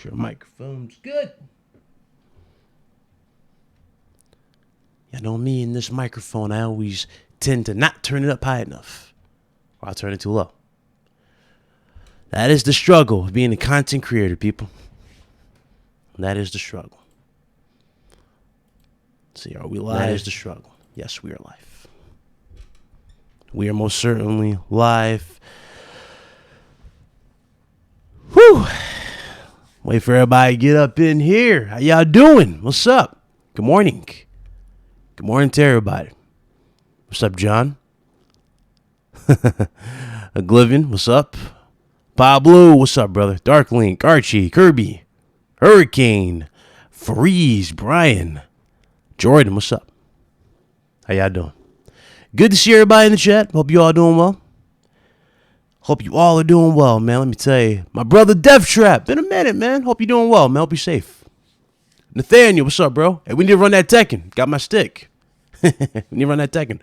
Your microphone's good. You know me and this microphone, I always tend to not turn it up high enough, or I'll turn it too low. That is the struggle of being a content creator, people. That is the struggle. Let's see, are we live? That is the struggle. Yes, we are live. We are most certainly live. Whew. Wait for everybody to get up in here. How y'all doing? What's up? Good morning. Good morning to everybody. What's up, John? Oblivion, what's up? Pablo, what's up, brother? Darklink, Archie, Kirby, Hurricane, Freeze, Brian, Jordan, what's up? How y'all doing? Good to see everybody in the chat. Hope you all doing well. Hope you all are doing well, man. Let me tell you. My brother Death Trap. Been a minute, man. Hope you're doing well, man. Hope you're safe. Nathaniel, what's up, bro? Hey, we need to run that Tekken. Got my stick. We need to run that Tekken.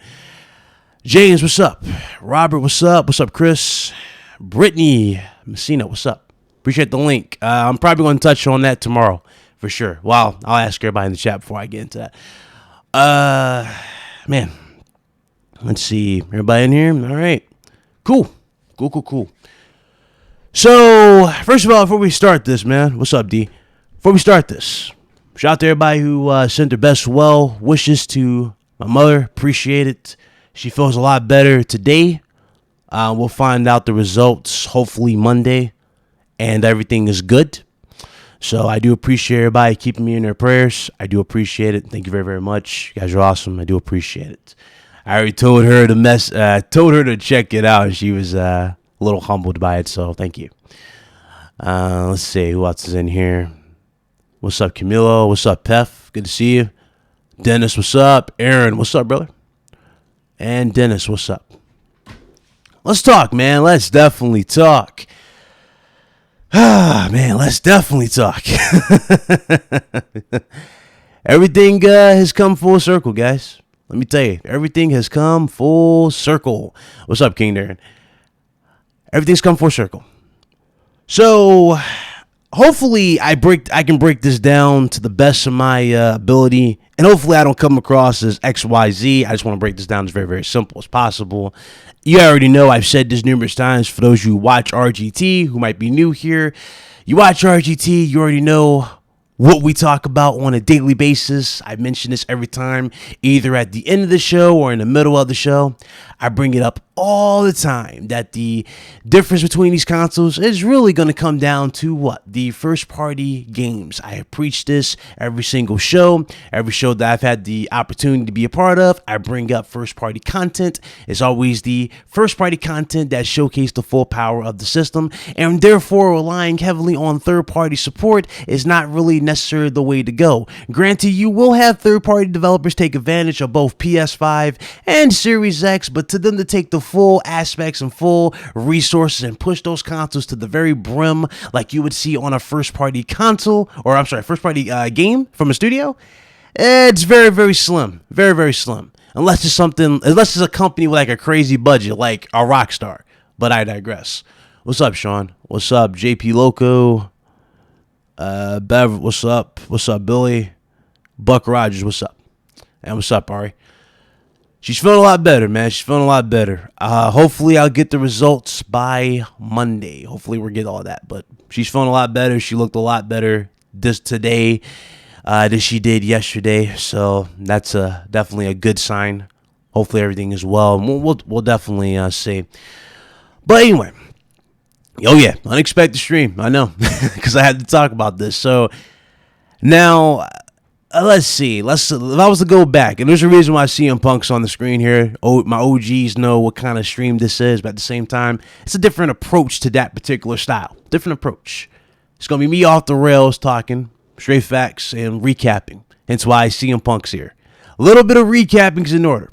James, what's up? Robert, what's up? What's up, Chris? Brittany Messina, what's up? Appreciate the link. I'm probably going to touch on that tomorrow for sure. Well, I'll ask everybody in the chat before I get into that. Man. Let's see. Everybody in here? All right. Cool. Cool. So, first of all, before we start this, man, what's up, D? Before we start this, shout out to everybody who sent their best well wishes to my mother. Appreciate it. She feels a lot better today. We'll find out the results hopefully Monday, and everything is good. So, I do appreciate everybody keeping me in their prayers. I do appreciate it. Thank you very, very much. You guys are awesome. I do appreciate it. I already told her to check it out, and she was a little humbled by it, so thank you. Let's see, who else is in here? What's up, Camilo? What's up, Pef? Good to see you. Dennis, what's up? Aaron, what's up, brother? And Dennis, what's up? Let's talk, man. Let's definitely talk. Man, let's definitely talk. Everything has come full circle, guys. Let me tell you, everything has come full circle. What's up, King Darren? Everything's come full circle. So, hopefully, I can break this down to the best of my ability, and hopefully, I don't come across as XYZ. I just want to break this down as very, very simple as possible. You already know I've said this numerous times. For those who watch RGT, who might be new here, you watch RGT, you already know what we talk about on a daily basis. I mention this every time, either at the end of the show or in the middle of the show. I bring it up all the time that the difference between these consoles is really going to come down to what? The first party games. I have preached this every single show. Every show that I've had the opportunity to be a part of, I bring up first party content. It's always the first party content that showcase the full power of the system, and therefore relying heavily on third party support is not really necessarily the way to go. Granted, you will have third party developers take advantage of both PS5 and Series X, but to them to take the full aspects and full resources and push those consoles to the very brim like you would see on a first party console, or I'm sorry, first party game from a studio, it's very, very slim. Very, very slim. Unless it's a company with like a crazy budget like a Rockstar. But I digress. What's up, Sean? What's up, JP Loco? Bev, what's up? What's up, Billy? Buck Rogers, what's up? And what's up, Ari? She's feeling a lot better, man. She's feeling a lot better. Hopefully, I'll get the results by Monday. Hopefully, we'll get all that. But she's feeling a lot better. She looked a lot better today than she did yesterday. So that's definitely a good sign. Hopefully, everything is well. We'll definitely see. But anyway. Oh, yeah. Unexpected stream. I know. Because I had to talk about this. So now, let's see. If I was to go back, and there's a reason why CM Punk's on the screen here. My OGs know what kind of stream this is, but at the same time, it's a different approach to that particular style. Different approach. It's going to be me off the rails talking, straight facts, and recapping. Hence why CM Punk's here. A little bit of recapping is in order.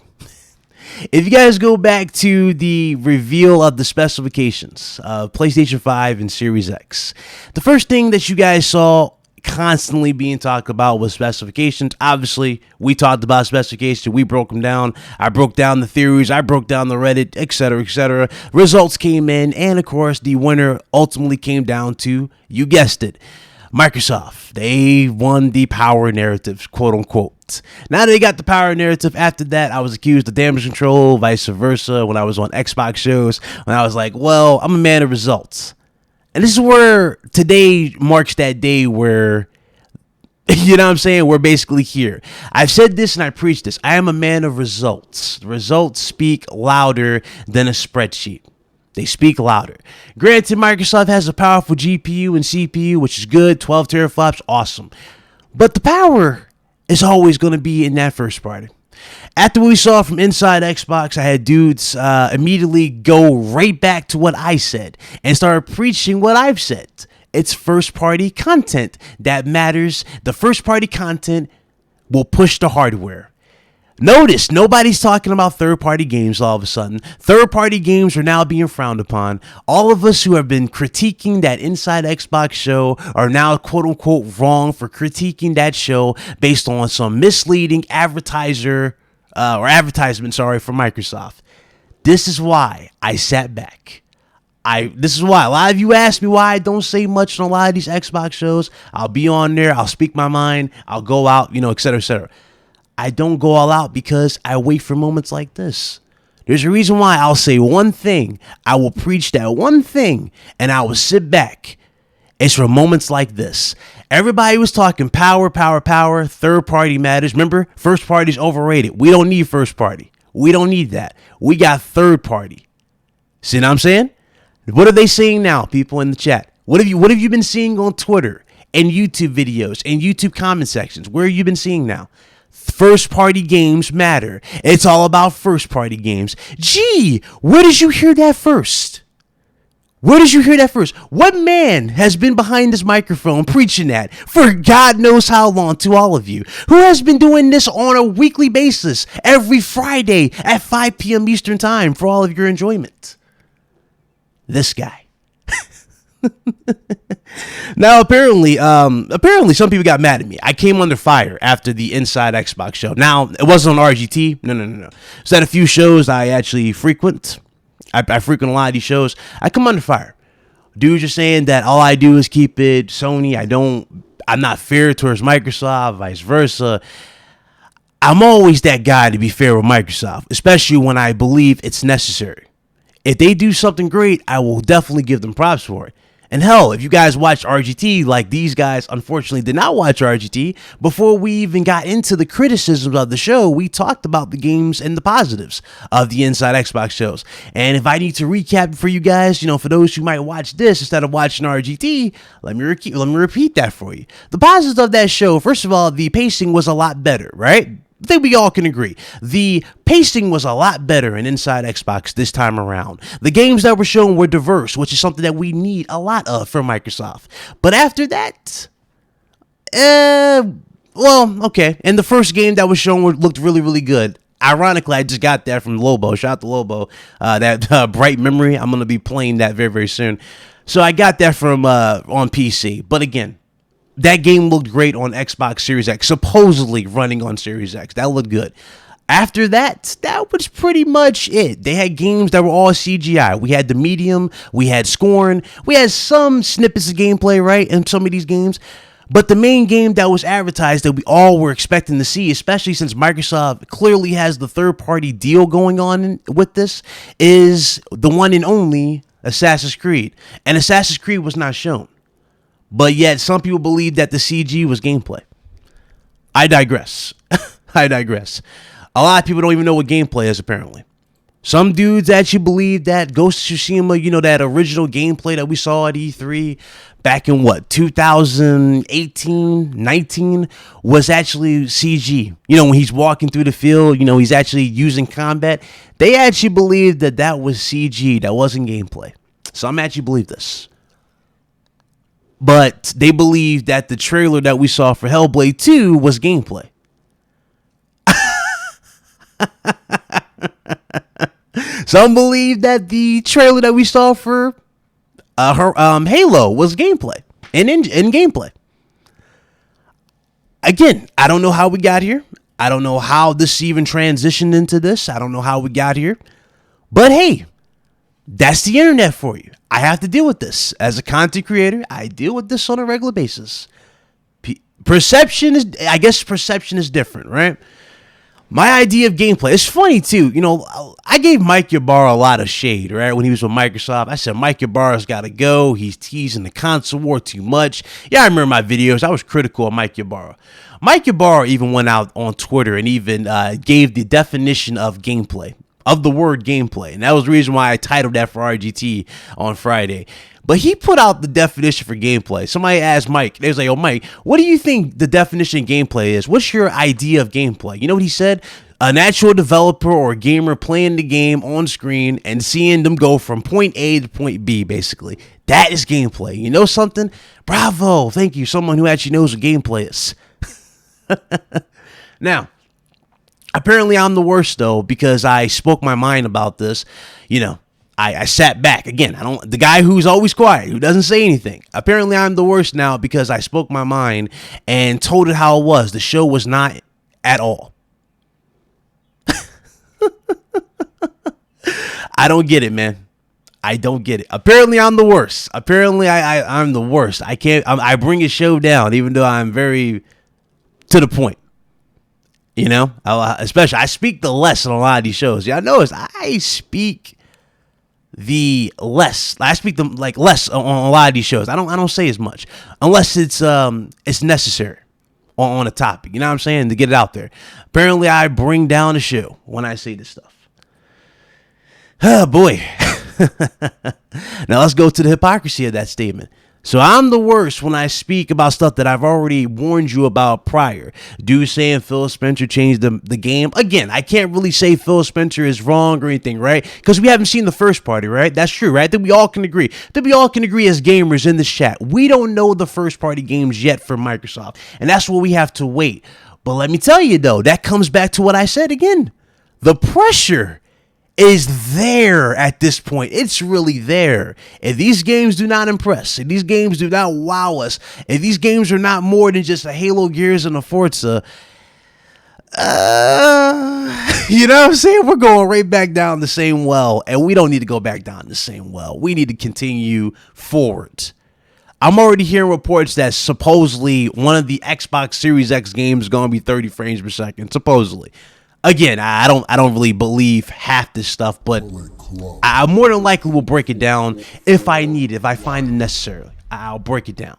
If you guys go back to the reveal of the specifications of PlayStation 5 and Series X, the first thing that you guys saw constantly being talked about was specifications. Obviously, we talked about specifications. We broke them down. I broke down the theories. I broke down the Reddit, etc., etc. Results came in, and of course, the winner ultimately came down to, you guessed it, Microsoft, they won the power narrative, quote unquote. Now that they got the power narrative, after that, I was accused of damage control, vice versa, when I was on Xbox shows, when I was like, well, I'm a man of results. And this is where today marks that day where, you know what I'm saying, we're basically here. I've said this and I preach this. I am a man of results. The results speak louder than a spreadsheet. They speak louder. Granted, Microsoft has a powerful GPU and CPU, which is good. 12 teraflops, awesome. But the power is always going to be in that first party. After what we saw from inside Xbox, I had dudes immediately go right back to what I said and start preaching what I've said. It's first party content that matters. The first party content will push the hardware. Notice, nobody's talking about third-party games all of a sudden. Third-party games are now being frowned upon. All of us who have been critiquing that Inside Xbox show are now, quote-unquote, wrong for critiquing that show based on some misleading advertisement, from Microsoft. This is why I sat back. This is why a lot of you ask me why I don't say much on a lot of these Xbox shows. I'll be on there. I'll speak my mind. I'll go out, et cetera, et cetera. I don't go all out because I wait for moments like this. There's a reason why I'll say one thing. I will preach that one thing and I will sit back. It's for moments like this. Everybody was talking power. Third party matters. Remember, first party's overrated. We don't need first party. We don't need that. We got third party. See what I'm saying? What are they saying now, people in the chat? What have you been seeing on Twitter and YouTube videos and YouTube comment sections? Where have you been seeing now? First party games matter. It's all about first party games. Gee, where did you hear that first? What man has been behind this microphone preaching that for God knows how long to all of you? Who has been doing this on a weekly basis every Friday at 5 p.m. Eastern time for all of your enjoyment? This guy. Now, apparently some people got mad at me. I came under fire after the Inside Xbox show. Now, it wasn't on RGT. No. It's at a few shows I actually frequent. I frequent a lot of these shows. I come under fire. Dudes are saying that all I do is keep it Sony. I'm not fair towards Microsoft, vice versa. I'm always that guy to be fair with Microsoft, especially when I believe it's necessary. If they do something great, I will definitely give them props for it. And hell, if you guys watch RGT, like these guys unfortunately did not watch RGT, before we even got into the criticisms of the show, we talked about the games and the positives of the Inside Xbox shows. And if I need to recap for you guys, for those who might watch this instead of watching RGT, let me repeat that for you. The positives of that show, first of all, the pacing was a lot better, right? I think we all can agree. The pacing was a lot better in Inside Xbox this time around. The games that were shown were diverse, which is something that we need a lot of from Microsoft. But after that, okay. And the first game that was shown looked really, really good. Ironically, I just got that from Lobo. Shout out to Lobo. That Bright Memory. I'm going to be playing that very, very soon. So I got that from on PC. But again, that game looked great on Xbox Series X, supposedly running on Series X. That looked good. After that was pretty much it. They had games that were all CGI. We had The Medium, we had Scorn, we had some snippets of gameplay, right, in some of these games. But the main game that was advertised that we all were expecting to see, especially since Microsoft clearly has the third-party deal going on with this, is the one and only Assassin's Creed. And Assassin's Creed was not shown. But yet, some people believe that the CG was gameplay. I digress. A lot of people don't even know what gameplay is, apparently. Some dudes actually believe that Ghost of Tsushima, that original gameplay that we saw at E3 back in 2018, 19, was actually CG. When he's walking through the field, he's actually using combat. They actually believe that was CG, that wasn't gameplay. Some actually believe this. But they believe that the trailer that we saw for Hellblade 2 was gameplay. Some believe that the trailer that we saw for Halo was gameplay. In gameplay. Again, I don't know how we got here. I don't know how this even transitioned into this. I don't know how we got here. But hey, That's the internet for you. I have to deal with this. As a content creator, I deal with this on a regular basis. Perception is, I guess perception is different, right? My idea of gameplay, it's funny too, you know, I gave Mike Ybarra a lot of shade, right? When he was with Microsoft, I said, Mike Ybarra's got to go. He's teasing the console war too much. Yeah, I remember my videos. I was critical of Mike Ybarra. Mike Ybarra even went out on Twitter and even gave the definition of gameplay, of the word gameplay. And that was the reason why I titled that for RGT on Friday. But he put out the definition for gameplay. Somebody asked Mike, they was like, oh, Mike, what do you think the definition of gameplay is? What's your idea of gameplay? You know what he said? A natural developer or gamer playing the game on screen and seeing them go from point A to point B, basically. That is gameplay. You know something? Bravo. Thank you. Someone who actually knows what gameplay is. Now, apparently I'm the worst, though, because I spoke my mind about this. You know, I sat back. Again, the guy who's always quiet, who doesn't say anything. Apparently I'm the worst now because I spoke my mind and told it how it was. The show was not at all. I don't get it, man. I don't get it. Apparently I'm the worst. Apparently I'm the worst. I bring a show down, even though I'm very to the point. You know, especially I speak the less on a lot of these shows. Y'all notice I speak the less. I speak the less on a lot of these shows. I don't say as much unless it's necessary on a topic. You know what I'm saying? To get it out there. Apparently I bring down the show when I say this stuff. Oh boy. Now let's go to the hypocrisy of that statement. So I'm the worst when I speak about stuff that I've already warned you about prior. Dude saying Phil Spencer changed the game. Again, I can't really say Phil Spencer is wrong or anything, right? Because we haven't seen the first party, right? That's true, right? That we all can agree. That we all can agree as gamers in this chat. We don't know the first party games yet from Microsoft. And that's what we have to wait. But let me tell you, though, that comes back to what I said again. The pressure is there at this point. It's really there. If these games do not impress, if these games do not wow us, if these games are not more than just a Halo, Gears, and a Forza, you know what I'm saying? We're going right back down the same well, and we don't need to go back down the same well. We need to continue forward. I'm already hearing reports that supposedly one of the Xbox Series X games is going to be 30 frames per second, supposedly. Again, I don't really believe half this stuff, but I more than likely will break it down if I need it, if I find it necessary. I'll break it down.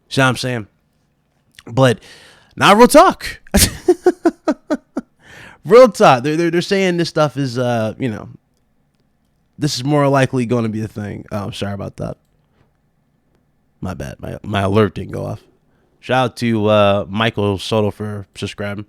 See what I'm saying? But now, real talk. Real talk. They're saying this stuff is, you know, this is more likely going to be a thing. Oh, sorry about that. My bad. My alert didn't go off. Shout out to Michael Soto for subscribing.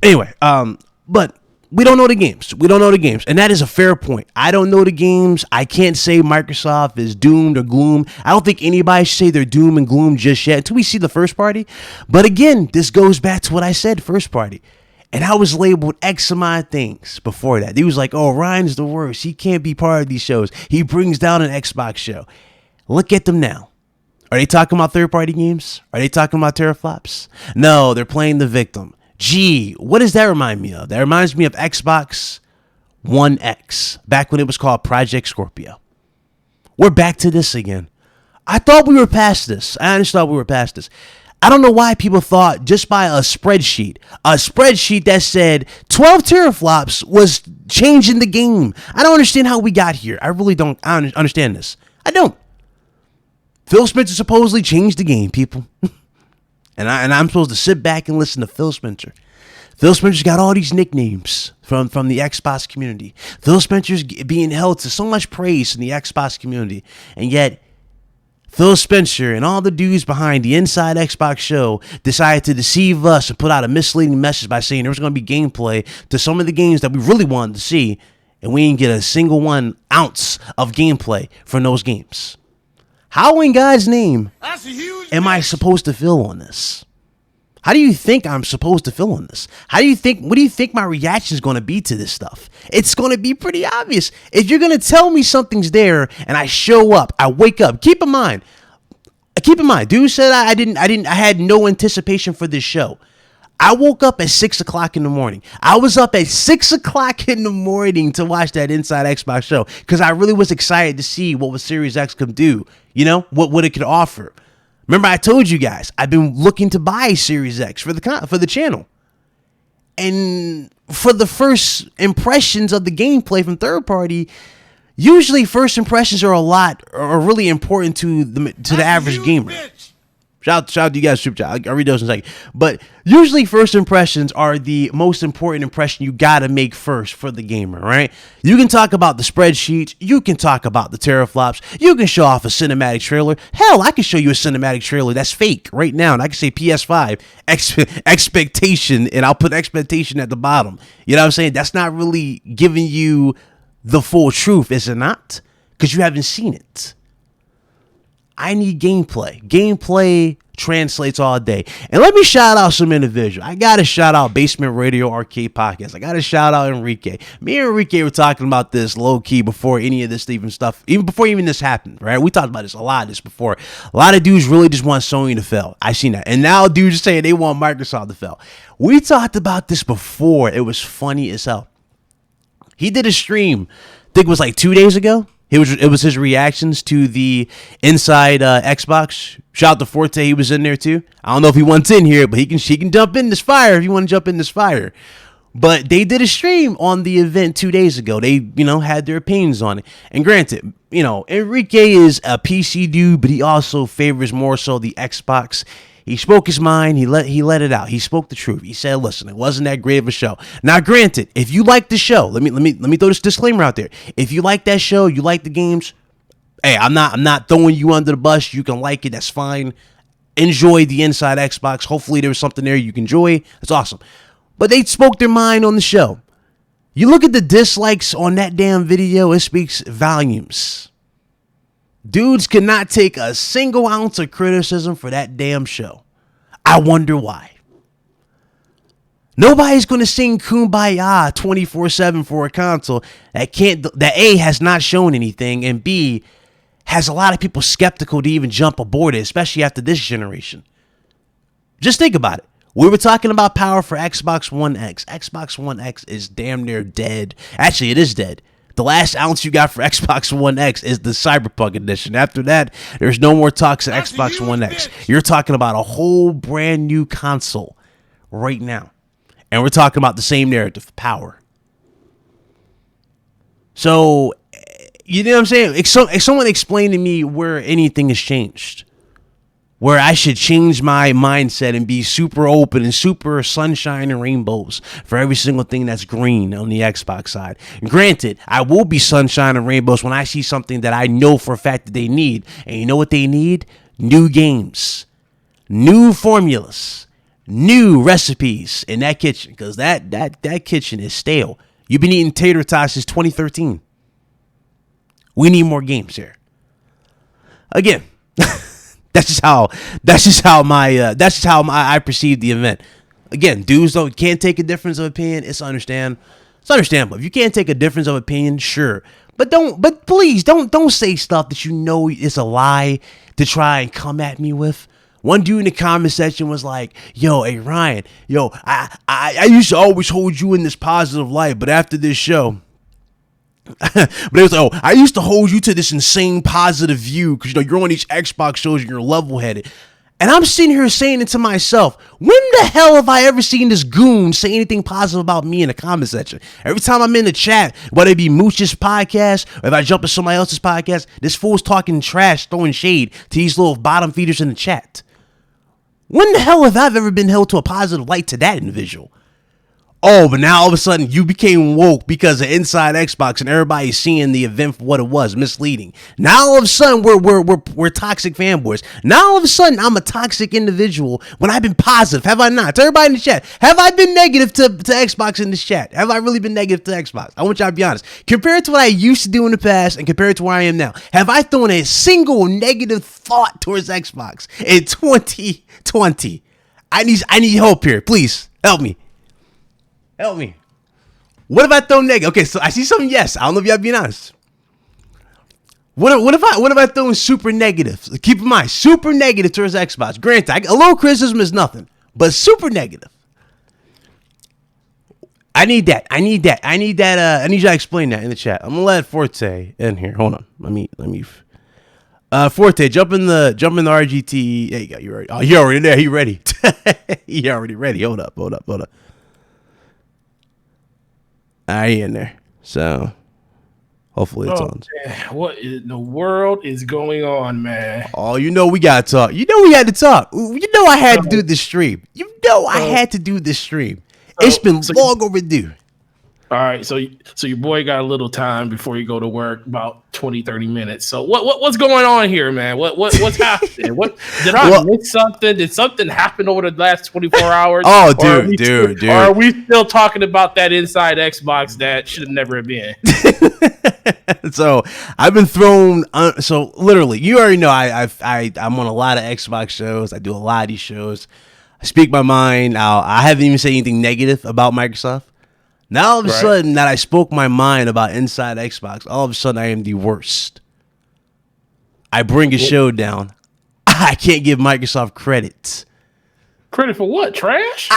Anyway, but we don't know the games. We don't know the games. And that is a fair point. I don't know the games. I can't say Microsoft is doomed or gloom. I don't think anybody should say they're doom and gloom just yet until we see the first party. But again, this goes back to what I said, first party. And I was labeled X amount of things before that. He was like, oh, Ryan's the worst. He can't be part of these shows. He brings down an Xbox show. Look at them now. Are they talking about third-party games? Are they talking about teraflops? No, they're playing the victim. Gee, what does that remind me of? That reminds me of Xbox One X, back when it was called Project Scorpio. We're back to this again. I thought we were past this. I honestly thought we were past this. I don't know why people thought just by a spreadsheet that said 12 teraflops was changing the game. I don't understand how we got here. I really don't understand this. I don't. Phil Spencer supposedly changed the game, people. And I'm supposed to sit back and listen to Phil Spencer. Phil Spencer's got all these nicknames from the Xbox community. Phil Spencer's being held to so much praise in the Xbox community. And yet, Phil Spencer and all the dudes behind the Inside Xbox show decided to deceive us and put out a misleading message by saying there was going to be gameplay to some of the games that we really wanted to see. And we didn't get a single 1 ounce of gameplay from those games. How in God's name am I supposed to feel on this? How do you think I'm supposed to feel on this? What do you think my reaction is going to be to this stuff? It's going to be pretty obvious. If you're going to tell me something's there and I show up, I wake up, keep in mind, dude said I had no anticipation for this show. I woke up at 6 o'clock in the morning. I was up at 6 o'clock in the morning to watch that Inside Xbox show because I really was excited to see what Series X could do. You know, what it could offer. Remember, I told you guys I've been looking to buy Series X for the channel, and for the first impressions of the gameplay from third party, usually first impressions are really important to the average gamer. Shout out to you guys, super chat. I'll read those in a second. But usually first impressions are the most important impression you gotta make first for the gamer, right? You can talk about the spreadsheets, you can talk about the teraflops, you can show off a cinematic trailer. Hell, I can show you a cinematic trailer that's fake right now, and I can say PS5 expectation, and I'll put expectation at the bottom. You know what I'm saying? That's not really giving you the full truth, is it not? Because you haven't seen it. I need gameplay. Gameplay translates all day. And let me shout out some individuals. I got to shout out Basement Radio Arcade Podcast. I got to shout out Enrique. Me and Enrique were talking about this low key before any of this even stuff, even before this happened, right? We talked about this a lot of this before. A lot of dudes really just want Sony to fail. I seen that. And now dudes are saying they want Microsoft to fail. We talked about this before. It was funny as hell. He did a stream, I think it was like 2 days ago. It was his reactions to the Inside Xbox. Shout out to Forte, he was in there too. I don't know if he wants in here, but he can jump in this fire if you want to jump in this fire. But they did a stream on the event 2 days ago. They, had their opinions on it. And granted, Enrique is a PC dude, but he also favors more so the Xbox. He spoke his mind. He let it out. He spoke the truth. He said, "Listen, it wasn't that great of a show." Now, granted, if you like the show, let me throw this disclaimer out there. If you like that show, you like the games. Hey, I'm not throwing you under the bus. You can like it. That's fine. Enjoy the Inside Xbox. Hopefully, there was something there you can enjoy. That's awesome. But they spoke their mind on the show. You look at the dislikes on that damn video. It speaks volumes. Dudes cannot take a single ounce of criticism for that damn show. I wonder why. Nobody's going to sing Kumbaya 24/7 for a console that A, has not shown anything, and B, has a lot of people skeptical to even jump aboard it, especially after this generation. Just think about it. We were talking about power for Xbox One X. Xbox One X is damn near dead. Actually, it is dead. The last ounce you got for Xbox One X is the Cyberpunk edition. After that, there's no more talks of Xbox One X. You're talking about a whole brand new console right now. And we're talking about the same narrative, power. So, you know what I'm saying? Someone explain to me where anything has changed. Where I should change my mindset and be super open and super sunshine and rainbows for every single thing that's green on the Xbox side. Granted, I will be sunshine and rainbows when I see something that I know for a fact that they need. And you know what they need? New games, new formulas, new recipes in that kitchen. Because that kitchen is stale. You've been eating tater tots since 2013. We need more games here. Again. That's just how I perceive the event. Again, dudes can't take a difference of opinion. It's understandable. If you can't take a difference of opinion, sure. But please don't say stuff that you know is a lie to try and come at me with. One dude in the comment section was like, "Yo, hey Ryan, I used to always hold you in this positive light, but after this show." But it was like, I used to hold you to this insane positive view because you're on these Xbox shows and you're level-headed. And I'm sitting here saying it to myself, when the hell have I ever seen this goon say anything positive about me in the comment section? Every time I'm in the chat, whether it be Mooch's podcast or if I jump in somebody else's podcast, this fool's talking trash, throwing shade to these little bottom feeders in the chat. When the hell have I ever been held to a positive light to that individual? Oh, but now all of a sudden you became woke because of Inside Xbox and everybody's seeing the event for what it was, misleading. Now all of a sudden we're toxic fanboys. Now all of a sudden I'm a toxic individual when I've been positive. Have I not? To everybody in the chat, have I been negative to Xbox in this chat? Have I really been negative to Xbox? I want y'all to be honest. Compared to what I used to do in the past and compared to where I am now, have I thrown a single negative thought towards Xbox in 2020? I need help here. Please help me. Help me. What if I throw negative? Okay, so I see something. Yes, I don't know if y'all being honest. What if I throw in super negative? Keep in mind, super negative towards Xbox. Granted, a little criticism is nothing, but super negative. I need that. I need you to explain that in the chat. I'm gonna let Forte in here. Hold on. Let me. Forte, jump in the RGT. There you go. You ready? Oh, you're already there. You ready? You're already ready. Hold up. I in there. So hopefully it's on. Man, what in the world is going on, man? Oh, you know we gotta talk. You know we had to talk. You know I had to do this stream. You know I had to do this stream. It's been long overdue. All right, so your boy got a little time before you go to work, about 20, 30 minutes. So what's going on here, man? What's happening? What did I miss something? Did something happen over the last 24 hours? Oh, dude. Or are we still talking about that inside Xbox that should have never been? So I've been thrown. So literally, you already know I'm on a lot of Xbox shows. I do a lot of these shows. I speak my mind. I haven't even said anything negative about Microsoft. Now all of a sudden that I spoke my mind about Inside Xbox, all of a sudden I am the worst. I bring a show down. I can't give Microsoft credit. Credit for what? Trash?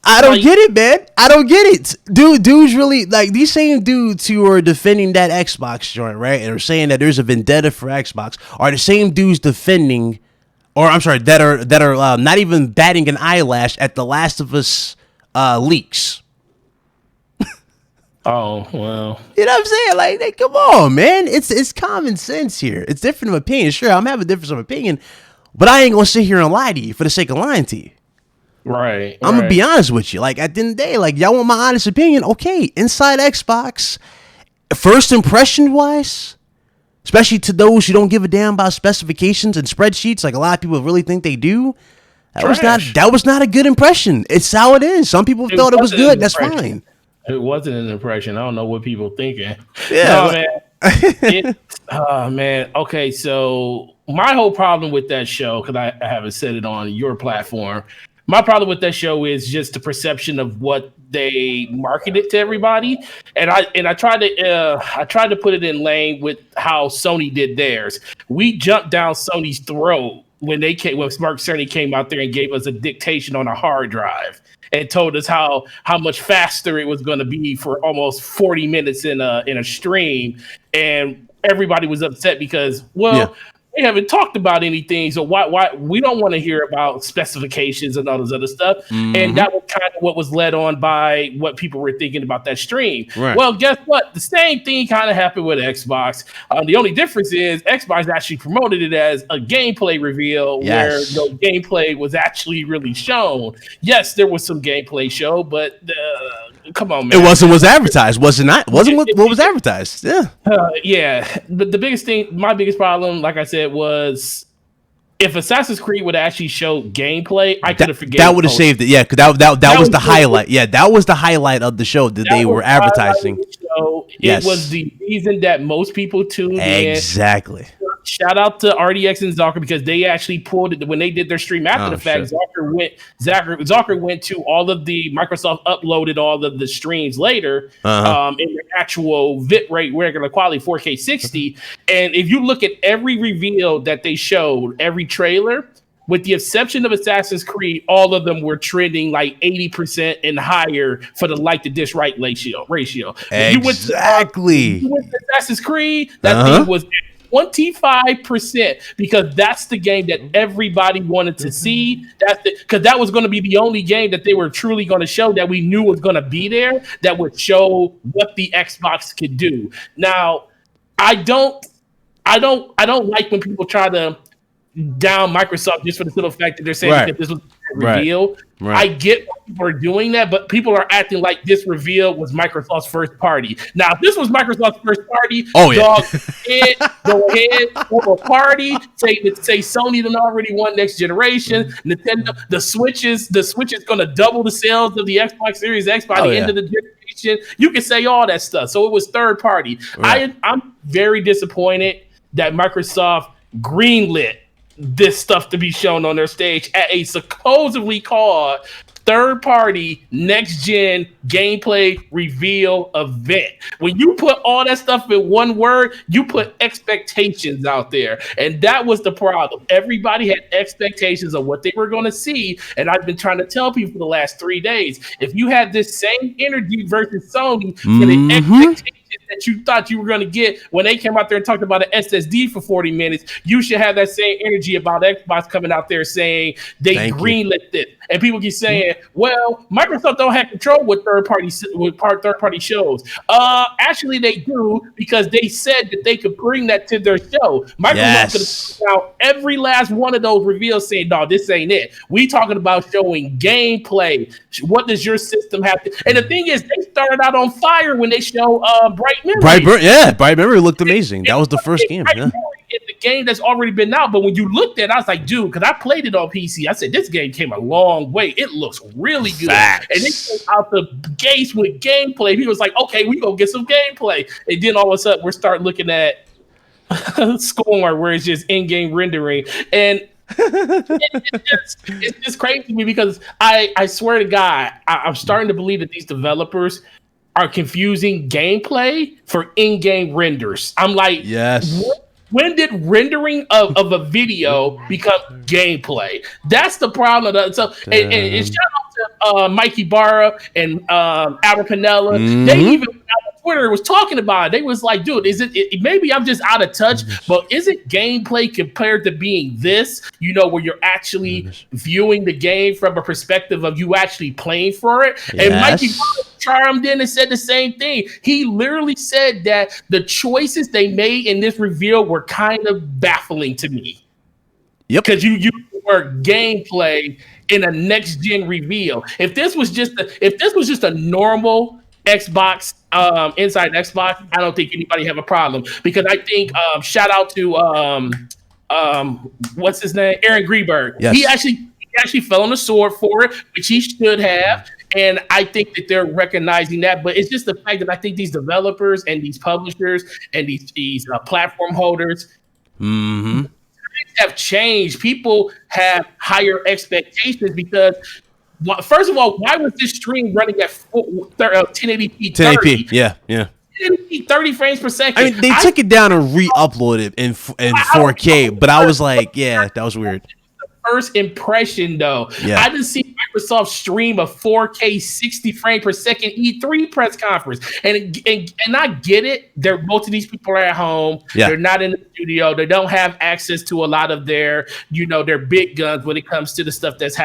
I don't get it, man. I don't get it. Dudes really, like, these same dudes who are defending that Xbox joint, right? And are saying that there's a vendetta for Xbox are the same dudes defending, or I'm sorry, that are not even batting an eyelash at the Last of Us leaks. Oh, well. You know what I'm saying? Like, come on, man. It's common sense here. It's different of opinion. Sure, I'm having a difference of opinion, but I ain't gonna sit here and lie to you for the sake of lying to you. Right. I'm gonna be honest with you. Like, at the end of the day, like, y'all want my honest opinion? Okay, Inside Xbox, first impression wise, especially to those who don't give a damn about specifications and spreadsheets, like a lot of people really think they do. That was not a good impression. It's how it is. Some people thought it was good. That's fine. It wasn't an impression. I don't know what people thinking. Yeah, no, man. Okay, so my whole problem with that show, because I haven't said it on your platform. My problem with that show is just the perception of what they marketed to everybody, and I tried to put it in lane with how Sony did theirs. We jumped down Sony's throat when Mark Cerny came out there and gave us a dictation on a hard drive and told us how much faster it was going to be for almost 40 minutes in a stream, and everybody was upset because they haven't talked about anything, so why we don't want to hear about specifications and all this other stuff. Mm-hmm. And that was kind of what was led on by what people were thinking about that stream. Right. Well, guess what? The same thing kind of happened with Xbox. The only difference is Xbox actually promoted it as a gameplay reveal where no gameplay was actually really shown. Yes, there was some gameplay show, but come on, man. It wasn't what's advertised, was it not? Wasn't what was advertised. Yeah. But the biggest thing, my biggest problem, like I said, was if Assassin's Creed would actually show gameplay, I could have forgiven. That would have saved it. Yeah, because that was the highlight. Yeah, that was the highlight of the show that they were advertising. It was the reason that most people tuned in. Exactly. Shout out to RDX and Zucker because they actually pulled it when they did their stream after the fact. Zucker went to all of the Microsoft uploaded all of the streams later in their actual bit rate regular quality 4K 60. And if you look at every reveal that they showed, every trailer, with the exception of Assassin's Creed, all of them were trending like 80% and higher for the like to dislike ratio. Exactly. You went to Assassin's Creed, that thing was 25% because that's the game that everybody wanted to see. Because that was going to be the only game that they were truly going to show that we knew was going to be there, that would show what the Xbox could do. Now, I don't like when people try to down Microsoft just for the simple fact that they're saying that this was a reveal. Right. I get why people are doing that, but people are acting like this reveal was Microsoft's first party. Now, if this was Microsoft's first party, go ahead, have a party. Say Sony done already won next generation. Nintendo, the Switch is going to double the sales of the Xbox Series X by the end of the generation. You can say all that stuff. So it was third party. Right. I'm very disappointed that Microsoft greenlit this stuff to be shown on their stage at a supposedly called third-party next-gen gameplay reveal event. When you put all that stuff in one word, you put expectations out there. And that was the problem. Everybody had expectations of what they were going to see. And I've been trying to tell people for the last 3 days, if you had this same energy versus Sony for the expectations that you thought you were going to get when they came out there and talked about an SSD for 40 minutes, you should have that same energy about Xbox coming out there saying they greenlit it. And people keep saying, well, Microsoft don't have control with third-party shows. Actually, they do, because they said that they could bring that to their show. Microsoft could have put out every last one of those reveals saying, no, this ain't it. We talking about showing gameplay. What does your system have to... And the thing is, they started out on fire when they show Bright Memory. Bright Memory looked amazing. That was the first game. Yeah. It's the game that's already been out, but when you looked at it, I was like, dude, because I played it on PC. I said, this game came a long way. It looks really good. Facts. And it came out the gates with gameplay. He was like, okay, we gonna get some gameplay. And then all of a sudden, we're starting looking at Scorn, where it's just in-game rendering. And it's just crazy to me, because I swear to God, I'm starting to believe that these developers are confusing gameplay for in-game renders. I'm like, yes. When did rendering of a video become gameplay? That's the problem. So, and shout out to Mikey Barra and Albert Canella. They even on Twitter was talking about it. They was like, dude, is it maybe I'm just out of touch, but is it gameplay compared to being this, where you're actually viewing the game from a perspective of you actually playing for it? Yes. And Mikey Barra chimed in and said the same thing. He literally said that the choices they made in this reveal were kind of baffling to me. Yep. Because you use the word gameplay in a next gen reveal. If this was just a normal Xbox, inside Xbox, I don't think anybody have a problem, because I think shout out to what's his name, Aaron Greenberg. Yes. He actually fell on the sword for it, which he should have. And I think that they're recognizing that, but it's just the fact that I think these developers and these publishers and these platform holders have changed. People have higher expectations because, first of all, why was this stream running at 1080p? 1080p, yeah. 30 frames per second. I mean, they took it down and re-uploaded in 4K, but I was like, yeah, that was weird. First impression, though. Yeah. I didn't see Microsoft stream a 4K 60 frame per second E3 press conference, and I get it. Most of these people are at home. Yeah. They're not in the studio. They don't have access to a lot of their big guns when it comes to the stuff that's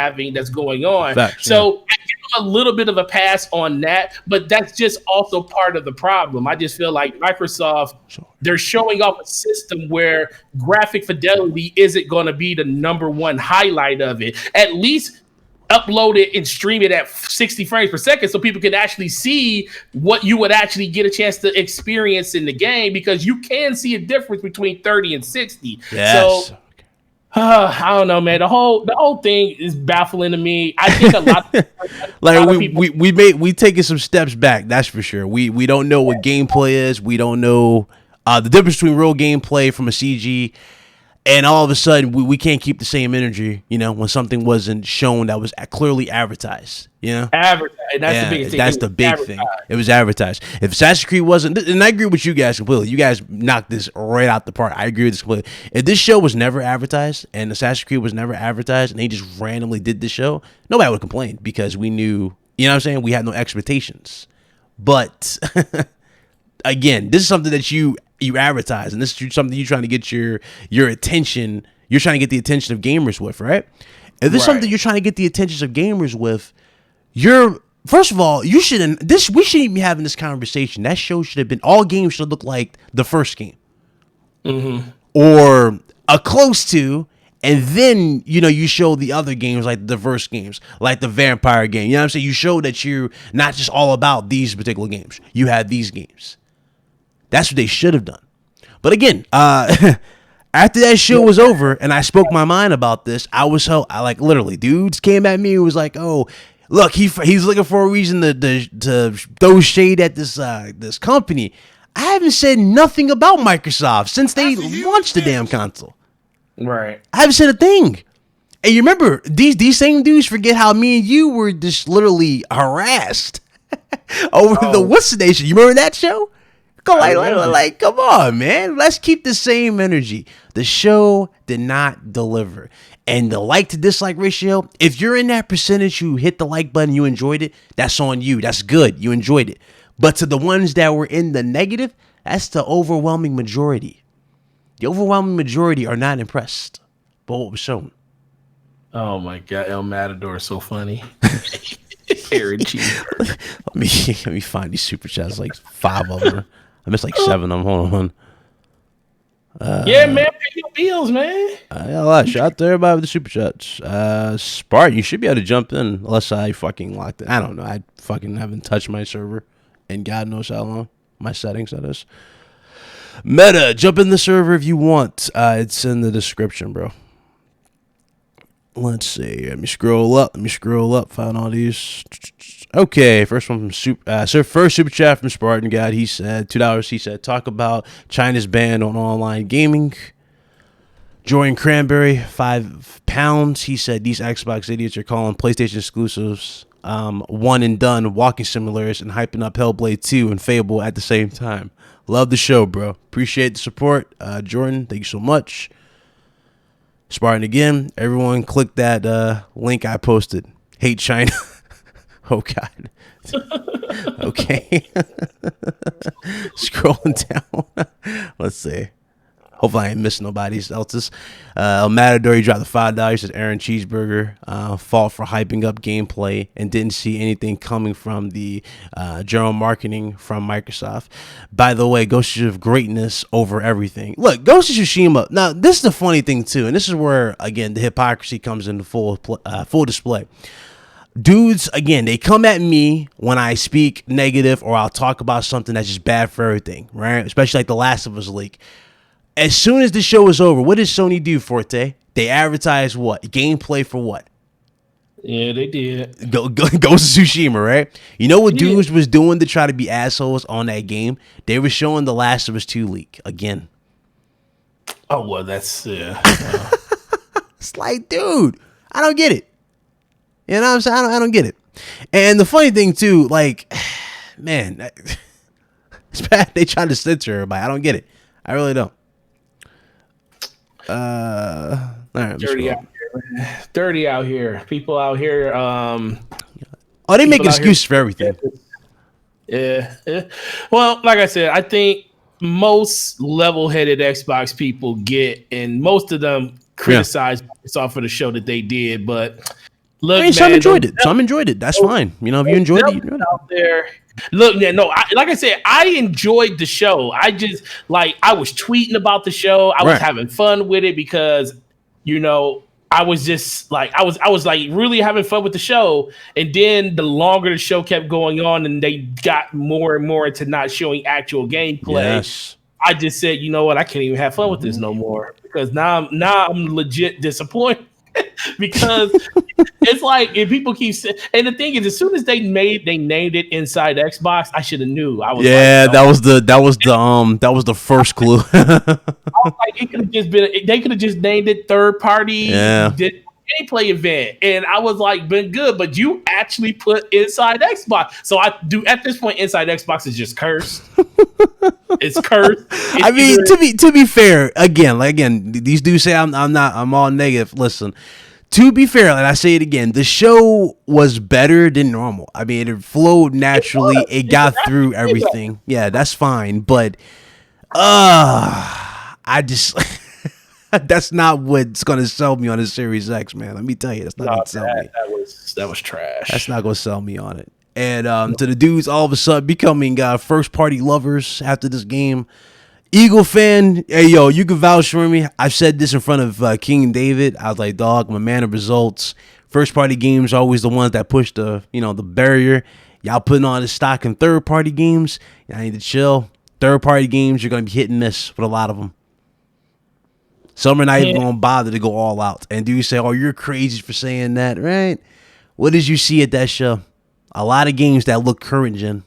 going on. Facts, so I give them a little bit of a pass on that, but that's just also part of the problem. I just feel like Microsoft, they're showing off a system where graphic fidelity isn't going to be the number one highlight of it. At least upload it and stream it at 60 frames per second so people can actually see what you would actually get a chance to experience in the game, because you can see a difference between 30 and 60. Yes. So I don't know, man. The whole thing is baffling to me. I think a lot of like we taking some steps back, that's for sure. We don't know what gameplay is. We don't know the difference between real gameplay from a CG, and all of a sudden we can't keep the same energy, when something wasn't shown that was clearly advertised, Advertised. That's the biggest thing. That's the big thing. It was advertised. If Assassin's Creed wasn't, and I agree with you guys completely. You guys knocked this right out the park. I agree with this completely. If this show was never advertised and Assassin's Creed was never advertised and they just randomly did this show, nobody would complain, because we knew, what I'm saying? We had no expectations. But again, this is something that you advertise, and this is something you're trying to get your attention. You're trying to get the attention of gamers with, right? If this is something you're trying to get the attention of gamers with, first of all, we shouldn't even be having this conversation. That show should have been, all games should look like the first game, or a close to, and then you show the other games, like the diverse games, like the vampire game. You know what I'm saying? You show that you're not just all about these particular games. You have these games. That's what they should have done. But again, after that show was over and I spoke my mind about this, I literally, dudes came at me and was like, "Oh, look, he's looking for a reason to throw shade at this company." I haven't said nothing about Microsoft since they launched the damn console. Right. I haven't said a thing. And you remember these same dudes forget how me and you were just literally harassed over the What's the Nation. You remember that show? Like, come on, man. Let's keep the same energy. The show did not deliver. And the like to dislike ratio, if you're in that percentage, you hit the like button, you enjoyed it, that's on you. That's good. You enjoyed it. But to the ones that were in the negative, that's the overwhelming majority. The overwhelming majority are not impressed by what was shown. Oh my God, El Matador is so funny. Aaron Cheese. Let me find these super chats, like 5 of them. I missed like 7 of them. Hold on. Yeah, man, pay your bills, man. A lot. Shout out to everybody with the super chats. Spartan, you should be able to jump in unless I fucking locked it. I don't know. I fucking haven't touched my server in God knows how long. My settings, that is. Meta, jump in the server if you want. It's in the description, bro. Let's see. Let me scroll up. Find all these. Okay, first one from first super chat from Spartan God. He said $2. He said, talk about China's ban on online gaming. Jordan Cranberry, £5. He said these Xbox idiots are calling PlayStation exclusives one and done walking simulators and hyping up Hellblade 2 and Fable at the same time. Love the show, bro. Appreciate the support. Jordan, thank you so much. Spartan again. Everyone click that link I posted. Hate China. Oh, God. Okay. Scrolling down. Let's see. Hopefully I ain't missing nobody else's. Matador, he dropped the $5. Says Aaron Cheeseburger fought for hyping up gameplay and didn't see anything coming from the general marketing from Microsoft. By the way, Ghost of Greatness over everything. Look, Ghost of Tsushima. Now, this is the funny thing, too. And this is where, again, the hypocrisy comes into full display. Dudes, again, they come at me when I speak negative or I'll talk about something that's just bad for everything, right? Especially like the Last of Us leak. As soon as the show is over, what does Sony do, Forte? They advertise what? Gameplay for what? Yeah, they did. Ghost of Tsushima, right? You know what dudes was doing to try to be assholes on that game? They were showing the Last of Us 2 leak again. Oh, well, that's... It's like, dude, I don't get it. You know what I'm saying? I don't get it. And the funny thing, too, like, man, it's bad. They try to censor everybody. I don't get it. I really don't. All right, dirty out here. People out here. They make excuses for everything. Yeah. Well, like I said, I think most level-headed Xbox people get, and most of them criticize Microsoft for the show that they did, but. Look, man, some enjoyed it. That's fine. You know, if you enjoyed it, you enjoyed it. Out there. Look, man, no, like I said, I enjoyed the show. I just I was tweeting about the show. I was having fun with it because, you know, I was just like I was like really having fun with the show. And then the longer the show kept going on and they got more and more into not showing actual gameplay. Yes. I just said, you know what, I can't even have fun with this no more because now I'm legit disappointed. Because it's like if people keep saying, and the thing is, as soon as they named it Inside Xbox, I should have knew. I was that was the first clue. I was like, it could have just been. They could have just named it third party gameplay event, and I was like, been good. But you actually put Inside Xbox, so I do at this point. Inside Xbox is just cursed. It's cursed. I mean, to be fair, again, these dudes say I'm all negative. Listen, to be fair, and I say it again, the show was better than normal. I mean, it flowed naturally. It got through everything. Yeah, that's fine. But I just that's not what's gonna sell me on a Series X, man. Let me tell you, that's not gonna sell me. That was trash. That's not gonna sell me on it. And to the dudes all of a sudden becoming first party lovers after this game. Eagle fan, hey yo, you can vouch for me. I've said this in front of King David. I was like, dog, I'm a man of results. First party games are always the ones that push the barrier. Y'all putting on the stock in third party games. I need to chill. Third party games, you're gonna be hit and miss with a lot of them. Some are not even gonna bother to go all out. And do you say, oh, you're crazy for saying that, right? What did you see at that show? A lot of games that look current gen.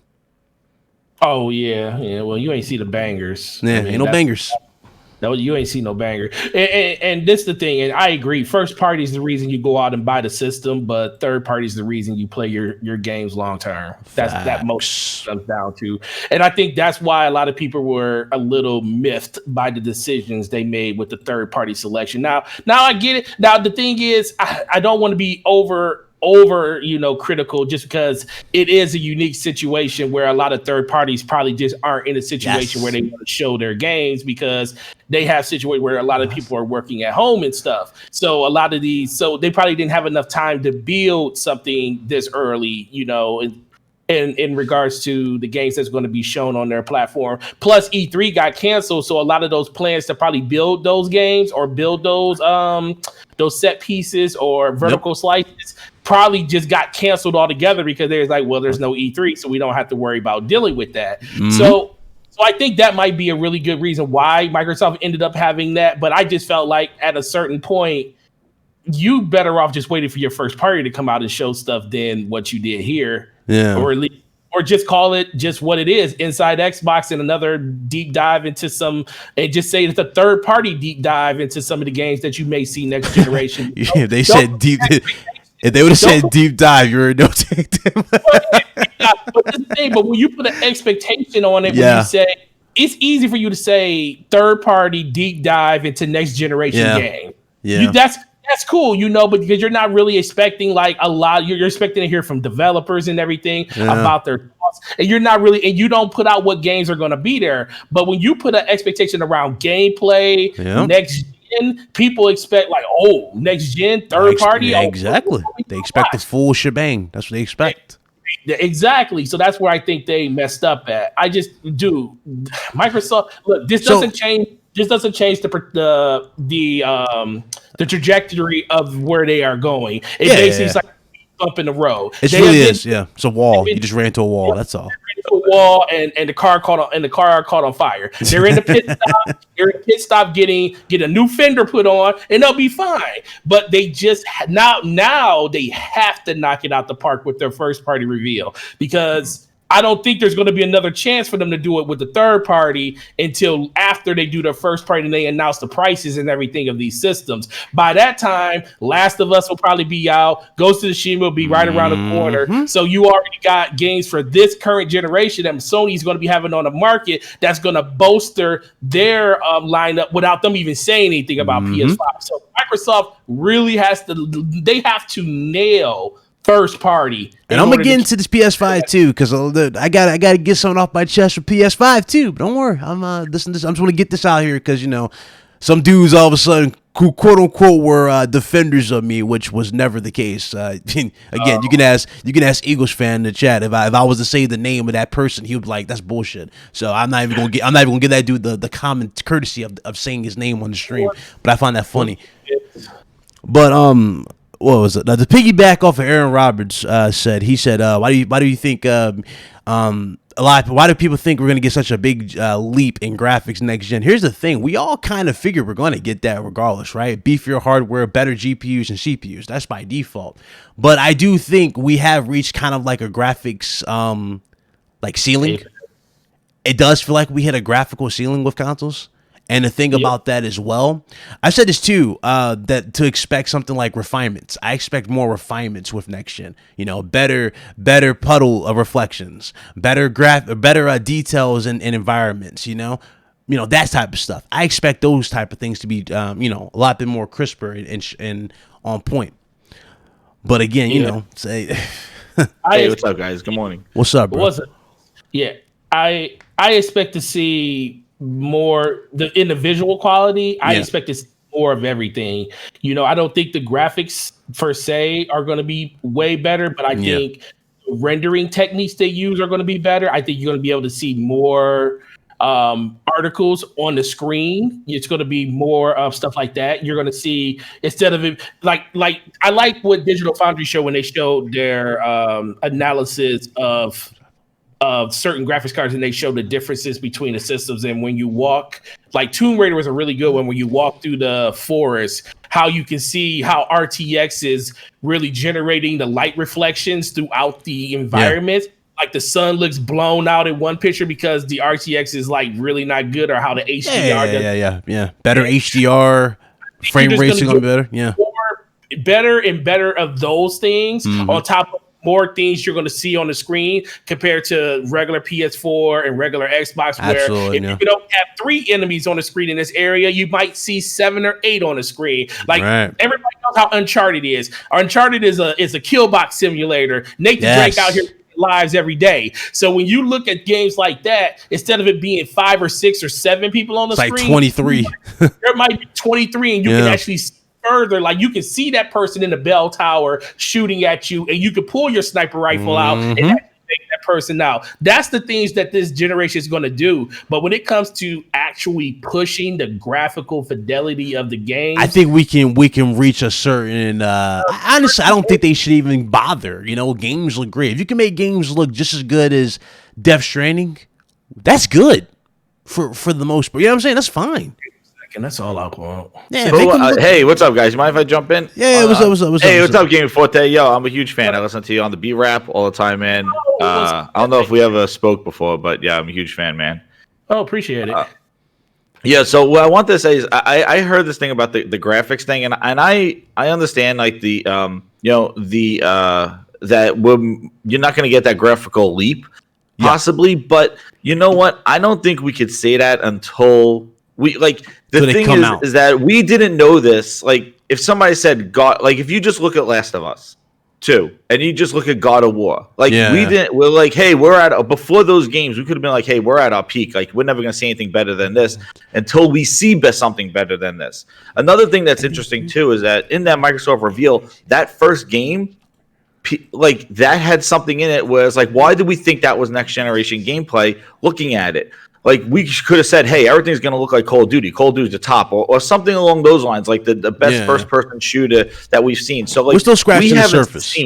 Oh yeah. Well, you ain't see the bangers. Yeah, ain't no bangers. No, you ain't seen no banger. And this the thing, and I agree. First party is the reason you go out and buy the system, but third party is the reason you play your games long term. That most comes down to. And I think that's why a lot of people were a little miffed by the decisions they made with the third party selection. Now I get it. Now the thing is, I don't want to be over critical, just because it is a unique situation where a lot of third parties probably just aren't in a situation where they want to show their games, because they have situations where a lot of people are working at home and stuff. So a lot of these, so they probably didn't have enough time to build something this early, in regards to the games that's going to be shown on their platform. Plus E3 got canceled, so a lot of those plans to probably build those games or build those set pieces or vertical slices probably just got canceled altogether, because there's there's no E3, so we don't have to worry about dealing with that. So I think that might be a really good reason why Microsoft ended up having that. But I just felt like at a certain point, you better off just waiting for your first party to come out and show stuff than what you did here. Yeah. Or just call it just what it is, inside Xbox, and another deep dive into and just say it's a third party deep dive into some of the games that you may see next generation. Yeah, they said deep. If they would have said deep dive, you're a no take. But when you put an expectation on it, when you say, it's easy for you to say third party deep dive into next generation game. Yeah. That's cool, but because you're not really expecting like a lot, you're expecting to hear from developers and everything about their thoughts, and you're not really, and you don't put out what games are going to be there. But when you put an expectation around gameplay, next gen, people expect like, next gen, third party. Exactly. They expect the full shebang. That's what they expect. Exactly. So that's where I think they messed up at. Microsoft. Look, this doesn't change. This doesn't change the trajectory of where they are going. It basically is like a bump in the road. It really is. Yeah, it's a wall. You just ran into a wall. That's all. A wall, and the car caught on fire. They're in the pit stop. They're in the pit stop get a new fender put on, and they'll be fine. But they just now they have to knock it out the park with their first party reveal, because I don't think there's going to be another chance for them to do it with the third party until after they do their first party and they announce the prices and everything of these systems. By that time, Last of Us will probably be out. Ghost of Tsushima will be right around the corner. So you already got games for this current generation that Sony's going to be having on the market that's going to bolster their lineup without them even saying anything about PS5. So Microsoft really have to nail first party. And I'm gonna get into this PS5 too, because I gotta get something off my chest for PS5 too. But don't worry, I'm listening to this. I'm just gonna get this out here because some dudes all of a sudden quote unquote were defenders of me, which was never the case. Again, you can ask Eagles fan in the chat if I was to say the name of that person, he would be like, that's bullshit. So I'm not even gonna give that dude the common courtesy of saying his name on the stream. But I find that funny. But what was it? Now, to piggyback off of Aaron Roberts said, why do you think why do people think we're going to get such a big leap in graphics next gen? Here's the thing. We all kind of figured we're going to get that regardless, right? Beefier hardware, better GPUs and CPUs. That's by default. But I do think we have reached kind of like a graphics like ceiling. It does feel like we hit a graphical ceiling with consoles. And the thing about that as well, I said this too, that to expect something like refinements. I expect more refinements with next gen. Better puddle of reflections, better details and environments. That type of stuff. I expect those type of things to be, a lot bit more crisper and on point. But again, say, hey, what's up, guys? Good morning. What's up, bro? I expect to see more in the visual quality. I expect to see more of everything. I don't think the graphics per se are going to be way better, but I think rendering techniques they use are going to be better. I think you're going to be able to see more articles on the screen. It's going to be more of stuff like that. You're going to see, instead of it like I like what Digital Foundry showed when they showed their analysis of certain graphics cards, and they show the differences between the systems. And when you walk, like Tomb Raider was a really good one, when you walk through the forest, how you can see how RTX is really generating the light reflections throughout the environment. like the sun looks blown out in one picture because the RTX is like really not good, or how the HDR yeah. Better HDR, frame rate's gonna be better. Yeah, better and better of those things on top of more things you're going to see on the screen compared to regular PS4 and regular Xbox, where if you don't have 3 enemies on the screen in this area, you might see 7 or 8 on the screen. Like everybody knows how Uncharted is. Uncharted is a kill box simulator. Nathan Drake out here lives every day. So when you look at games like that, instead of it being 5 or 6 or 7 people on the screen, like 23. There might be 23, and you can actually further, like you can see that person in the bell tower shooting at you, and you can pull your sniper rifle out and actually take that person out. That's the things that this generation is going to do. But when it comes to actually pushing the graphical fidelity of the game, I think we can reach a certain honestly, I don't think they should even bother. Games look great. If you can make games look just as good as Death Stranding, that's good for the most part. You know what I'm saying? That's fine. And that's all I want. Yeah, hey, what's up, guys? You mind if I jump in? Yeah, what's up? Hey, what's up, Game Forte? Yo, I'm a huge fan. I listen to you on the B-Rap all the time, man. I don't know if we ever spoke before, but yeah, I'm a huge fan, man. Oh, appreciate it. Yeah, so what I want to say is I heard this thing about the graphics thing, and I understand like the that you're not going to get that graphical leap possibly, but you know what? I don't think we could say that until we the thing is that we didn't know this. Like if somebody said God, like if you just look at Last of Us 2 and you just look at God of War, we're like, hey, we're at before those games, we could have been like, hey, we're at our peak. Like we're never gonna see anything better than this until we see something better than this. Another thing that's interesting too is that in that Microsoft reveal, that first game, like that had something in it where it's like, why did we think that was next generation gameplay? Looking at it. Like, we could have said, hey, everything's going to look like Call of Duty. Call of Duty's the top, or something along those lines, like the best first-person shooter that we've seen. So, like, we're still scratching the surface.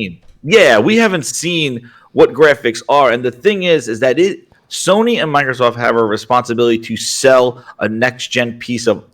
We haven't seen what graphics are. And the thing is that Sony and Microsoft have a responsibility to sell a next-gen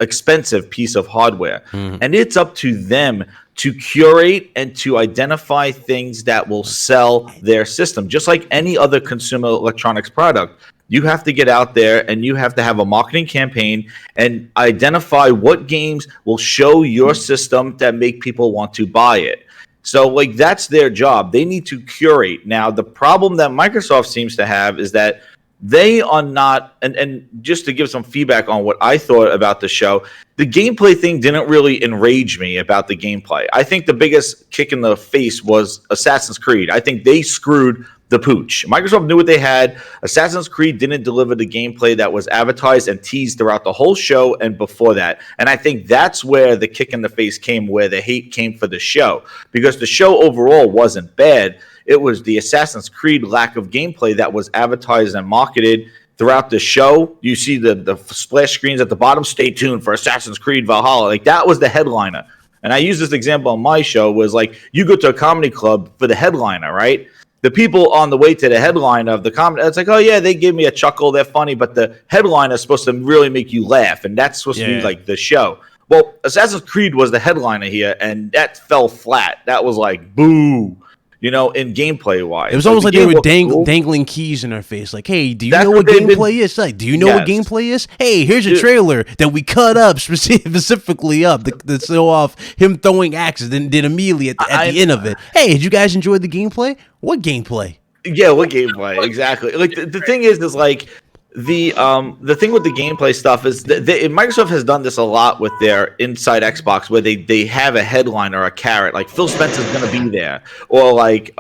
expensive piece of hardware. And it's up to them to curate and to identify things that will sell their system, just like any other consumer electronics product. You have to get out there and you have to have a marketing campaign and identify what games will show your system that make people want to buy it. So, like, that's their job. They need to curate. Now, the problem that Microsoft seems to have is that they are not, and just to give some feedback on what I thought about the show, the gameplay thing didn't really enrage me about the gameplay. I think the biggest kick in the face was Assassin's Creed. I think they screwed the pooch. Microsoft knew what they had. Assassin's Creed didn't deliver the gameplay that was advertised and teased throughout the whole show and before that. And I think that's where the kick in the face came, where the hate came for the show. Because the show overall wasn't bad. It was the Assassin's Creed lack of gameplay that was advertised and marketed throughout the show. You see the splash screens at the bottom. Stay tuned for Assassin's Creed Valhalla. Like, that was the headliner. And I use this example on my show, was like, you go to a comedy club for the headliner, right? The people on the way to the headline of the comedy, it's like, oh yeah, they give me a chuckle, they're funny, but the headline is supposed to really make you laugh, and that's supposed to be like the show. Well, Assassin's Creed was the headliner here, and that fell flat. That was like, boo, in gameplay wise. It was almost like they were dangling keys in our face, like, hey, do you know what gameplay is? Like, do you know what gameplay is? Hey, here's a trailer that we cut up specifically up to show off him throwing axes, then immediately at the end of it. Hey, did you guys enjoy the gameplay? What gameplay? Yeah, what gameplay? Exactly. Like the thing is like the thing with the gameplay stuff is that Microsoft has done this a lot with their Inside Xbox, where they have a headline or a carrot, like Phil Spencer's going to be there, or like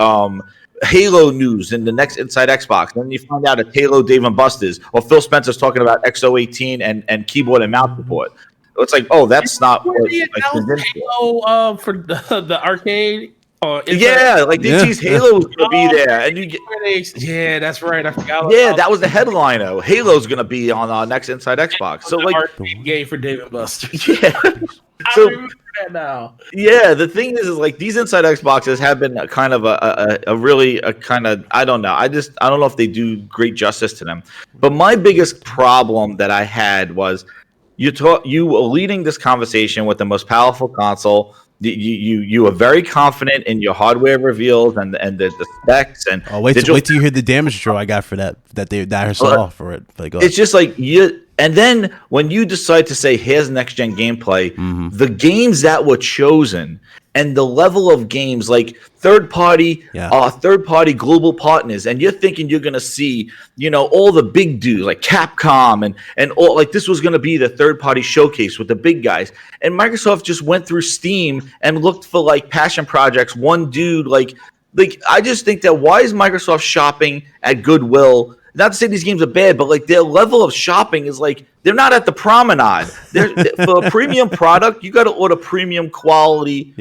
Halo news in the next Inside Xbox. And then you find out it's Halo Dave and Buster's, or Phil Spencer's talking about XO18 and keyboard and mouse support. It's like, oh, that's not what Halo for the arcade. Like they teased Halo was gonna be there, and you get that's right. I forgot. That was the headliner. Halo's gonna be on our next Inside Xbox. So like game for Dave and Buster. Yeah, I remember that now. Yeah, the thing is like these Inside Xboxes have been kind of a really kind of, I don't know. I don't know if they do great justice to them. But my biggest problem that I had was you were leading this conversation with the most powerful console You were very confident in your hardware reveals and the specs and wait till you hear the damage control I got for that I saw for it. But it's just like and then when you decide to say here's next gen gameplay, the games that were chosen and the level of games like third party global partners, and you're thinking you're gonna see, all the big dudes like Capcom and all, like this was gonna be the third party showcase with the big guys, and Microsoft just went through Steam and looked for like passion projects. One dude like I just think that why is Microsoft shopping at Goodwill? Not to say these games are bad, but like their level of shopping is like they're not at the promenade. For a premium product, you got to order premium quality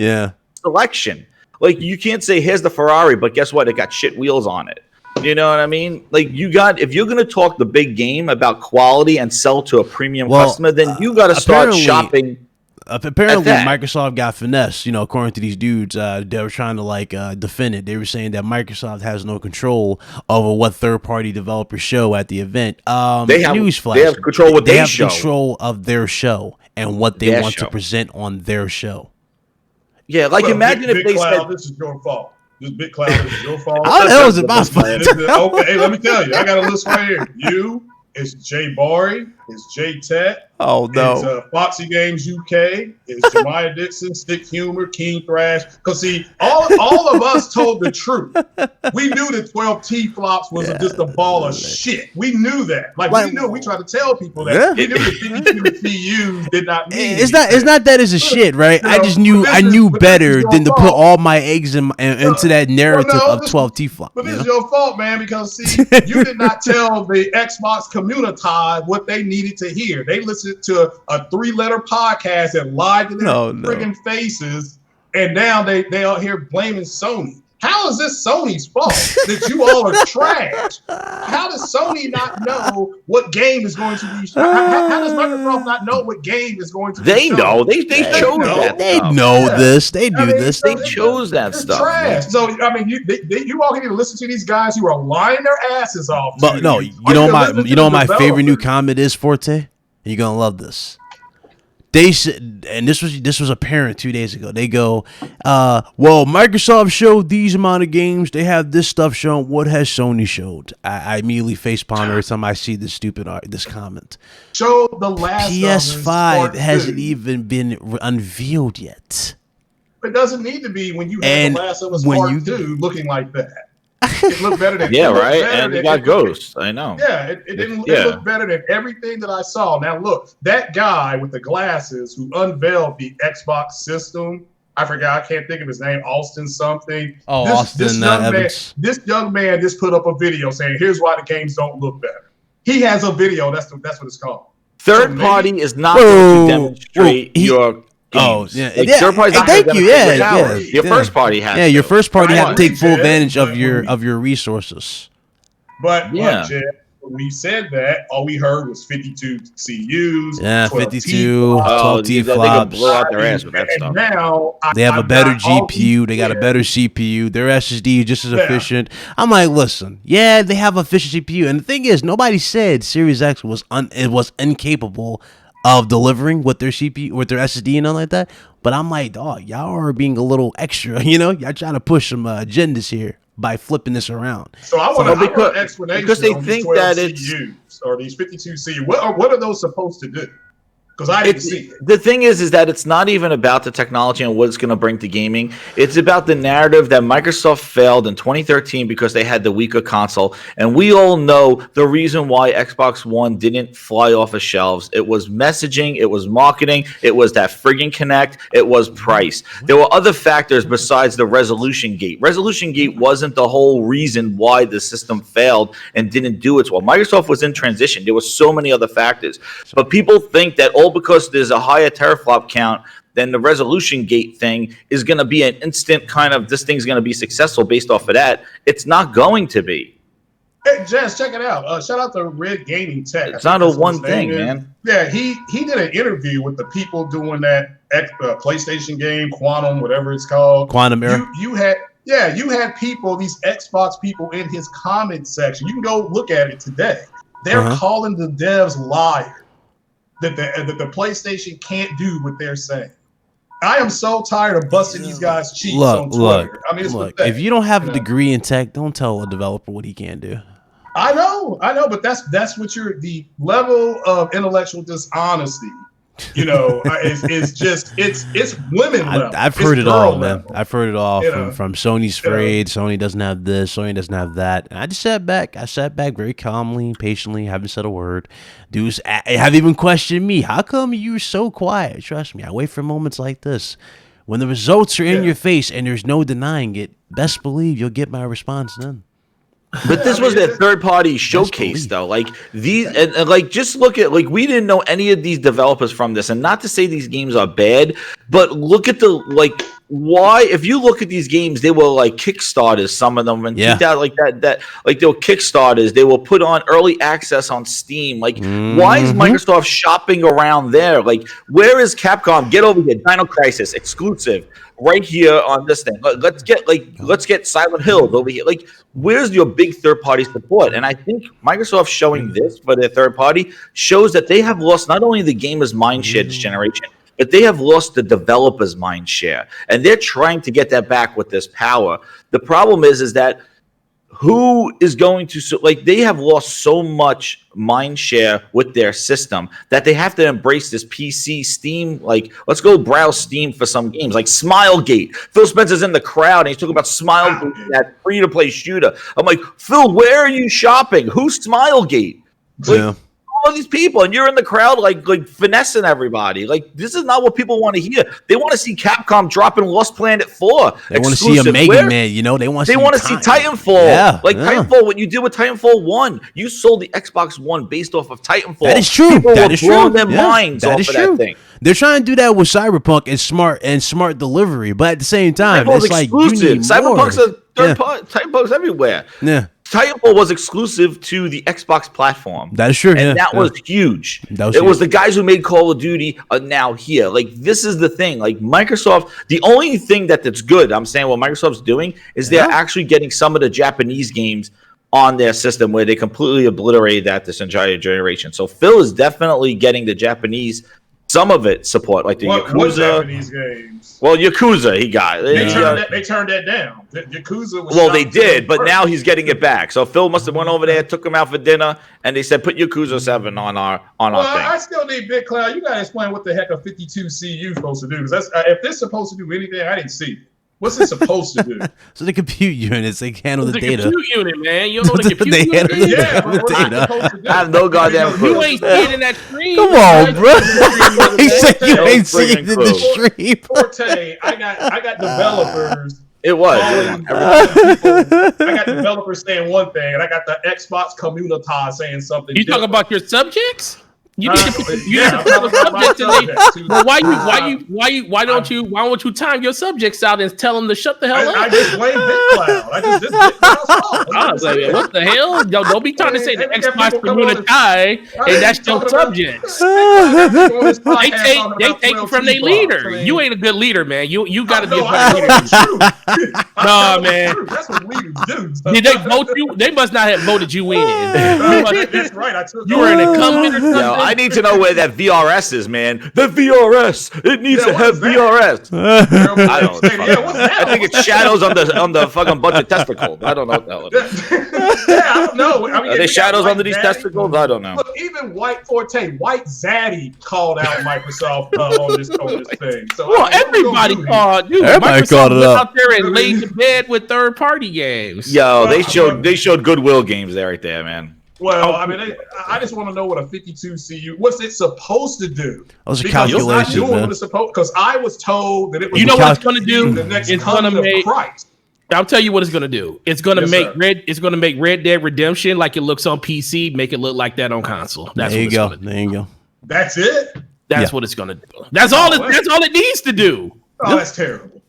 selection. Like you can't say here's the Ferrari, but guess what? It got shit wheels on it. You know what I mean? Like if you're gonna talk the big game about quality and sell to a premium customer, then you got to start shopping. Apparently, Microsoft got finessed. According to these dudes, they were trying to defend it. They were saying that Microsoft has no control over what third-party developers show at the event. They have control of what they show. Control of their show and what they want to present on their show. Yeah, imagine if they said, "This is your fault. This Big Cloud is your fault." How the hell is it my fault? Okay, hey, let me tell you, I got a list right here. It's Jay Bari, it's Jay Tech. Oh no! It's Foxy Games UK. It's Jemiah Dixon, Stick Humor, King Thrash. Because see, all of us told the truth. We knew that 12T flops was just a ball of shit. We knew that. We knew. We tried to tell people that. Yeah. We knew that 52 did not mean. It's not that it's a shit, right? I just knew better than to put all my eggs into that narrative of 12T flop. But this is your fault, man. Because see, you did not tell the Xbox community what they needed to hear. They listened to a 3-letter podcast that lied to their friggin' faces, and now they are here blaming Sony. How is this Sony's fault that you all are trash? How does Sony not know what game is going to be? How does Microsoft not know what game is going to be? They know. They chose that. They know this. They do this. They chose that stuff. Trash. So I mean, you all need to listen to these guys who are lying their asses off. But no, you know my favorite new comment is, Forte. You're gonna love this. They said, and this was apparent 2 days ago. They go, well, Microsoft showed these amount of games. They have this stuff shown. What has Sony showed? I immediately facepalm every time I see this this comment. Show the last PS5 hasn't even been unveiled yet. It doesn't need to be when you have The Last of Us Part 2 looking like that. It looked better than and it got Ghost. I know. Yeah, it looked better than everything that I saw. Now look, that guy with the glasses who unveiled the Xbox system, I forgot, I can't think of his name, Austin something. Oh, Austin Evans. This young man just put up a video saying, "Here's why the games don't look better." He has a video. That's what it's called. Third party is not going to demonstrate your. Oh yeah, third party. Thank you. Yeah. Your first party has. Yeah, your first party has to take full advantage of your resources. But when we said that, all we heard was 52 CUs. Yeah, 52, 12T flops. They blow out their ass with that stuff. Now they have a better GPU. They got a better CPU. Their SSD is just as efficient. I'm like, listen, they have efficient CPU, and the thing is, nobody said Series X was incapable of delivering with their CPU, with their SSD and all like that. But I'm like, dog, y'all are being a little extra, y'all trying to push some agendas here by flipping this around. So I want an explanation because they think that it's CUs or these 52 CUs. What are those supposed to do? Because I didn't see it. The thing is that it's not even about the technology and what it's going to bring to gaming. It's about the narrative that Microsoft failed in 2013 because they had the weaker console. And we all know the reason why Xbox One didn't fly off of shelves. It was messaging. It was marketing. It was that friggin' Connect. It was price. There were other factors besides the resolution gate. Resolution gate wasn't the whole reason why the system failed and didn't do its well. Microsoft was in transition. There were so many other factors. But people think that because there's a higher teraflop count, then the resolution gate thing is going to be an instant kind of, this thing's going to be successful based off of that. It's not going to be. Hey, Jess, check it out. Shout out to Red Gaming Tech. It's not a one thing, man. Yeah, he did an interview with the people doing that PlayStation game, Quantum, whatever it's called. Quantum Era. You had people, these Xbox people in his comment section. You can go look at it today. They're calling the devs liars. That the PlayStation can't do what they're saying. I am so tired of busting these guys' cheeks on Twitter. I mean, it's pathetic. If you don't have a degree in tech, don't tell a developer what he can't do. I know, but that's what the level of intellectual dishonesty. It's women level. I've heard it all, man. I've heard it all from Sony's afraid. Sony doesn't have this. Sony doesn't have that. And I just sat back. I sat back very calmly, patiently, haven't said a word. Dudes have even questioned me. How come you're so quiet? Trust me, I wait for moments like this. When the results are in your face and there's no denying it, best believe you'll get my response then. But this was their third-party showcase, though. Like these, and like just look at we didn't know any of these developers from this, and not to say these games are bad, but look at why. If you look at these games, they were like Kickstarters, some of them, and that they were Kickstarters. They were put on early access on Steam. Like, why is Microsoft shopping around there? Like, where is Capcom? Get over here, Dino Crisis exclusive. Right here on this thing. Let's get Silent Hill over here. Like, where's your big third-party support? And I think Microsoft showing this for their third party shows that they have lost not only the gamers' mind share this generation, but they have lost the developers' mind share. And they're trying to get that back with this power. The problem is that who is going to they have lost so much mind share with their system that they have to embrace this PC Steam. Like, let's go browse Steam for some games like Smilegate. Phil Spencer's in the crowd and he's talking about Smilegate, that free-to-play shooter. I'm like, Phil, where are you shopping? Who's Smilegate? All these people, and you're in the crowd like finessing everybody. Like, this is not what people want to hear. They want to see Capcom dropping Lost Planet 4. They want to see a Mega Man, They want to see Titanfall. Titanfall, what you did with Titanfall 1. You sold the Xbox One based off of Titanfall. That is true. People that were is blowing true. their minds off of that thing. They're trying to do that with Cyberpunk and smart delivery, but at the same time, it's like exclusive. You need Cyberpunk's a third part. Titanfall's everywhere. Yeah. Titanfall was exclusive to the Xbox platform. That is true. And that was huge. It was the guys who made Call of Duty are now here. Like, this is the thing. Like, Microsoft, the only thing that's good, I'm saying what Microsoft's doing is they're actually getting some of the Japanese games on their system where they completely obliterated this entire generation. So Phil is definitely getting the Japanese, some of it support, like the Yakuza. What Japanese games? Well, Yakuza, he got. They turned that down. Yakuza was they did, but now he's getting it back. So Phil must have went over there, took him out for dinner, and they said, put Yakuza 7 on our thing. I still need Big Cloud. You got to explain what the heck a 52 CU is supposed to do. Because if they're supposed to do anything, I didn't see it. What's it supposed to do? So the compute units, they handle the data. The compute unit, man. You don't know what the compute unit is? Yeah, but what's it supposed to do? I have no goddamn clue. You ain't seeing in that stream. Come on, bro. He said you ain't seeing in the stream. Forte, I got developers. It was. I got developers saying one thing, and I got the Xbox community saying something. You talking about your subjects? You need to put the subjects in there. Why don't you time your subjects out and tell them to shut the hell up? I just blame BitCloud. I was like, what the hell? Yo, don't be trying to say the Xbox community and that's your subjects. They take it from their leader. You ain't a good leader, man. You got to be a better leader. No, man. That's what leaders do. Did they vote you? They must not have voted you in. That's right. You were an incumbent or something. I need to know where that VRS is, man. The VRS. It needs to have VRS. I don't know. I think it's shadows on the fucking bunch of testicles. I don't know what the hell it is. I don't know. I mean, are there shadows under these testicles? I don't know. Look, even White Zaddy called out Microsoft on this thing. So well, everybody called. Dude, everybody called it up. Out there and laid to bed with third-party games. Yo, they showed Goodwill games there, right there, man. Well, I mean, I just want to know what a 52 CU, what's it supposed to do? Those are calculations, man. Because I was told that it was. You know what it's going to do? The next coming of Christ. I'll tell you what it's going to do. It's going to make It's going to make Red Dead Redemption like it looks on PC. Make it look like that on console. That's there what you it's go. There you go. That's it. That's what it's going to do. That's all it needs to do. Oh, that's terrible.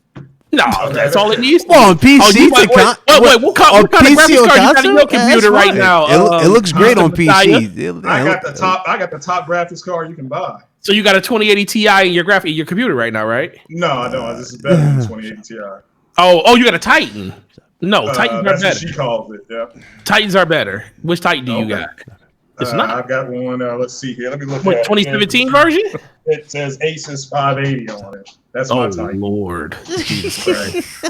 No, that's all it needs. Well, on PC, wait, what kind of graphics card you got in your computer right now? It looks great on PC. I got the top graphics card you can buy. So you got a 2080 Ti in your computer right now, right? No, this is better than 2080 Ti. Oh, you got a Titan. No, Titans are better. What she calls it. Yeah. Titans are better. Which Titan do you got? It's not. I've got one. Let's see here. Let me look What, at 2017 version? It says Asus 580 on it. That's my type. Lord. Jesus Christ.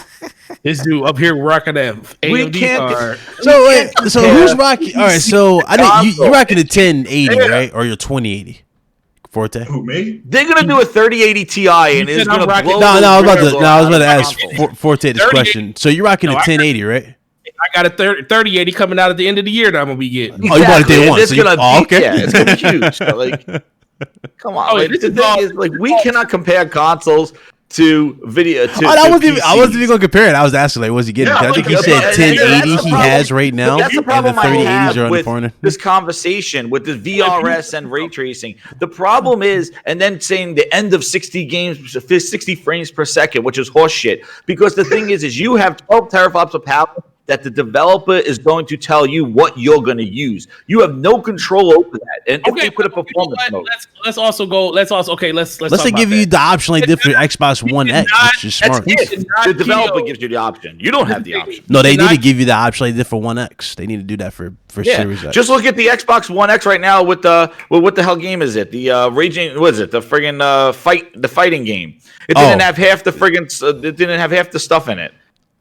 This dude up here rocking that AMD card. So wait, so who's rocking? All right, so I think you're rocking a 1080, right? Or your 2080? Forte? Who, me? They're gonna do a 3080 Ti, and it's gonna blow. No, I was about to ask Forte this question. So you're rocking a 1080, right? I got a 3080 coming out at the end of the year that I'm gonna be getting. Oh, you bought it day one. It's gonna be, okay. Yeah, it's gonna be huge. So, like, come on. Like, the thing is, like, we cannot compare consoles to video. I wasn't even gonna compare it. I was asking, like, what's he getting? I think he said 1080 he has right now, that's the and the problem I 3080s have are on the with corner. this conversation with the VRS and ray tracing. The problem is, and then saying the end of 60 games, 60 frames per second, which is horseshit. Because the thing is you have 12 teraflops of power that the developer is going to tell you what you're going to use. You have no control over that. And if they put a performance mode, let's also let's say give you the option like different Xbox One X, which is smart. The developer gives you the option. You don't have the option. No, they need to give you the option like different One X. They need to do that for Series X. Just look at the Xbox One X right now with the what the hell game is it? The raging, what is it? The friggin' the fighting game. It didn't have half the friggin' it didn't have half the stuff in it.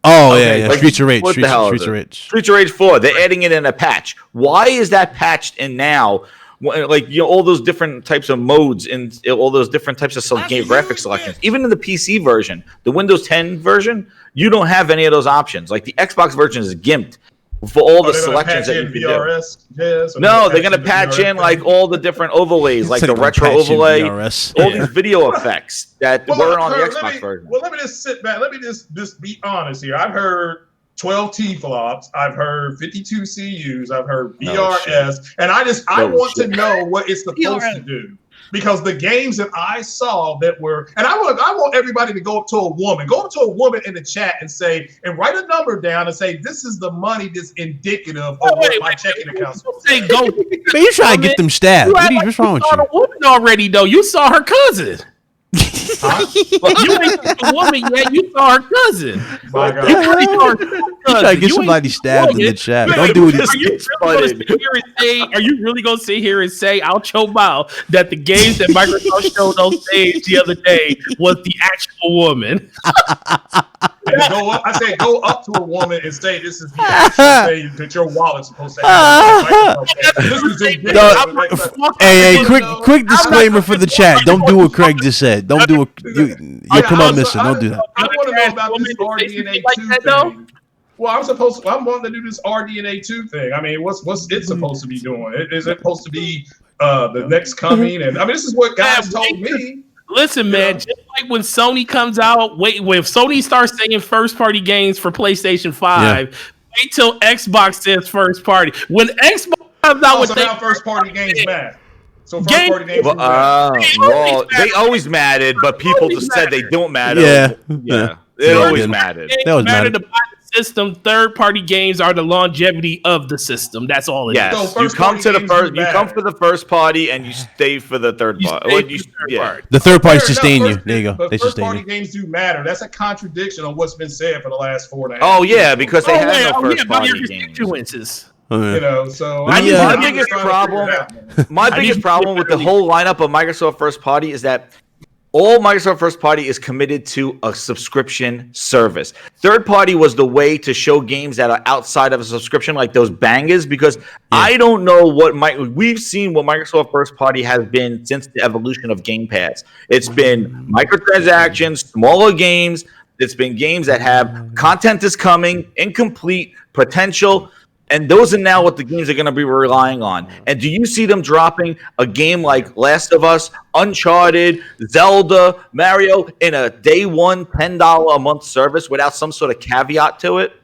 Oh, yeah. Like, Streets of Rage. Streets of Rage 4. They're adding it in a patch. Why is that patched in now? Like, you know, all those different types of modes and all those different types of game graphic selections. Even in the PC version, the Windows 10 version, you don't have any of those options. Like, the Xbox version is gimped for all the selections that you can do. No, they're going to patch in like all the different overlays, like the retro overlay, all these video effects that weren't on the Xbox version. Well, let me just sit back. Let me just be honest here. I've heard 12 T-flops. I've heard 52 CUs. I've heard VRS. And I want to know what it's supposed to do. Because the games that I saw that were, and I want everybody to go up to a woman in the chat and say, and write a number down and say, this is the money that's indicative of what my checking account is. Say go. Man, you trying to get them stabbed. What's wrong with you? A woman already though. You saw her cousin. Huh? You ain't the woman yet. You saw her cousin. My God. You already saw her cousin. You try to get somebody stabbed in the chat. Don't do it. Are you really going to sit here and say out your mouth that the games that Microsoft showed on stage the other day was the actual woman? I say go up to a woman and say this is the actual thing that your wallet's supposed to have. Hey, quick disclaimer for the chat. Don't do what Craig just said. Don't do it. You'll come up missing. Don't do that. I want to know about this RDNA 2 thing. Well, I'm wanting to do this RDNA 2 thing. I mean, what's it supposed to be doing? Is it supposed to be the next coming? And I mean, this is what guys told me. Listen, man, just like when Sony comes out, when Sony starts saying first-party games for PlayStation 5, wait till Xbox says first-party. When Xbox comes out with now first-party games matter. So first-party games they always mattered, but people just said they don't matter. Yeah. It always mattered. It always mattered to buy the system. Third-party games are the longevity of the system. That's all it is. Yes, so you come to the first. You come for the first party, and you stay for the third party. The third party sustain you. There you go. But they sustain you. Games do matter. That's a contradiction on what's been said for the last 4.5 years. Oh yeah, because they have no first party games. You know, so my biggest problem with the whole lineup of Microsoft first party is that all Microsoft first party is committed to a subscription service. Third party was the way to show games that are outside of a subscription, like those bangers, because I don't know we've seen what Microsoft first party has been since the evolution of Game Pass. It's been microtransactions, smaller games. It's been games that have content is coming, incomplete, potential. And those are now what the games are going to be relying on. And do you see them dropping a game like Last of Us, Uncharted, Zelda, Mario in a day one $10 a month service without some sort of caveat to it?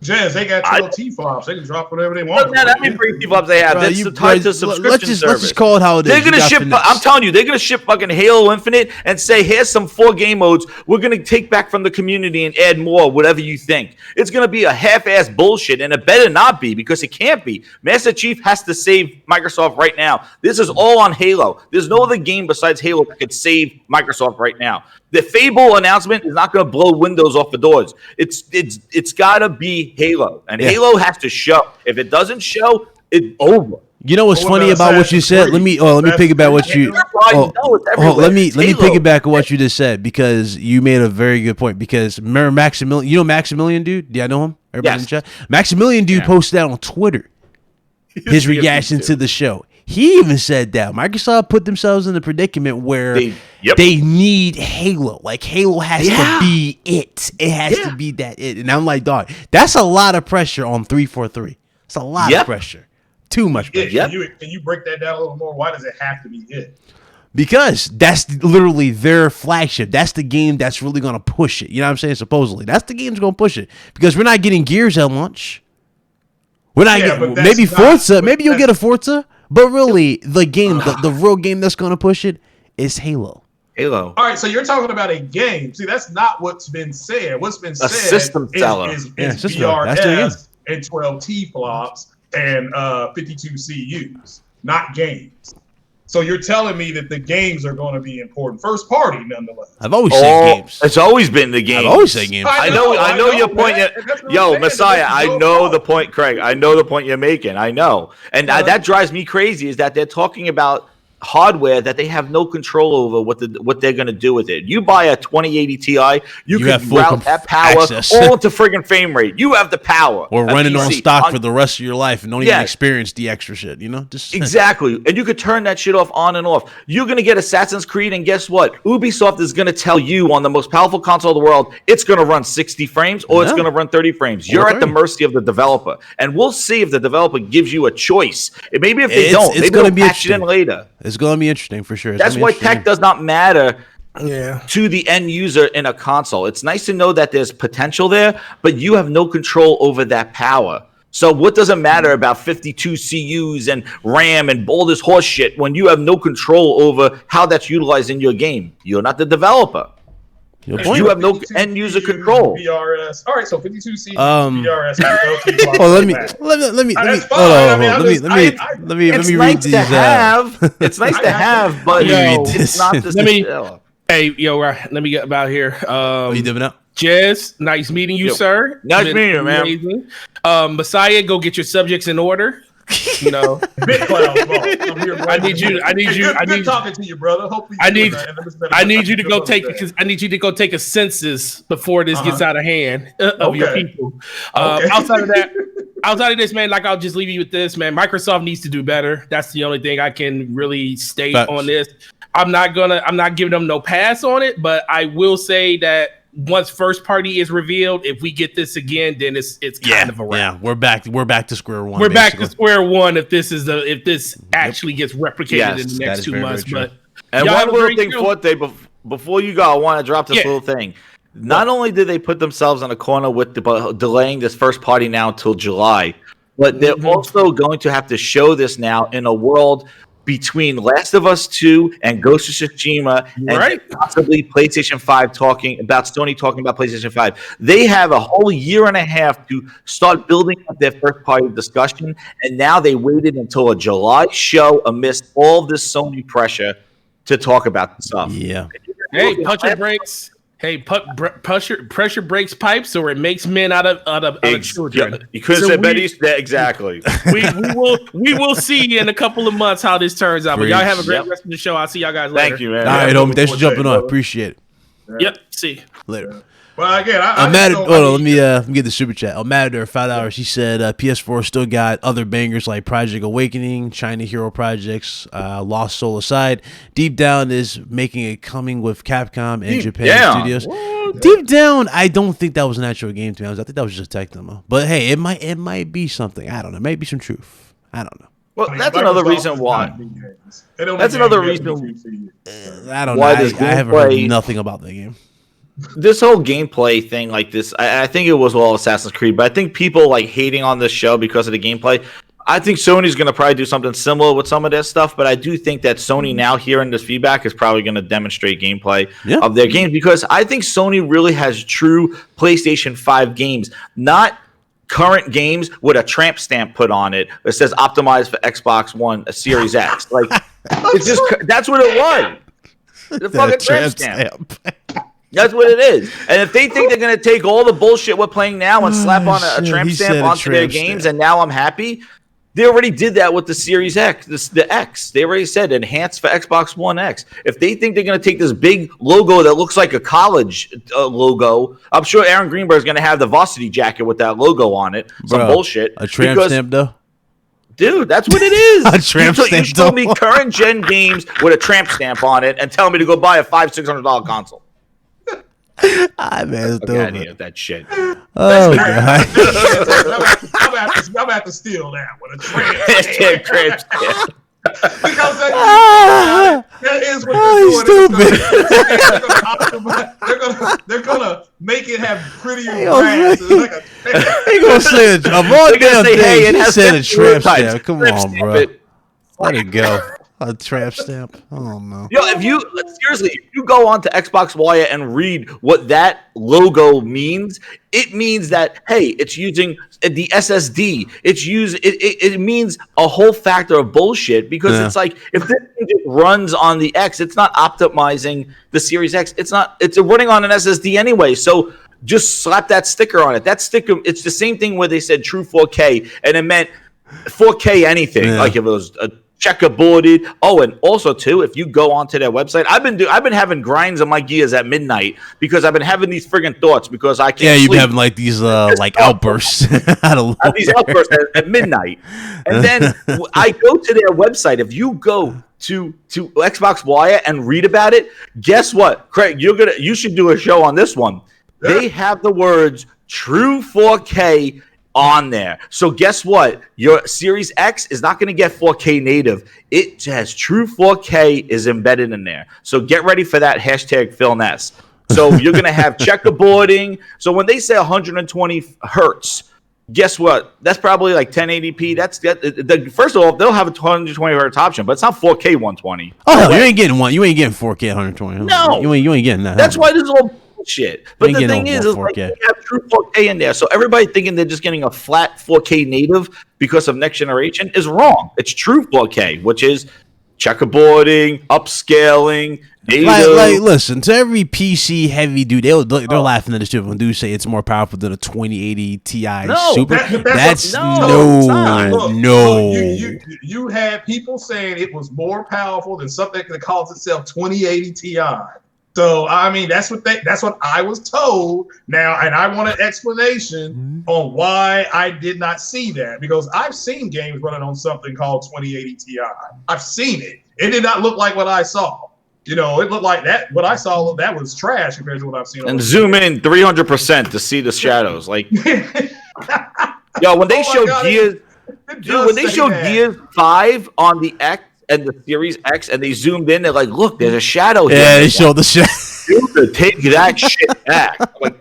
Jazz, they got 12 T-flops. They can drop whatever they want. Not how many free T-flops they have. That's tied to subscription service. Let's just call it how it is. They're gonna ship. I'm telling you, they're gonna ship fucking Halo Infinite and say, "Here's some 4 game modes. We're gonna take back from the community and add more, whatever you think." It's gonna be a half-ass bullshit, and it better not be because it can't be. Master Chief has to save Microsoft right now. This is all on Halo. There's no other game besides Halo that could save Microsoft right now. The Fable announcement is not going to blow windows off the doors. It's got to be Halo, and Halo has to show. If it doesn't show, it's over. You know what's funny about what you said? Let me piggyback what you. Let me piggyback on what you just said, because you made a very good point. Because remember Maximilian, you know Maximilian, dude? Do I know him? Everybody in the chat. Maximilian, dude, posted that on Twitter. His reaction to the show. He even said that Microsoft put themselves in the predicament where they need Halo. Like Halo has to be it. It has to be that it. And I'm like, dog, that's a lot of pressure on 343. It's a lot of pressure. Too much pressure. Can you break that down a little more? Why does it have to be it? Because that's literally their flagship. That's the game that's really going to push it. You know what I'm saying? Supposedly. That's the game that's going to push it. Because we're not getting Gears at launch. We're not getting, maybe Forza. Maybe you'll get a Forza. But really, the game, the real game that's going to push it is Halo. All right, so you're talking about a game. See, that's not what's been said. What's been said system seller. is VRS and 12 flops and 52 CUs, not games. So you're telling me that the games are going to be important. First party, nonetheless. I've always said games. It's always been the games. I've always said games. I know your point. Yo, Messiah, I know the point, Craig. I know the point you're making. I know. And that drives me crazy is that they're talking about hardware that they have no control over what they're going to do with it. You buy a 2080 Ti, you can route that power all to friggin' frame rate. You have the power. Or running on stock for the rest of your life and don't even experience the extra shit, you know? Just exactly. And you could turn that shit off on and off. You're going to get Assassin's Creed, and guess what? Ubisoft is going to tell you on the most powerful console in the world, it's going to run 60 frames or it's going to run 30 frames. You're at the mercy of the developer. And we'll see if the developer gives you a choice. Maybe if they don't, maybe they'll patch it in later. It's going to be interesting for sure. That's why tech does not matter to the end user in a console. It's nice to know that there's potential there, but you have no control over that power. So what does it matter about 52 CUs and RAM and all this horse shit when you have no control over how that's utilized in your game? You're not the developer. You have no end user control. VRS. All right, so 52 CUs, VRS. Let me read these. It's nice to have, but it's not the let me get about here. You dipping out? Jez, nice meeting you, sir. Nice meeting you, man. Messiah, go get your subjects in order. You know, I need you talking to you, brother. Hopefully I need you to go take a census before this gets out of hand of your people. Outside of this, man, like I'll just leave you with this, man. Microsoft needs to do better. That's the only thing I can really state on this. I'm not giving them no pass on it, but I will say that once first party is revealed, if we get this again, then it's kind of a wrap. Yeah, we're back to square one. We're back to square one if this actually gets replicated in the next 2 months. But one little thing, Forte, before you go, I want to drop this little thing. Not only did they put themselves in a corner with delaying this first party now until July, but they're also going to have to show this now in a world between Last of Us 2 and Ghost of Tsushima, and possibly PlayStation 5 talking about Sony talking about PlayStation 5. They have a whole year and a half to start building up their first party discussion, and now they waited until a July show amidst all this Sony pressure to talk about the stuff. Yeah. Hey, punch your brakes. Hey, pressure breaks pipes, or it makes men out of children. You couldn't say better. Exactly. we will see in a couple of months how this turns out. But y'all have a great rest of the show. I'll see y'all guys later. Thank you, man. All right, homie. Thanks for jumping on. Appreciate it. Yep. See later. Well, again, I'm mad at. Hold on, let me get the super chat. I'm mad at her. $5. She said PS4 still got other bangers like Project Awakening, China Hero Projects, Lost Soul aside. Deep Down is making a coming with Capcom and Japan Studios. What? Deep Down, I don't think that was an actual game to be honest. I think that was just a tech demo. But hey, it might be something. I don't know. Maybe some truth. I don't know. Well, that's another reason why. That's another reason. I don't know. I haven't heard nothing about that game. This whole gameplay thing like this, I think it was all Assassin's Creed, but I think people like hating on this show because of the gameplay. I think Sony's going to probably do something similar with some of their stuff, but I do think that Sony now hearing this feedback is probably going to demonstrate gameplay of their games, because I think Sony really has true PlayStation 5 games, not current games with a tramp stamp put on it that says optimized for Xbox One, a Series X. Like, it's just, that's what it was. The fucking tramp stamp. That's what it is. And if they think they're going to take all the bullshit we're playing now and slap on a tramp stamp onto their games and now I'm happy, They already did that with the Series X, the X. They already said enhanced for Xbox One X. If they think they're going to take this big logo that looks like a college logo, I'm sure Aaron Greenberg's going to have the varsity jacket with that logo on it. Some bullshit. A tramp stamp, though? Dude, that's what it is. A tramp stamp. You told me current gen games with a tramp stamp on it and tell me to go buy a $500-$600 console. Man, okay, I need that shit. Oh, God. I'm about to steal that with a tramp stamp. Because that is what they're doing. They're gonna make it have prettier grass. They gonna say a more damn thing. Hey, it has said a tramp stamp. Come on, bro. Let it go. A tramp stamp. Oh no. Yo, if you go on to Xbox Wire and read what that logo means, it means that hey, it's using the SSD. It means a whole factor of bullshit because it's like if this thing just runs on the X, it's not optimizing the Series X. It's running on an SSD anyway. So just slap that sticker on it. That sticker, it's the same thing where they said true 4K and it meant 4K anything. Like if it was a checkerboarded. Oh, and also too, if you go onto their website, I've been having grinds on my gears at midnight because I've been having these friggin' thoughts because I can't. Yeah, you've been having like these like outbursts. These outbursts at midnight, and then I go to their website. If you go to Xbox Wire and read about it, guess what, Craig? You should do a show on this one. Yeah. They have the words "true 4K." On there. So guess what? Your Series X is not going to get 4K native. It has true 4K is embedded in there. So get ready for that hashtag Phil Ness. So you're going to have checkerboarding. So when they say 120 hertz, guess what? That's probably like 1080p. First of all, they'll have a 120 hertz option, but it's not 4K 120. Oh, no, you ain't getting 4K 120. No, you ain't getting that. That's why this is all shit. But the thing is like they have true 4K in there. So everybody thinking they're just getting a flat 4K native because of next generation is wrong. It's true 4K, which is checkerboarding, upscaling, native. Like listen, to every PC heavy dude, they're laughing at this shit when dudes say it's more powerful than a 2080 Ti Super. No. You had people saying it was more powerful than something that calls itself 2080 Ti. So I mean that's what I was told now, and I want an explanation on why I did not see that, because I've seen games running on something called 2080 Ti. I've seen it. It did not look like what I saw. You know, it looked like that. What I saw, that was trash compared to what I've seen. And zoom in 300% to see the shadows. Like, yo, when they showed Gears, when they showed Gears 5 on the X. And the Series X, and they zoomed in. They're like, "Look, there's a shadow here." Yeah, they showed the shadow. Dude, take that shit back. I'm like,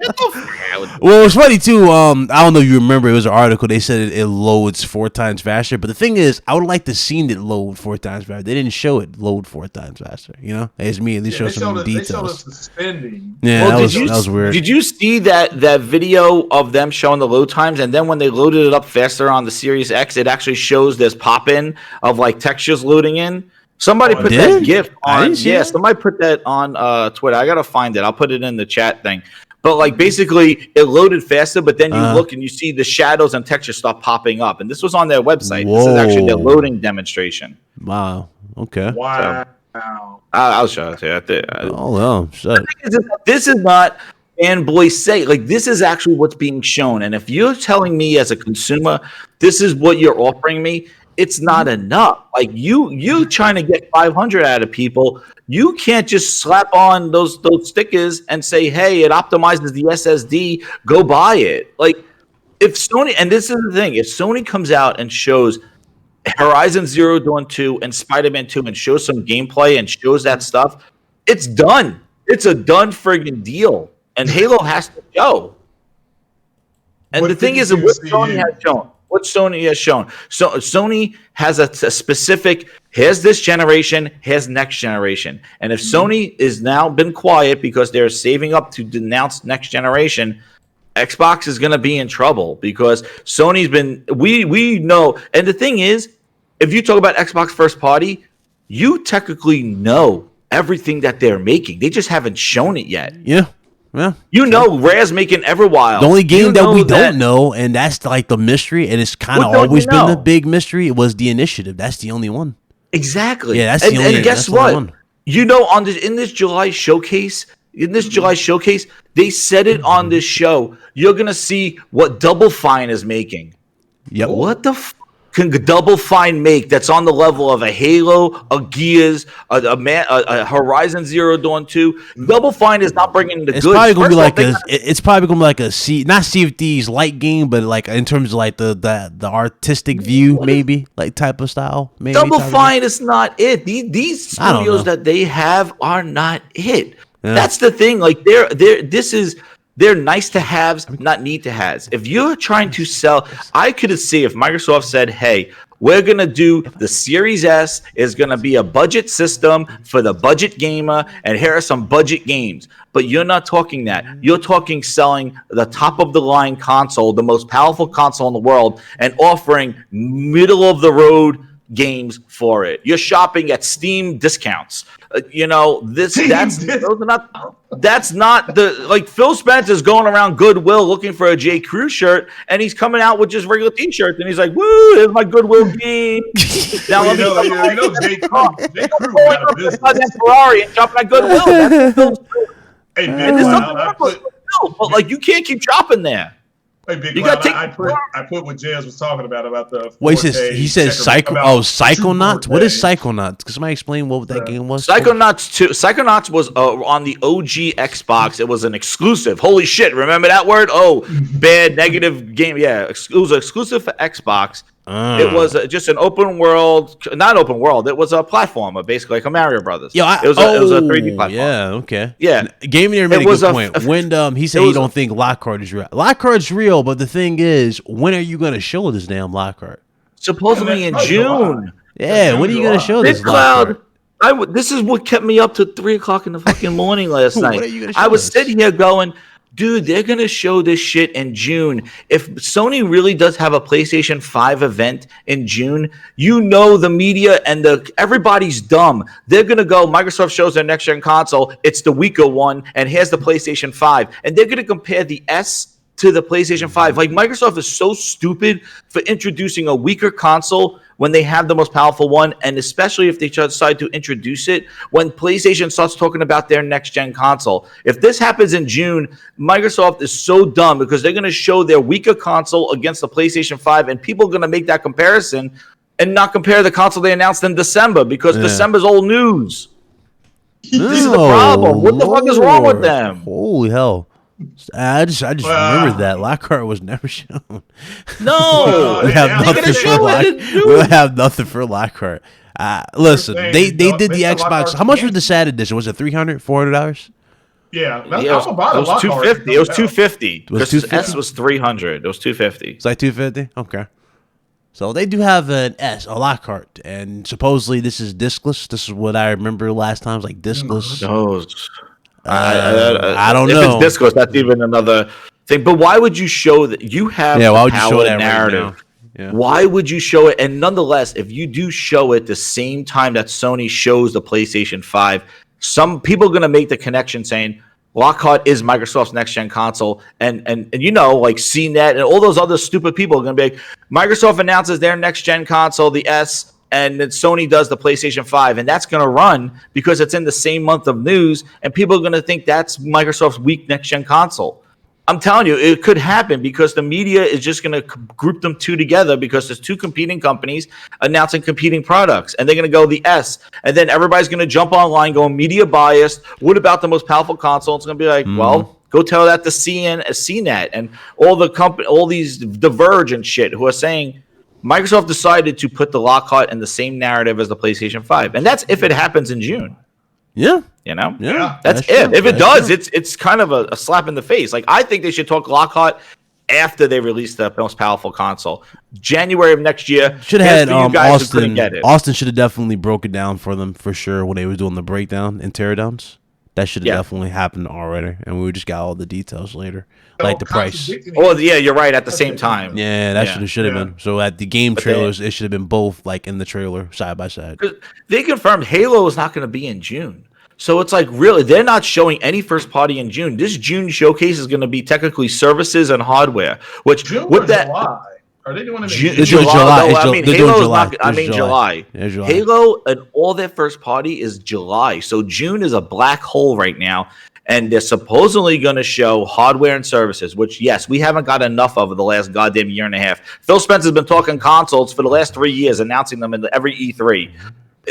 well, it's funny too. I don't know if you remember. It was an article. They said it loads 4 times faster. But the thing is, I would like to seen it load 4 times faster. They didn't show it load 4 times faster. You know, it's me. They showed some details. They showed us suspending. Yeah, well, that was weird. Did you see that video of them showing the load times? And then when they loaded it up faster on the Series X, it actually shows this pop in of like textures loading in. Somebody put that GIF on. Yeah, somebody put that on Twitter. I gotta find it. I'll put it in the chat thing. But like basically, it loaded faster. But then you look and you see the shadows and textures start popping up. And this was on their website. Whoa. This is actually their loading demonstration. Wow. Okay. Wow. So, I'll show it to you. Oh well. Shit. This is not fanboy say. Like this is actually what's being shown. And if you're telling me as a consumer, this is what you're offering me, it's not enough. Like you trying to get 500 out of people, you can't just slap on those stickers and say, "Hey, it optimizes the SSD. Go buy it." Like if Sony, and this is the thing, if Sony comes out and shows Horizon Zero Dawn 2 and Spider-Man 2 and shows some gameplay and shows that stuff, it's done. It's a done friggin' deal, and Halo has to show. And the thing is, what Sony has shown. What Sony has shown. So Sony has a specific, here's this generation, here's next generation. And if Sony is now been quiet because they're saving up to denounce next generation, Xbox is going to be in trouble because Sony's been, we know. And the thing is, if you talk about Xbox first party, you technically know everything that they're making. They just haven't shown it yet. Yeah. Yeah. You know, Rare's making Everwild. The only game that we that, don't know, and that's like the mystery, and it's kind of What don't always you been know? the big mystery, was the Initiative. That's the only one. Exactly. Yeah, that's the only. And guess that's the only what? one. You know, in this July showcase, they said it on this show. You're gonna see what Double Fine is making. Yep. What the can Double Fine make that's on the level of a Halo, a Gears, a Horizon Zero Dawn 2? Double Fine is not bringing the It's goods. probably gonna be First like off, it's probably gonna be like a not Sea of Thieves light game, but like in terms of like the artistic view, maybe like type of style. Maybe Double type Fine is not it. These I don't studios know. that they have are not it. Yeah. That's the thing. Like they're nice to haves, not need to haves. If you're trying to sell, I could see if Microsoft said, "Hey, we're gonna do the Series S is gonna be a budget system for the budget gamer, and here are some budget games." But you're not talking that. You're talking selling the top of the line console, the most powerful console in the world, and offering middle of the road games for it. You're shopping at Steam discounts. That's not the like Phil Spencer's going around Goodwill looking for a J. Crew shirt, and he's coming out with just regular t-shirts, and he's like, "Woo, here's my Goodwill game." Now let me J. Crew got a business. that Ferrari and shopping at Goodwill. That's Phil's Hey, Big and there's Wild, nothing I wrong put, with Phil, but like you can't keep shopping there. hey, Big You Wild, gotta I put what Jazz was talking about the. Wait, 4K he says checkerboard, Psychonauts. What is 2K. Psychonauts? Can somebody explain what that game was? Psychonauts 2. Psychonauts was on the OG Xbox. It was an exclusive. Holy shit! Remember that word? Oh, bad negative game. Yeah, it was exclusive for Xbox. It was just an open world, not open world. It was a platformer, basically like a Mario Brothers. It was a 3D platform. Yeah, okay. Yeah. Gaming there made It a was good a- point. When he said he don't think Lockhart is real. Lockhart's real, but the thing is, when are you gonna show this damn Lockhart? Supposedly in June. Yeah, when are you gonna show this Big Cloud. Lockhart? This is what kept me up to 3:00 in the fucking morning last When night. are you gonna show I was this? sitting here going, dude, they're gonna show this shit in June. If Sony really does have a PlayStation 5 event in June, you know the media and everybody's dumb. They're gonna go, Microsoft shows their next gen console, it's the weaker one, and here's the PlayStation 5. And they're gonna compare the S to the PlayStation 5. Like, Microsoft is so stupid for introducing a weaker console when they have the most powerful one, and especially if they decide to introduce it when PlayStation starts talking about their next-gen console. If this happens in June, Microsoft is so dumb because they're going to show their weaker console against the PlayStation 5, and people are going to make that comparison and not compare the console they announced in December because December's old news. This is the problem. What the fuck is wrong with them? Holy hell. I just remembered that Lockhart was never shown. No, we have nothing for Lockhart. We have nothing for Lockhart. Listen, they did the Xbox. How much was the sad edition? Was it $300, $400? Yeah, it was $250. It was $250. Because the S was $300. It was $250. It's like $250. Okay. So they do have a Lockhart, and supposedly this is discless. This is what I remember last time. It's like discless. No. I don't know. If it's disclosed, that's even another thing. But why would you show that you have why would you show that narrative? Right now? Yeah. Why would you show it? And nonetheless, if you do show it the same time that Sony shows the PlayStation 5, some people are going to make the connection saying Lockhart is Microsoft's next-gen console. And like CNET and all those other stupid people are going to be like, Microsoft announces their next-gen console, the S, and then Sony does the PlayStation 5, and that's going to run because it's in the same month of news, and people are going to think that's Microsoft's weak next-gen console. I'm telling you, it could happen because the media is just going to group them two together because there's two competing companies announcing competing products, and they're going to go the S, and then everybody's going to jump online going media biased. What about the most powerful console? It's going to be like, well, go tell that to CNET and all these The Verge and shit who are saying Microsoft decided to put the Lockhart in the same narrative as the PlayStation 5. And that's if it happens in June. Yeah. You know? Yeah. That's true. If it That's does, true. it's kind of a slap in the face. Like, I think they should talk Lockhart after they release the most powerful console. January of next year. Should have had you guys who couldn't Austin. get it. Austin should have definitely broke it down for them for sure when they were doing the breakdown and teardowns. That should have definitely happened already, and we just got all the details later, like the price. Oh, yeah, you're right. At the same time. Yeah, that should have Yeah. been. So at the game But trailers, it should have been both, like in the trailer, side by side. They confirmed Halo is not going to be in June. So it's like, really, they're not showing any first party in June. This June showcase is going to be technically services and hardware. Which June with or that, July? Are they doing it in July? July. No, I mean, They're doing Halo's July. not. I mean, July. Yeah, July. Halo and all their first party is July. So June is a black hole right now. And they're supposedly going to show hardware and services, which, yes, we haven't got enough of the last goddamn year and a half. Phil Spencer's been talking consoles for the last 3 years, announcing them in every E3.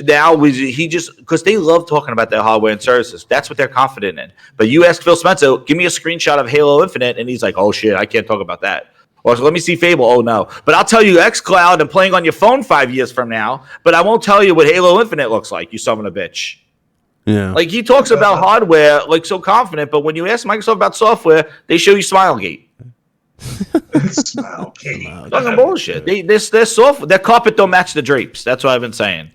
Now he just because they love talking about their hardware and services. That's what they're confident in. But you ask Phil Spencer, give me a screenshot of Halo Infinite, and he's like, "Oh shit, I can't talk about that." Or so let me see Fable. Oh no, but I'll tell you xCloud and playing on your phone 5 years from now. But I won't tell you what Halo Infinite looks like. You son of a bitch. Yeah, like he talks about hardware like so confident, but when you ask Microsoft about software, they show you Smilegate. Smilegate. Fucking bullshit. Their software, their carpet don't match the drapes. That's what I've been saying.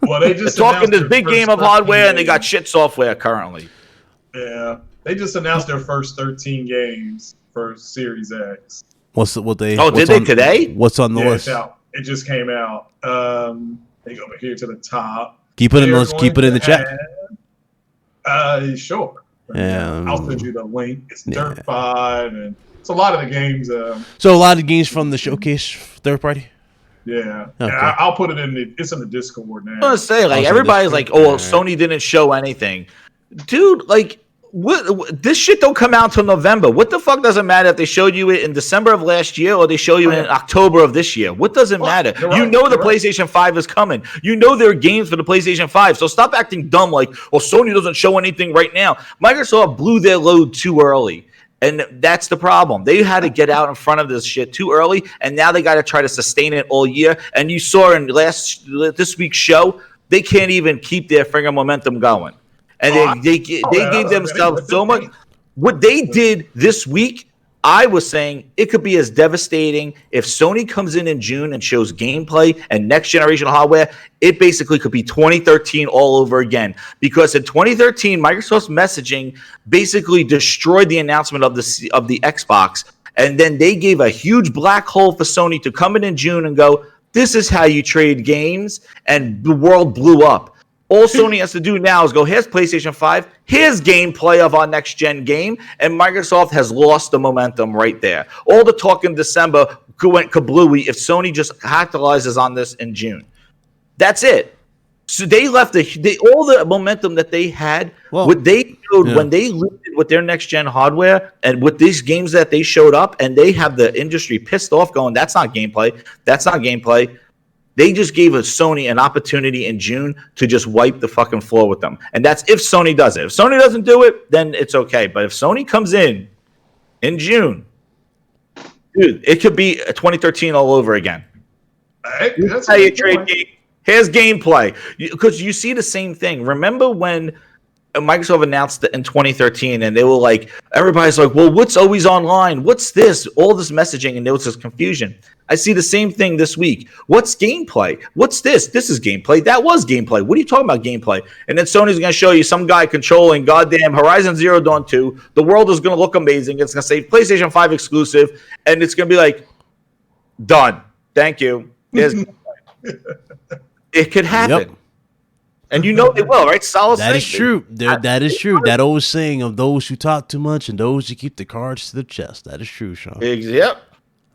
Well, they just They're talking this their big first game of 13 hardware, and they got games. shit software currently. Yeah, they just announced their first 13 games for Series X. what they? Oh, did they today? What's on the Yeah, list? it's out. It just came out. They go over here to the top. Keep it in the They're list. Keep it going in the to chat. Sure. Yeah, I'll send you the link. It's yeah. Dirt 5, and it's a lot of the games. So a lot of games from the showcase third party. Yeah, Okay. yeah. I'll put it in it's in the Discord now. I want to say, like, Also everybody's this like, thing? "Oh, Alright. Sony didn't show anything," dude. Like, what? This shit don't come out till November. What the fuck doesn't matter if they showed you it in December of last year or they show you in October of this year? What does it matter? You're You right, know the you're right. PlayStation 5 is coming. You know there are games for the PlayStation 5. So stop acting dumb. Like, well, Sony doesn't show anything right now. Microsoft blew their load too early. And that's the problem. They had to get out in front of this shit too early, and now they got to try to sustain it all year. And you saw in this week's show, they can't even keep their finger momentum going. And they gave themselves so much. What they did this week, I was saying it could be as devastating if Sony comes in June and shows gameplay and next generation hardware. It basically could be 2013 all over again, because in 2013, Microsoft's messaging basically destroyed the announcement of the Xbox, and then they gave a huge black hole for Sony to come in June and go, "This is how you trade games," and the world blew up. All Sony has to do now is go, here's PlayStation 5, here's gameplay of our next-gen game, and Microsoft has lost the momentum right there. All the talk in December went kablooey if Sony just capitalizes on this in June. That's it. So they left all the momentum that they had, what they showed when they limited with their next-gen hardware and with these games that they showed up, and they have the industry pissed off going, that's not gameplay, that's not gameplay. They just gave Sony an opportunity in June to just wipe the fucking floor with them. And that's if Sony does it. If Sony doesn't do it, then it's okay. But if Sony comes in June, dude, it could be 2013 all over again. That's How you trade game. Here's gameplay. Because you see the same thing. Remember when Microsoft announced it in 2013 and they were like, everybody's like, well, what's always online? What's this? All this messaging, and there was this confusion. I see the same thing this week. What's gameplay? What's this? This is gameplay. That was gameplay. What are you talking about gameplay? And then Sony's going to show you some guy controlling goddamn Horizon Zero Dawn 2. The world is going to look amazing. It's going to say PlayStation 5 exclusive. And it's going to be like, done. Thank you. There's gameplay. It could happen. Yep. And you know they will, right? Solid That is statement. true. That is true. That old saying of those who talk too much and those who keep the cards to the chest. That is true, Sean. Yep.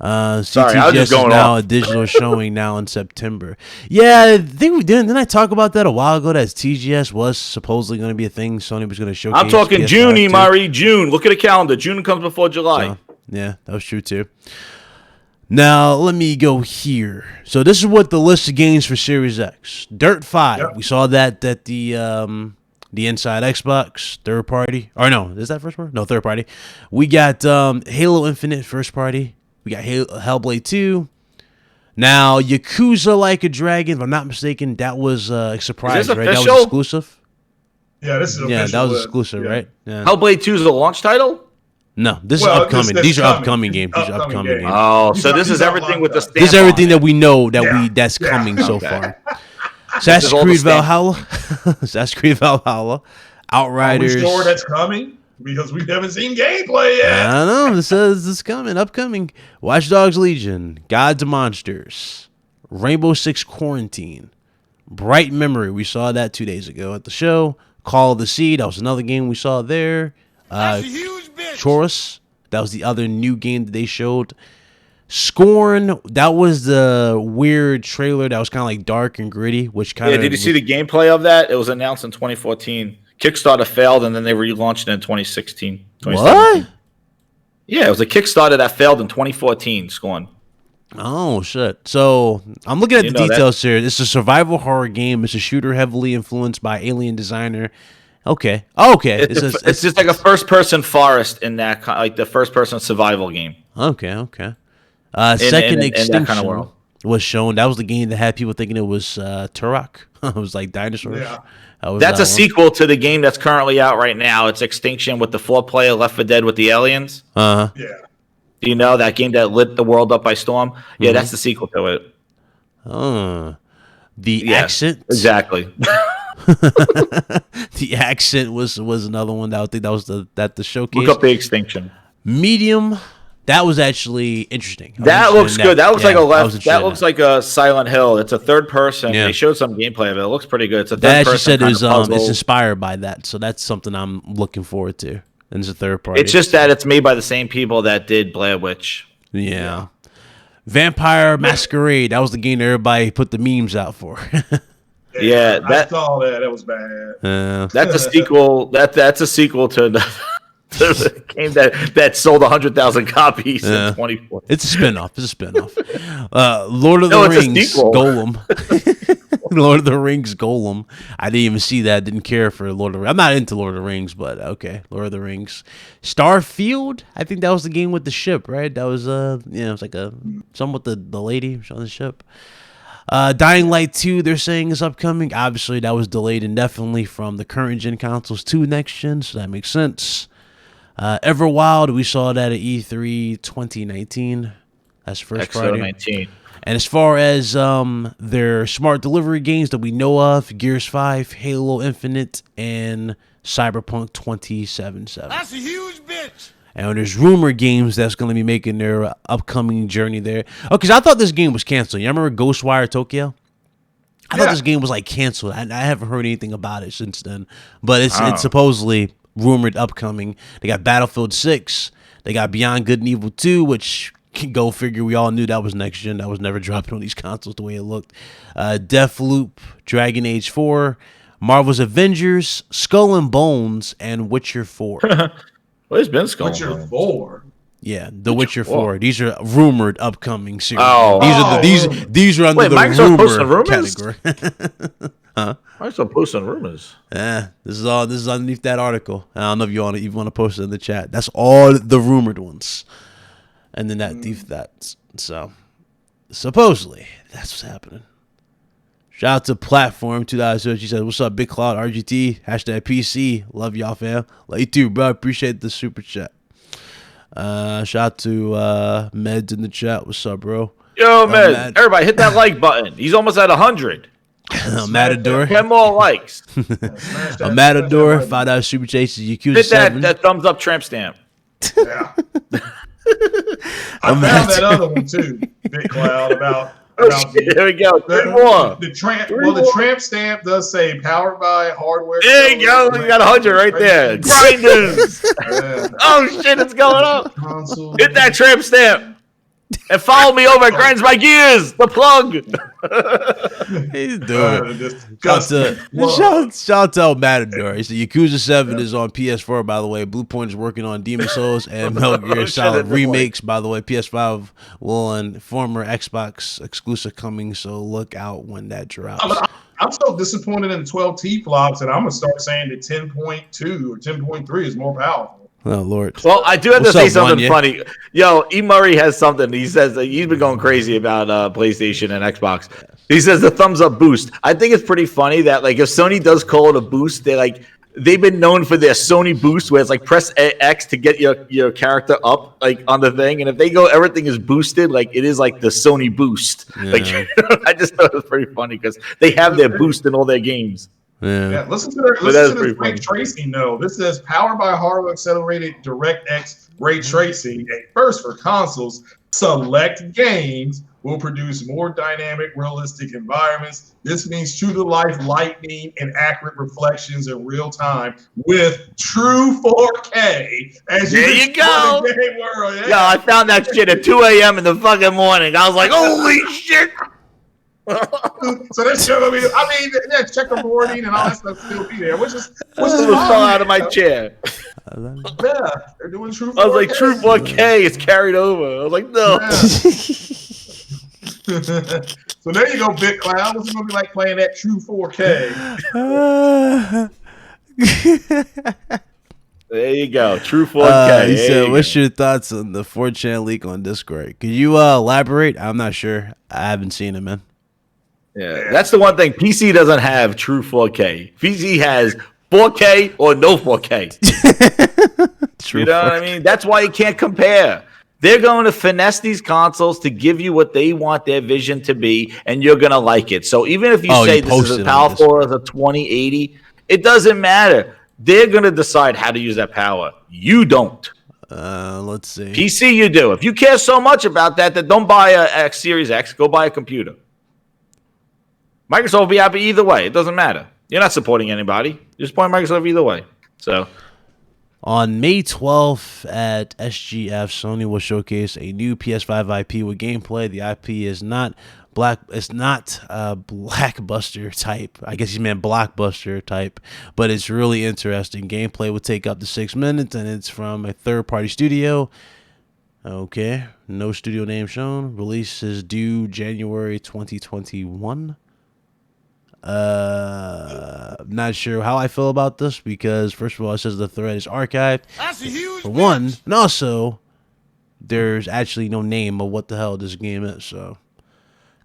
CTGS I was just going is now off. a digital showing now in September. Yeah, I think we didn't I talk about that a while ago that TGS was supposedly going to be a thing. Sony was going to showcase. I'm talking PS5 June, too. Imari. June. Look at the calendar. June comes before July. So, yeah, that was true too. Now, let me go here. So this is what the list of games for Series X. Dirt 5. Yep. We saw that at the Inside Xbox third party. Or no, is that first party? No, third party. We got Halo Infinite first party. We got Hellblade 2. Now, Yakuza Like a Dragon, if I'm not mistaken, that was a surprise, right? That official? was exclusive? Yeah, this is Yeah, official that was list. exclusive, Yeah. right? Yeah. Hellblade 2 is the launch title? No, this Well, is upcoming. this These are coming. upcoming games. These are Upcoming upcoming games. games. Oh, These so are- this these is are everything locked with the up. stamp This is everything on that it. we know that Yeah. that's Yeah. coming so Okay. far. Assassin's is all the Creed stamp. Valhalla. Assassin's Creed Valhalla. Are we Outriders. sure that's coming? Because we haven't seen gameplay yet. I don't know. This says it's coming, upcoming. Watch Dogs Legion, Gods of Monsters, Rainbow Six Quarantine, Bright Memory. We saw that 2 days ago at the show. Call of the Sea, that was another game we saw there. That's a huge bitch. Chorus, that was the other new game that they showed. Scorn, that was the weird trailer that was kind of like dark and gritty, which kind of... Yeah, did you see the gameplay of that? It was announced in 2014. Kickstarter failed, and then they relaunched it in 2016. What? Yeah, it was a Kickstarter that failed in 2014, Scorn. Oh, shit. So, I'm looking at the details here. It's a survival horror game. It's a shooter heavily influenced by Alien Designer. Okay. Oh, okay. It's just like a first-person forest in that, like the first-person survival game. Okay. Second Extinction that kind of world was shown. That was the game that had people thinking it was Turok. It was like dinosaurs. Yeah. That's a sequel to the game that's currently out right now. It's Extinction with the 4-player Left 4 Dead with the aliens. Uh-huh. Yeah. Do you know that game that lit the world up by storm? Yeah, that's the sequel to it. The accent. Exactly. The accent was another one that I think that was the showcase. Look up the Extinction. Medium. That was actually interesting. That looks good. That looks like a Silent Hill. It's a third person. Yeah. They showed some gameplay of it. It looks pretty good. It's a third person. That said it's inspired by that, so that's something I'm looking forward to. And it's a third party. It's just that it's made by the same people that did Blair Witch. Yeah. Vampire Masquerade. That was the game that everybody put the memes out for. Yeah, I saw that. That was bad. That's a sequel. That's a sequel to the game that sold 100,000 copies in 2014. It's a spinoff. Lord of the Rings Golem. Lord of the Rings Golem. I didn't even see that. Didn't care for Lord of the Rings. I'm not into Lord of the Rings, but okay. Lord of the Rings. Starfield. I think that was the game with the ship, right? That was it was like something with the lady on the ship. Dying Light 2, they're saying is upcoming. Obviously, that was delayed indefinitely from the current gen consoles to next gen, so that makes sense. Everwild, we saw that at E3 2019. That's first Friday. 19. And as far as their smart delivery games that we know of, Gears 5, Halo Infinite, and Cyberpunk 2077. That's a huge bitch. And there's rumor games that's going to be making their upcoming journey there. Oh, because I thought this game was canceled. You remember Ghostwire Tokyo? I thought this game was like canceled. I haven't heard anything about it since then. But it's supposedly rumored upcoming. They got Battlefield 6. They got Beyond Good and Evil 2, which... Go figure, we all knew that was next gen. That was never dropping on these consoles the way it looked. Deathloop, Dragon Age 4, Marvel's Avengers, Skull and Bones, and Witcher 4. Well, it's been Skull and Witcher Bones. 4? Yeah, the Witcher 4. These are rumored upcoming series. These are under the rumor category. Huh? Microsoft posting rumors. This is underneath that article. I don't know if you even want to post it in the chat. That's all the rumored ones. And then that. So, supposedly, that's what's happening. Shout out to Platform 2000. She said, "What's up, Big Cloud RGT? Hashtag PC. Love y'all, fam. Love you too, bro. Appreciate the super chat." Shout out to Meds in the chat. What's up, bro? Yo, Meds. Everybody, hit that like button. He's almost at 100. Matador. 10 more likes. Matador. $5 super chase. Yakuza Hit 7. that thumbs up tramp stamp. Yeah. I found that other one too, Big Cloud, about here we go. The tramp stamp does say powered by hardware. There you go. You got 100 right there. Grinders. Oh shit, it's going up. Hit that tramp stamp. And follow me over at Grinds My Gears, the plug. He's doing it. Shout out to Matador. He said Yakuza 7 is on PS4, by the way. Blue Point is working on Demon Souls and Metal Gear Solid remakes, by the way. PS5 will and former Xbox exclusive coming, so look out when that drops. I'm so disappointed in 12T flops, and I'm going to start saying that 10.2 or 10.3 is more powerful. Oh, Lord. Well, I do have to say something funny. Yo, E. Murray has something. He says that he's been going crazy about PlayStation and Xbox. He says the thumbs up boost. I think it's pretty funny that like if Sony does call it a boost, they've been known for their Sony boost where it's like press X to get your character up like on the thing. And if they go everything is boosted, like it is like the Sony boost. Yeah. Like I just thought it was pretty funny because they have their boost in all their games. Yeah, listen to this ray tracing though. This says powered by hardware accelerated DirectX ray tracing at first for consoles, select games will produce more dynamic, realistic environments. This means true-to-life lighting and accurate reflections in real time with true 4K. As There you go. The game world. Yeah. Yo, I found that shit at 2 a.m. in the fucking morning. I was like, holy shit. So that's still gonna be. I mean, yeah, checkerboarding and all that stuff still be there, which is fell out of my chair. Yeah, they're doing true 4K. I was like, true 4K is carried over. I was like, no. Yeah. So there you go, BitCloud. What's it gonna be like playing that true 4K? There you go, true 4K. So, what's your thoughts on the 4chan leak on Discord? Could you elaborate? I'm not sure. I haven't seen it, man. Yeah, that's the one thing. PC doesn't have true 4K. PC has 4K or no 4K. True, you know what I mean? That's why you can't compare. They're going to finesse these consoles to give you what they want their vision to be, and you're going to like it. So even if you say this is as powerful as a 2080, it doesn't matter. They're going to decide how to use that power. You don't. Let's see. PC, you do. If you care so much about that, then don't buy a X Series X. Go buy a computer. Microsoft will be happy either way. It doesn't matter. You're not supporting anybody. You're supporting Microsoft either way. So, on May 12th at SGF, Sony will showcase a new PS5 IP with gameplay. The IP is not Blackbuster type. I guess he meant Blockbuster type, but it's really interesting. Gameplay will take up to 6 minutes, and it's from a third-party studio. Okay, no studio name shown. Release is due January 2021. Not sure how I feel about this because first of all, it says the thread is archived. That's a huge for one, and also there's actually no name of what the hell this game is. So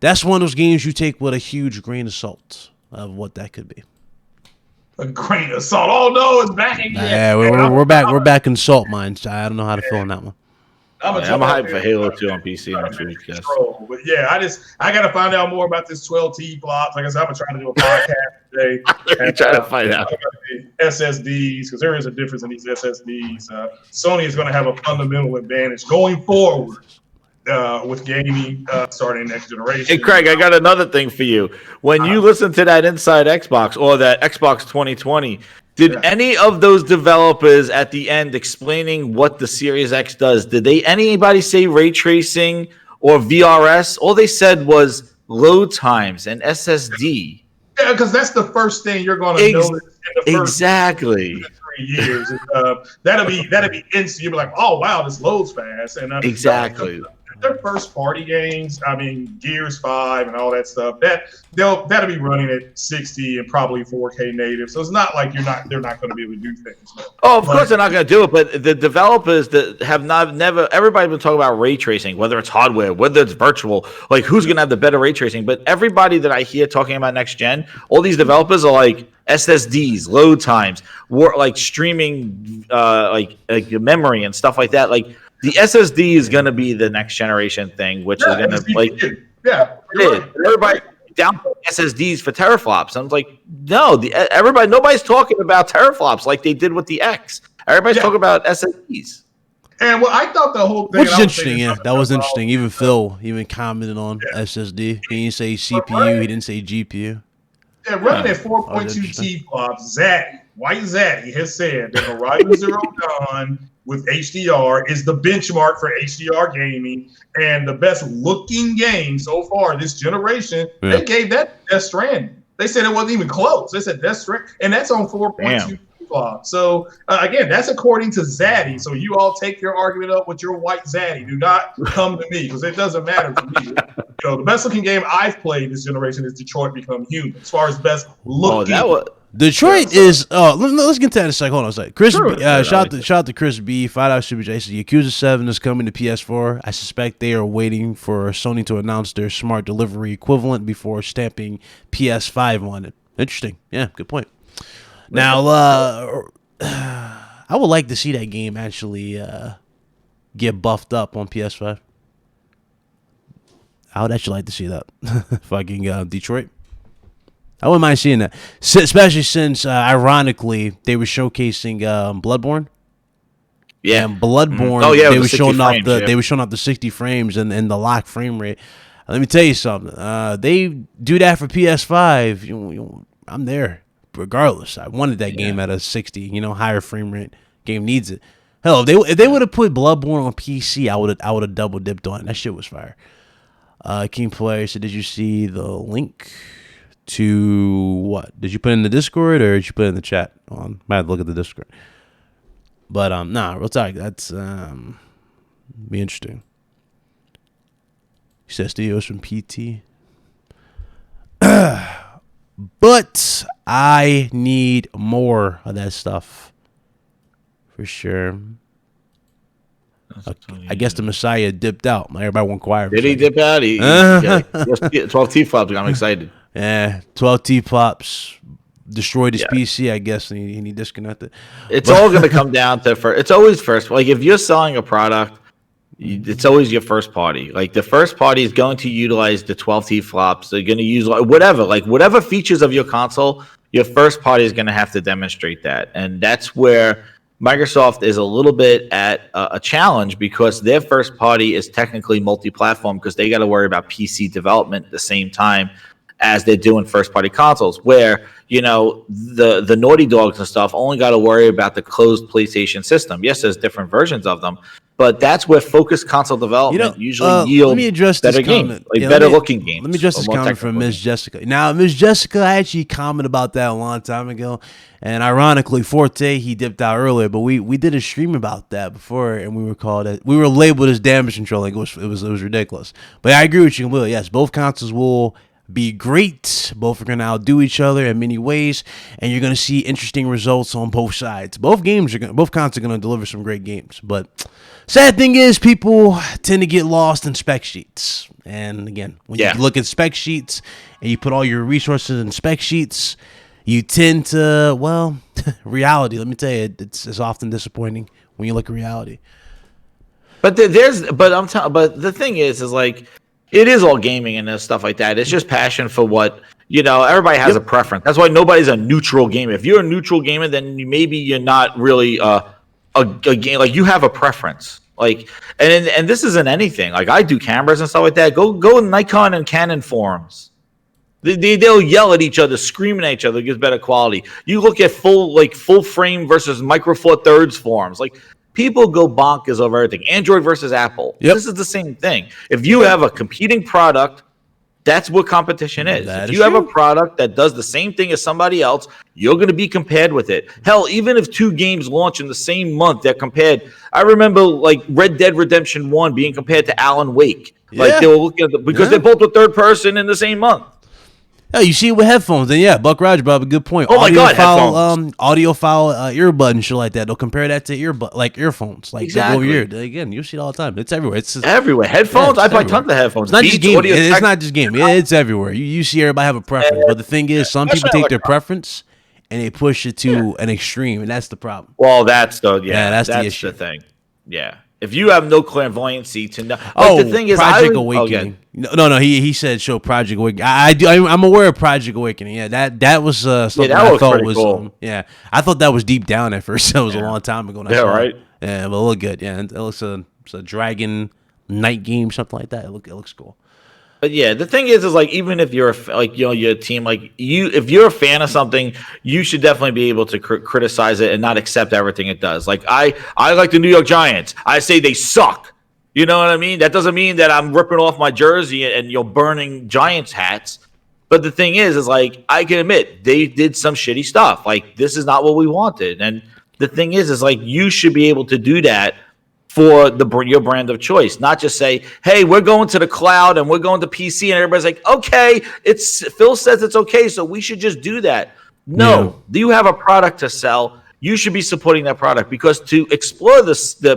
that's one of those games you take with a huge grain of salt of what that could be. A grain of salt. Oh no, it's back again. Yeah, we're back. We're back in salt mines. I don't know how to feel on that one. I'm hyped for Halo 2 on PC next week. Yes. But yeah, I got to find out more about this 12T flops. Like I said, I'm trying to do a podcast today. And trying to find out SSDs because there is a difference in these SSDs. Sony is going to have a fundamental advantage going forward with gaming starting next generation. Hey, Craig, I got another thing for you. When you listen to that Inside Xbox or that Xbox 2020, did any of those developers at the end explaining what the Series X does, did anybody say ray tracing or VRS? All they said was load times and SSD. Yeah, because that's the first thing you're going to notice in the first 3 years. That'll be instant. You'll be like, oh wow, this loads fast. And exactly. Their first party games, I mean Gears 5 and all that stuff, that'll be running at 60 and probably 4K native. So it's not like they're not going to be able to do things. Oh, of course they're not going to do it, but the developers that have never everybody's been talking about ray tracing, whether it's hardware, whether it's virtual, like who's going to have the better ray tracing. But everybody that I hear talking about next gen, all these developers are like SSDs, load times, like streaming like memory and stuff like that. Like the SSD is going to be the next generation thing, which is going to like everybody down SSDs for teraflops. I was like, no, nobody's talking about teraflops like they did with the X. Everybody's talking about SSDs. And I thought the whole thing, which is interesting. Yeah, that was interesting. Even Phil commented on SSD. He didn't say CPU. He didn't say GPU. Yeah, running at 4.2 T flops, White Zaddy has said that Horizon Zero Dawn with HDR is the benchmark for HDR gaming and the best looking game so far this generation. They gave that Death Stranding. They said it wasn't even close. They said Death Stranding, and that's on 4.2 flop. So again, that's according to Zaddy. So you all take your argument up with your White Zaddy. Do not come to me because it doesn't matter to me. The best looking game I've played this generation is Detroit Become Human. As far as best looking. Detroit is. Let's get to that in a second. Hold on a second. Chris, shout out to Chris B. $5 Super J. Yakuza 7 is coming to PS4. I suspect they are waiting for Sony to announce their smart delivery equivalent before stamping PS5 on it. Interesting. Yeah, good point. Now, I would like to see that game actually get buffed up on PS5. I would actually like to see that. Fucking Detroit. I wouldn't mind seeing that, especially since, ironically, they were showcasing Bloodborne. Yeah, and Bloodborne. They were showing off the 60 frames and the lock frame rate. Let me tell you something. They do that for PS5. I'm there regardless. I wanted that game at a 60. Higher frame rate. Game needs it. Hell, if they would have put Bloodborne on PC, I would have double dipped on it. That shit was fire. King Player said, "Did you see the link to what? Did you put it in the Discord or did you put it in the chat? Might have to look at the Discord. But real talk. That's be interesting." He says studios from PT. But I need more of that stuff. For sure. I guess the Messiah dipped out. Everybody went quiet. Did he dip out? He got 12 T-flops. I'm excited. Yeah, 12 T-flops. Destroyed his PC, I guess, and he disconnected. It's all going to come down to it's always first. Like if you're selling a product, it's always your first party. Like the first party is going to utilize the 12 T-flops. They're going to use whatever features of your console. Your first party is going to have to demonstrate that, and that's where Microsoft is a little bit at a challenge because their first party is technically multi-platform because they got to worry about PC development at the same time as they're doing first-party consoles, where the Naughty Dogs and stuff only got to worry about the closed PlayStation system. Yes, there's different versions of them, but that's where focused console development usually yields better games, better-looking games. Let me address this comment from Ms. Jessica. Now, Ms. Jessica, I actually commented about that a long time ago, and ironically, Forte, he dipped out earlier, but we did a stream about that before, and we were labeled as damage controlling. It was ridiculous. But I agree with you completely. Yes, both consoles will be great. Both are going to outdo each other in many ways, and you're going to see interesting results on both sides. Both consoles are going to deliver some great games. But sad thing is, people tend to get lost in spec sheets. And again, when you look at spec sheets and you put all your resources in spec sheets, you tend to reality. Let me tell you, it's often disappointing when you look at reality. But the thing is like. It is all gaming and stuff like that. It's just passion for what, everybody has a preference. That's why nobody's a neutral gamer. If you're a neutral gamer, then maybe you're not really a game. Like you have a preference. Like, and this isn't anything. Like I do cameras and stuff like that. Go Nikon and Canon forums. They'll yell at each other, screaming at each other, gives better quality. You look at full frame versus micro four thirds forums. Like, people go bonkers over everything. Android versus Apple. Yep. This is the same thing. If you have a competing product, that's what competition is. If you have a product that does the same thing as somebody else, you're going to be compared with it. Hell, even if two games launch in the same month, they're compared. I remember like Red Dead Redemption 1 being compared to Alan Wake. Like they were looking at because they both were third person in the same month. Oh, you see it with headphones, then Buck Rogers brought up a good point. Oh my God, headphones. Audiophile earbud and shit like that. They'll compare that to earphones, like exactly. Again, you see it all the time. It's everywhere. It's everywhere. Headphones. I buy tons of headphones. It's not just gaming. It's not just gaming. It's everywhere. You see everybody have a preference, but the thing is, some people take their preference and they push it to an extreme, and that's the problem. Well, that's the the issue. The thing. Yeah. If you have no clairvoyancy to know, the thing is, Project Awakening. No. He said show Project Awakening. I'm aware of Project Awakening. Yeah, that was something I thought was cool. I thought that was deep down at first. That was a long time ago. Right. Yeah, but it looked good. Yeah, it looks it's a Dragon Knight game, something like that. It looks cool. But yeah, the thing is like even if you're your team, if you're a fan of something, you should definitely be able to criticize it and not accept everything it does. Like I like the New York Giants. I say they suck. You know what I mean? That doesn't mean that I'm ripping off my jersey and burning Giants hats. But the thing is like I can admit they did some shitty stuff. Like this is not what we wanted. And the thing is like you should be able to do that for your brand of choice, not just say, hey, we're going to the cloud and we're going to PC, and everybody's like, okay, Phil says it's okay, so we should just do that. No, you have a product to sell. You should be supporting that product because to explore the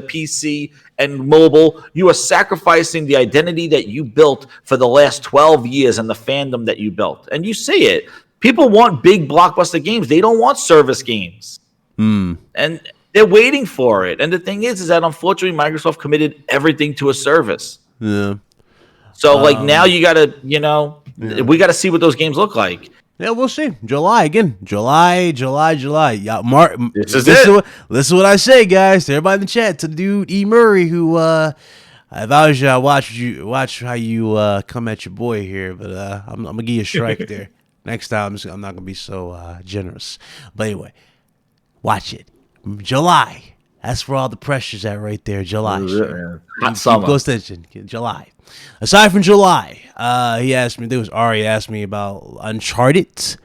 PC and mobile, you are sacrificing the identity that you built for the last 12 years and the fandom that you built. And you see it. People want big blockbuster games. They don't want service games. And they're waiting for it. And the thing is that unfortunately Microsoft committed everything to a service. Yeah. So now you got to, we got to see what those games look like. Yeah, we'll see. July again. July. Yeah, this is it. Listen to what I say, guys. To everybody in the chat, to the dude E. Murray, who If I was you, I'd watch how you come at your boy here, but I'm gonna give you a strike there. Next time, I'm not gonna be so generous. But anyway, watch it. July. That's where all the pressure's at right there. July. Sure. Hot summer. Keep close attention. July. Aside from July, he asked me. There was Ari asked me about Uncharted.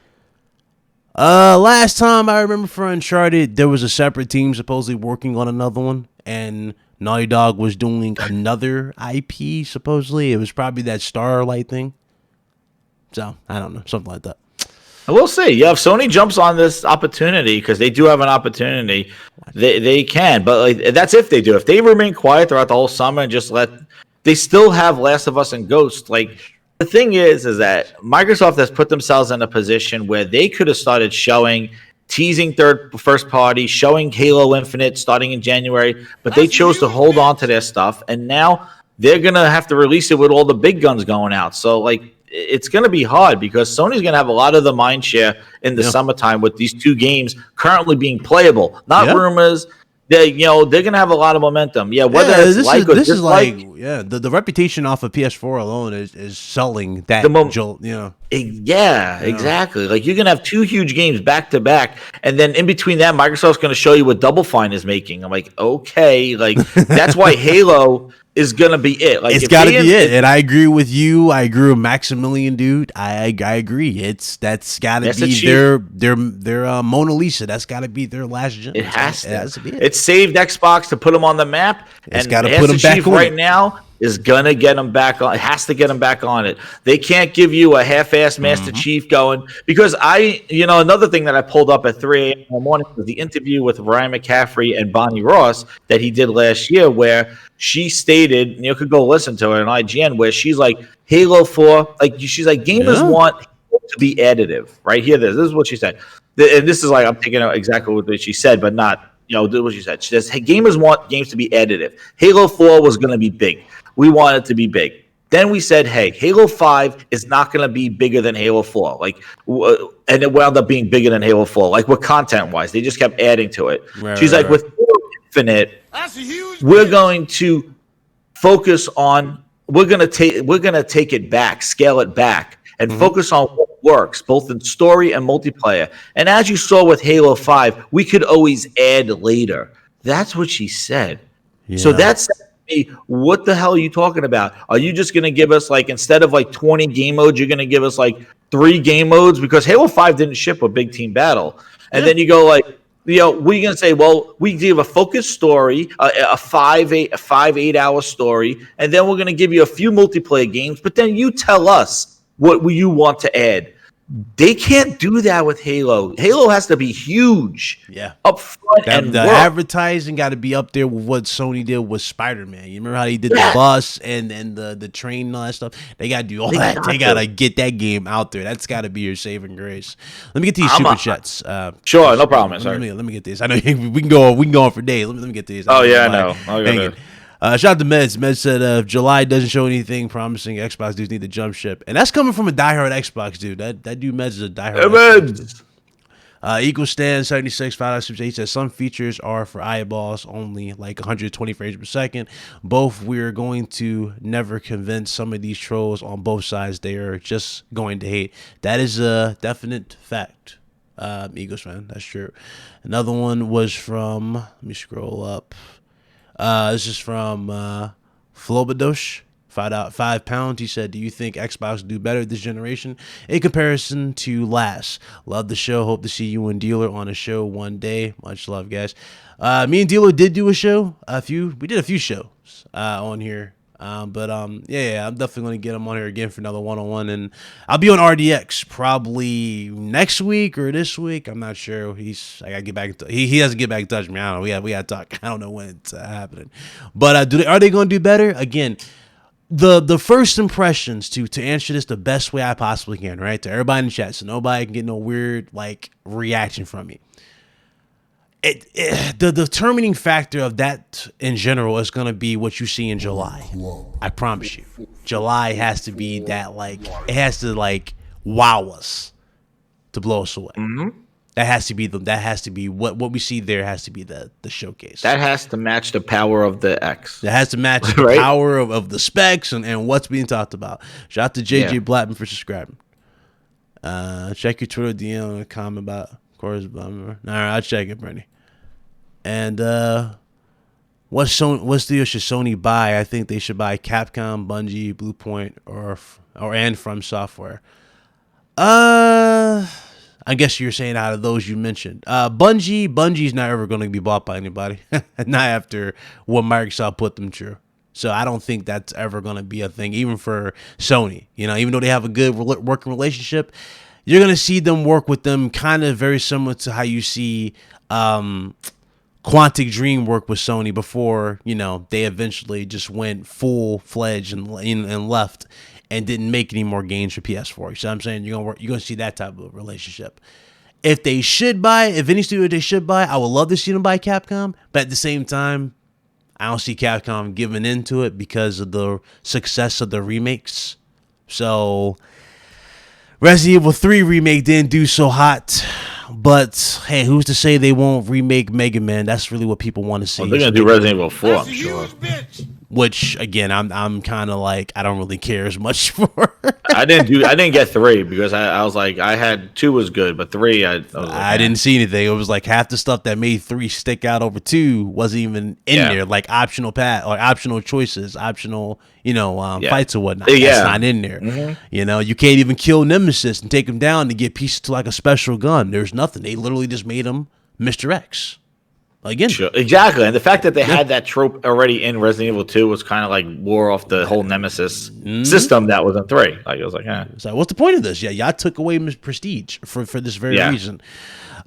Last time I remember for Uncharted, there was a separate team supposedly working on another one, and Naughty Dog was doing another IP, supposedly. It was probably that Starlight thing. So, I don't know. Something like that. We'll see. Yeah, if Sony jumps on this opportunity, because they do have an opportunity, they can. But like, that's if they do. If they remain quiet throughout the whole summer and just they still have Last of Us and Ghost. Like, the thing is that Microsoft has put themselves in a position where they could have started teasing first party, showing Halo Infinite starting in January, but they chose to hold on to their stuff, and now they're gonna have to release it with all the big guns going out. So like, it's gonna be hard because Sony's gonna have a lot of the mind share in the summertime with these two games currently being playable, not rumors. They're gonna have a lot of momentum. Yeah, whether it's this is like the reputation off of PS4 alone is selling that. Exactly. Like, you're gonna have two huge games back to back, and then in between that, Microsoft's gonna show you what Double Fine is making. I'm like, okay, like that's why Halo is gonna be it. Like, it's gotta be it. And I agree with you. I agree with Maximilian, dude. I agree. That's gotta be their Mona Lisa. That's gotta be their last gen. It has to be it. It saved Xbox to put them on the map. It's gotta put them back on right now. Is gonna get them back on. It has to get them back on it. They can't give you a half-assed Master Chief going, because another thing that I pulled up at 3 a.m. in the morning was the interview with Ryan McCaffrey and Bonnie Ross that he did last year, where she stated, and you could go listen to her on IGN, where she's like, Halo 4, like, she's like, gamers want Halo to be additive, right? Here, this is what she said, and this is like, I'm taking out exactly what she said, but not. This is what she said. She says, hey, gamers want games to be additive. Halo 4 was going to be big. We want it to be big. Then we said, hey, Halo 5 is not going to be bigger than Halo 4. Like, and it wound up being bigger than Halo 4. Like, with content-wise, they just kept adding to it. She's like, with Halo Infinite, we're going to focus on. We're going to take it back, scale it back, and focus on what works, both in story and multiplayer. And as you saw with Halo 5, we could always add later. That's what she said. Yeah. So that's me. What the hell are you talking about? Are you just going to give us, like, instead of like 20 game modes, you're going to give us like 3 game modes? Because Halo 5 didn't ship a big team battle. And then you go like, we're going to say, well, we give a focused story, a 5 8-hour story, and then we're going to give you a few multiplayer games, but then you tell us what you want to add. They can't do that with Halo. Halo has to be huge. Yeah. Up front, and the advertising got to be up there with what Sony did with Spider-Man. You remember how they did the bus and the train and all that stuff? They got to do all that. They got to get that game out there. That's got to be your saving grace. Let me get these super chats. Sure, no problem. Let me get this. I know we can go on for days. Let me get these. Oh, yeah, I know. Shout out to Meds. Meds said if July doesn't show anything promising, Xbox dudes need to jump ship. And that's coming from a diehard Xbox dude. That dude Meds is a diehard Xbox dude. Equal Stand 76 5 he says some features are for eyeballs only, like 120 frames per second. Both we're going to never convince some of these trolls on both sides. They are just going to hate. That is a definite fact. Eagles fan, that's true. Another one was from, let me scroll up. This is from Flobadosh, £5. He said, do you think Xbox will do better this generation in comparison to last? Love the show. Hope to see you and Dealer on a show one day. Much love, guys. Me and Dealer did do a show. We did a few shows on here. I'm definitely going to get him on here again for another one-on-one, and I'll be on RDX probably next week or this week. I'm not sure. I got to get back. He doesn't get back in touch with me. I don't know. We got to talk. I don't know when it's happening, but are they going to do better? Again, the first impressions to answer this the best way I possibly can, right? To everybody in the chat, so nobody can get no weird like reaction from me. The determining factor of that in general is going to be what you see in July. I promise you. July has to be that, like, it has to, like, wow us to blow us away. That has to be what we see there has to be the showcase. That has to match the power of the X. That has to match the power of the specs and what's being talked about. Shout out to JJ Blattman for subscribing. Check your Twitter DM and comment about course. All right, I'll check it, Bernie. And what studio should Sony buy? I think they should buy Capcom, Bungie, Bluepoint, and From Software. I guess you're saying out of those you mentioned. Bungie's not ever going to be bought by anybody. Not after what Microsoft put them through. So I don't think that's ever going to be a thing, even for Sony. You know, even though they have a good working relationship, you're going to see them work with them kind of very similar to how you see Quantic Dream work with Sony before, you know, they eventually just went full-fledged and left and didn't make any more games for PS4. You see what I'm saying? You're gonna see that type of relationship. If any studio they should buy, I would love to see them buy Capcom, but at the same time, I don't see Capcom giving into it because of the success of the remakes. So Resident Evil 3 remake didn't do so hot, but hey, who's to say they won't remake Mega Man? That's really what people want to see. Well, they're gonna do Resident Evil 4, I'm sure. Which again, I'm kind of like I don't really care as much for. I didn't get 3 because I was like I had 2 was good, but 3 I didn't see anything. It was like half the stuff that made 3 stick out over 2 wasn't even in there, like optional path or optional choices, optional fights or whatnot. That's not in there. Mm-hmm. You know, you can't even kill Nemesis and take him down to get pieces to like a special gun. There's nothing. They literally just made him Mr. X. Again, sure. Exactly, and the fact that they had that trope already in Resident Evil 2 was kind of like wore off the whole Nemesis system that was in 3. Like it was like, So what's the point of this? Yeah, y'all took away prestige for this very reason.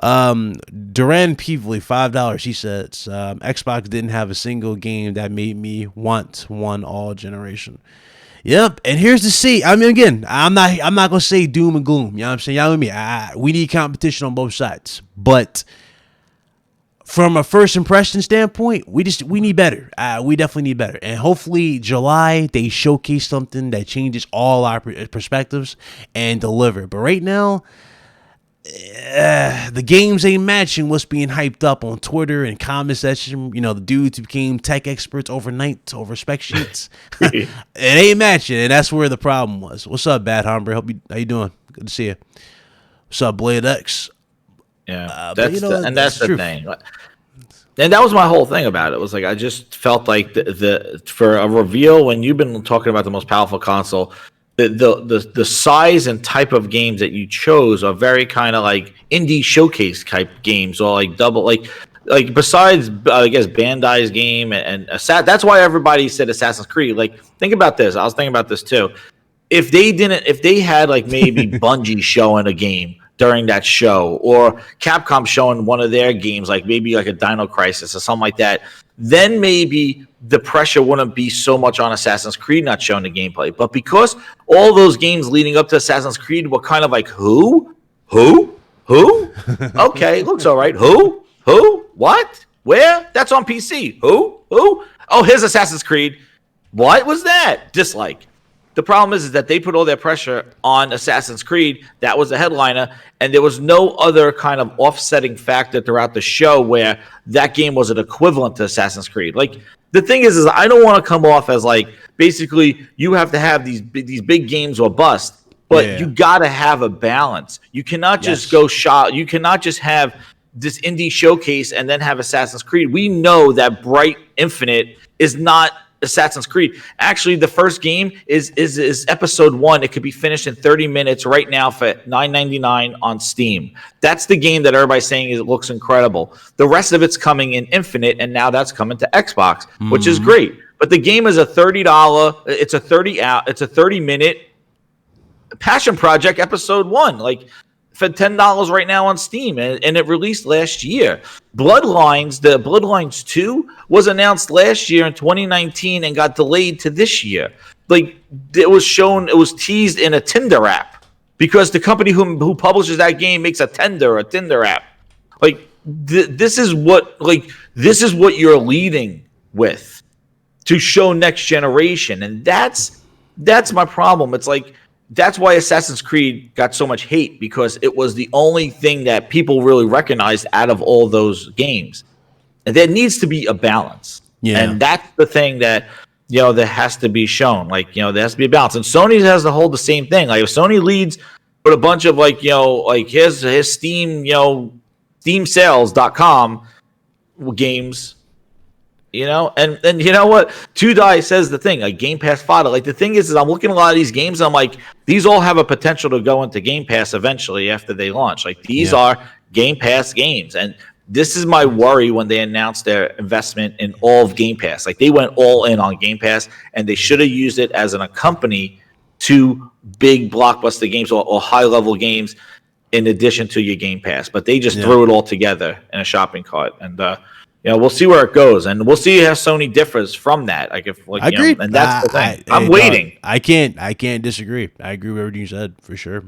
Duran Peevely, $5. He says Xbox didn't have a single game that made me want one all generation. Yep, and here's the C. I mean, again, I'm not gonna say doom and gloom. You know what I'm saying? Y'all with me? We need competition on both sides, but from a first impression standpoint, we need better. We definitely need better. And hopefully July, they showcase something that changes all our perspectives and deliver. But right now, the games ain't matching what's being hyped up on Twitter and comment section. You know, the dudes who became tech experts overnight over spec sheets. It ain't matching, and that's where the problem was. What's up, Bad Hombre? How you doing? Good to see you. What's up, Blade X? Yeah, that's the thing. And that was my whole thing about it. It was like I just felt like the for a reveal when you've been talking about the most powerful console, the size and type of games that you chose are very kind of like indie showcase type games, or like double like besides I guess Bandai's game and that's why everybody said Assassin's Creed. Like think about this. I was thinking about this too. If they had like maybe Bungie showing a game during that show, or Capcom showing one of their games, like maybe like a Dino Crisis or something like that, then maybe the pressure wouldn't be so much on Assassin's Creed not showing the gameplay. But because all those games leading up to Assassin's Creed were kind of like, who? Okay, looks all right. Who? What? Where? That's on PC. Who? Oh, here's Assassin's Creed. What was that? Dislike. The problem is that they put all their pressure on Assassin's Creed. That was the headliner, and there was no other kind of offsetting factor throughout the show where that game was an equivalent to Assassin's Creed. Like the thing is I don't want to come off as like basically you have to have these big games or bust, but you got to have a balance. You cannot just go shot. You cannot just have this indie showcase and then have Assassin's Creed. We know that Bright Infinite is not Assassin's Creed. Actually, the first game is episode 1. It could be finished in 30 minutes right now for $9.99 on Steam. That's the game that everybody's saying it looks incredible. The rest of it's coming in Infinite, and now that's coming to Xbox, which is great. But the game is a $30. It's a 30-minute passion project episode 1. Like for $10 right now on Steam, and it released last year. Bloodlines 2 was announced last year in 2019 and got delayed to this year. Like it was teased in a Tinder app because the company who publishes that game makes a Tinder app. Like this is what you're leading with to show next generation, and that's my problem. It's like that's why Assassin's Creed got so much hate, because it was the only thing that people really recognized out of all those games. And there needs to be a balance. Yeah. And that's the thing that, that has to be shown. Like, there has to be a balance. And Sony has to hold the same thing. Like, if Sony leads with a bunch of, like, his Steam, SteamSales.com games, and you know what? Tudai says the thing, like Game Pass fodder. Like, the thing is I'm looking at a lot of these games, and I'm like, these all have a potential to go into Game Pass eventually after they launch. Like, these are Game Pass games. And this is my worry when they announced their investment in all of Game Pass. Like, they went all in on Game Pass, and they should have used it as an accompany to big blockbuster games or high-level games in addition to your Game Pass. But they just threw it all together in a shopping cart. And, we'll see where it goes, and we'll see how Sony differs from that. Like, I agree, and that's the thing. I'm waiting. I can't disagree. I agree with everything you said for sure.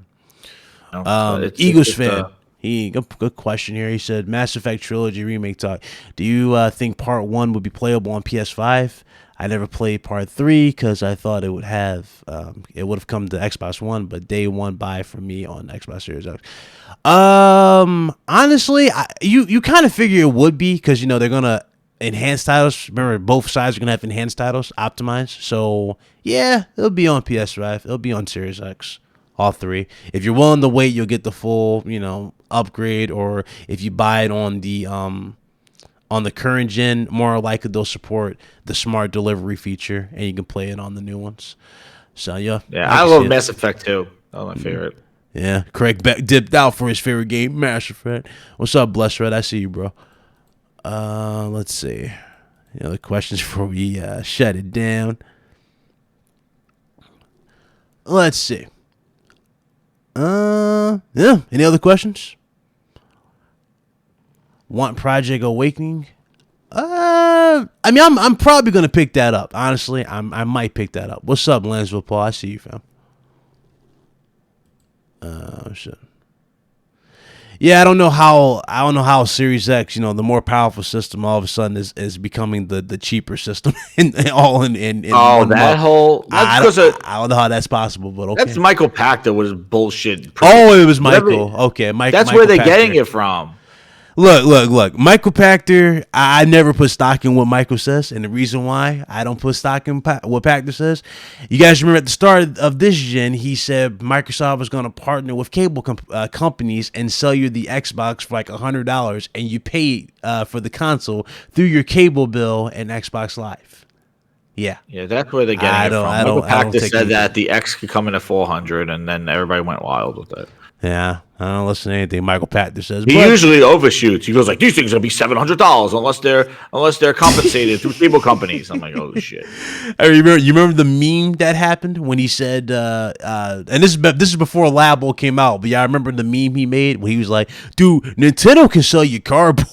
Eagles fan. Good question here. He said, Mass Effect Trilogy Remake talk. Do you think Part 1 would be playable on PS5? I never played Part 3 because I thought it would have come to Xbox One, but day one buy for me on Xbox Series X. Honestly, you kind of figure it would be, because they're gonna enhance titles. Remember, both sides are gonna have enhanced titles optimized. So yeah, it'll be on PS5. It'll be on Series X. All three. If you're willing to wait, you'll get the full, upgrade. Or if you buy it on the current gen, more likely they'll support the smart delivery feature, and you can play it on the new ones. So yeah, I love Mass Effect 2. That was my favorite. Yeah, Craig dipped out for his favorite game, Mass Effect. What's up, Bless Red? I see you, bro. Let's see. Any other questions before we shut it down? Let's see. Any other questions? Want Project Awakening? I'm probably gonna pick that up. Honestly, I might pick that up. What's up, Lansville Paul? I see you, fam. Shit. Yeah, I don't know how Series X, the more powerful system, all of a sudden is becoming the cheaper system in that whole. I don't know how that's possible, but okay. That's Michael Pachter was bullshit. Oh, it was Michael. Okay, Mike. That's Michael where they're Pachter. getting it from. Look. Michael Pachter, I never put stock in what Michael says, and the reason why I don't put stock in what Pachter says, you guys remember at the start of this gen, he said Microsoft was going to partner with cable companies and sell you the Xbox for like $100, and you pay for the console through your cable bill and Xbox Live. Yeah, that's where they're getting it from. Michael Pachter said that the X could come in at $400, and then everybody went wild with it. Yeah, I don't listen to anything Michael Pachter says. He usually overshoots. He goes like, "These things are gonna be $700 unless they're compensated through cable companies." I'm like, "Oh shit!" You remember the meme that happened when he said, and this is before Labo came out, but yeah, I remember the meme he made when he was like, "Dude, Nintendo can sell you cardboard,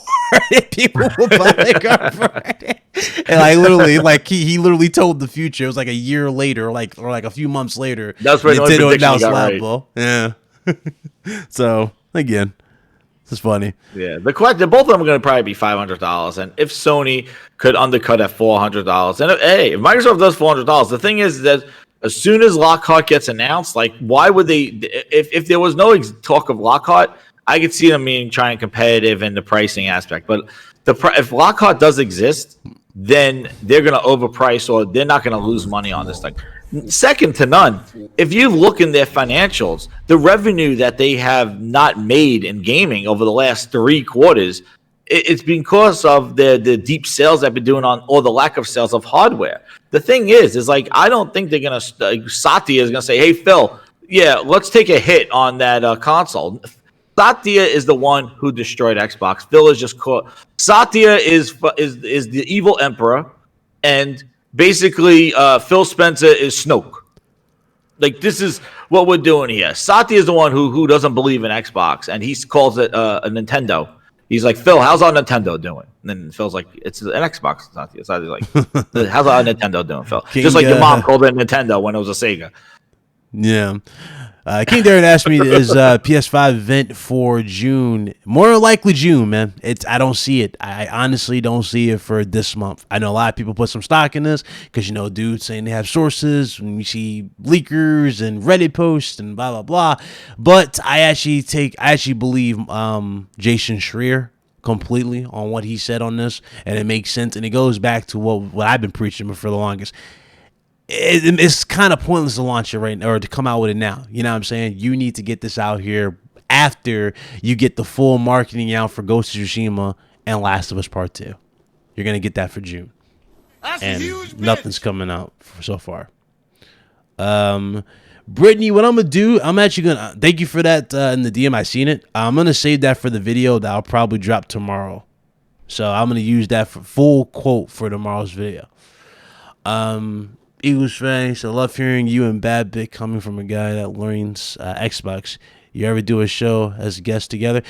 and people will buy the cardboard." And he literally told the future. It was like a year later, or like a few months later. That's where Nintendo announced Labo. Right. Yeah. So again, this is funny. Yeah, both of them are going to probably be $500, and if Sony could undercut at $400, and if Microsoft does $400, the thing is that as soon as Lockhart gets announced, like, why would they? If there was no talk of Lockhart, I could see them being trying competitive in the pricing aspect. But if Lockhart does exist, then they're going to overprice, or they're not going to lose money on this thing. Second to none. If you look in their financials, the revenue that they have not made in gaming over the last 3 quarters, it's because of the deep sales they've been doing on, or the lack of sales of hardware. The thing is like, I don't think they're gonna. Satya is gonna say, "Hey Phil, yeah, let's take a hit on that console." Satya is the one who destroyed Xbox. Phil is just caught. Satya is the evil emperor, and basically, Phil Spencer is Snoke. Like, this is what we're doing here. Satya is the one who doesn't believe in Xbox, and he calls it a Nintendo. He's like, "Phil, how's our Nintendo doing?" And then Phil's like, "It's an Xbox." Satya. Satya's like, "How's our Nintendo doing, Phil?" Just like your mom called it Nintendo when it was a Sega. Yeah. King Darren asked me, is PS5 event for June? More than likely June, man. I don't see it. I honestly don't see it for this month. I know a lot of people put some stock in this because, dudes saying they have sources, and you see leakers and Reddit posts and blah, blah, blah. But I actually believe Jason Schreier completely on what he said on this, and it makes sense, and it goes back to what I've been preaching for the longest. It's kind of pointless to launch it right now or to come out with it now. You know what I'm saying? You need to get this out here after you get the full marketing out for Ghost of Tsushima and Last of Us Part 2. You're going to get that for June. That's and a huge nothing's bitch. coming out so far. Brittany, what I'm going to do, I'm actually going to thank you for that in the DM. I seen it. I'm going to save that for the video that I'll probably drop tomorrow. So I'm going to use that for full quote for tomorrow's video. Eagles fans, I love hearing you and Bad Bit coming from a guy that learns Xbox. You ever do a show as a guest together?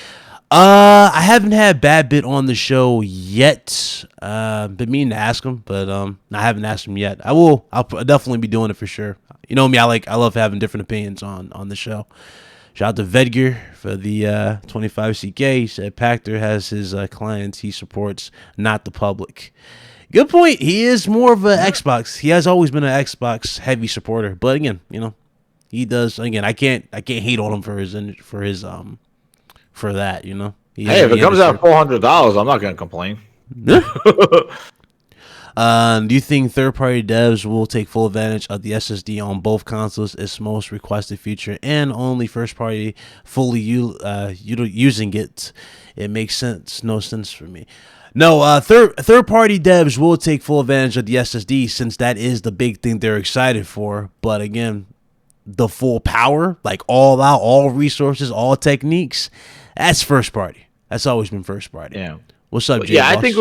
I haven't had Bad Bit on the show yet. Been meaning to ask him, but I haven't asked him yet. I will. I'll definitely be doing it for sure. You know me, I love having different opinions on the show. Shout out to Vedger for the 25CK. He said Pactor has his clients he supports, not the public. Good point. He is more of an Xbox. He has always been an Xbox heavy supporter. But again, he does. Again, I can't hate on him for that. Hey, if it comes out $400, I'm not gonna complain. Do you think third-party devs will take full advantage of the SSD on both consoles? Its most requested feature, and only first-party fully using it. It makes no sense for me. No, third-party devs will take full advantage of the SSD since that is the big thing they're excited for. But again, the full power, like all out, all resources, all techniques, that's first party. That's always been first party. Yeah. What's up, Jay? Yeah, Boss?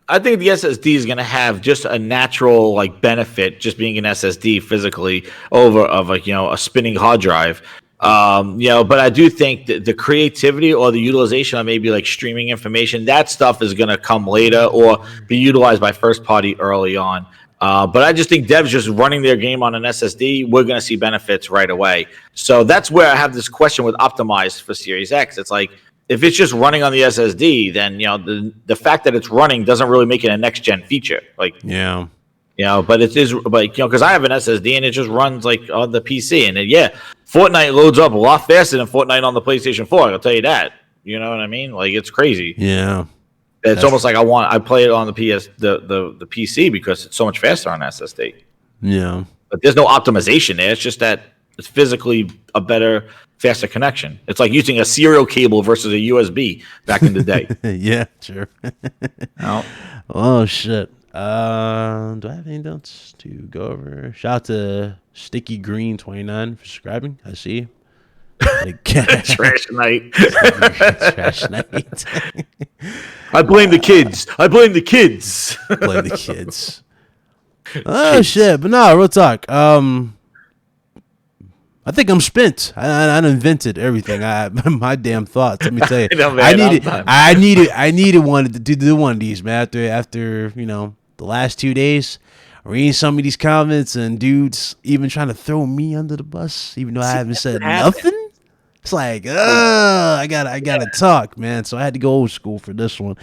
I think the SSD is going to have just a natural benefit, just being an SSD physically over of a spinning hard drive. But I do think that the creativity or the utilization of maybe streaming information, that stuff is going to come later or be utilized by first party early on. But I just think devs just running their game on an SSD, we're going to see benefits right away. So that's where I have this question with optimized for Series X. It's like, if it's just running on the SSD, then the fact that it's running doesn't really make it a next gen feature. But it is, because I have an SSD and it just runs on the PC, and Fortnite loads up a lot faster than Fortnite on the PlayStation 4. I'll tell you that. You know what I mean? It's crazy. Yeah. It's almost like I play it on the the PC because it's so much faster on SSD. Yeah. But there's no optimization there. It's just that it's physically a better, faster connection. It's like using a serial cable versus a USB back in the day. Yeah, sure. Oh shit. Do I have any notes to go over? Shout out to Sticky Green 29 for subscribing. I see you. Trash night. Trash night. I blame the kids. Blame the kids. Oh shit! But no, real talk. I think I'm spent. I invented everything. My damn thoughts. Let me tell you. I needed one to do one of these, man. After the last 2 days, reading some of these comments and dudes even trying to throw me under the bus, even though I haven't said nothing. It's like, I gotta talk, man. So I had to go old school for this one.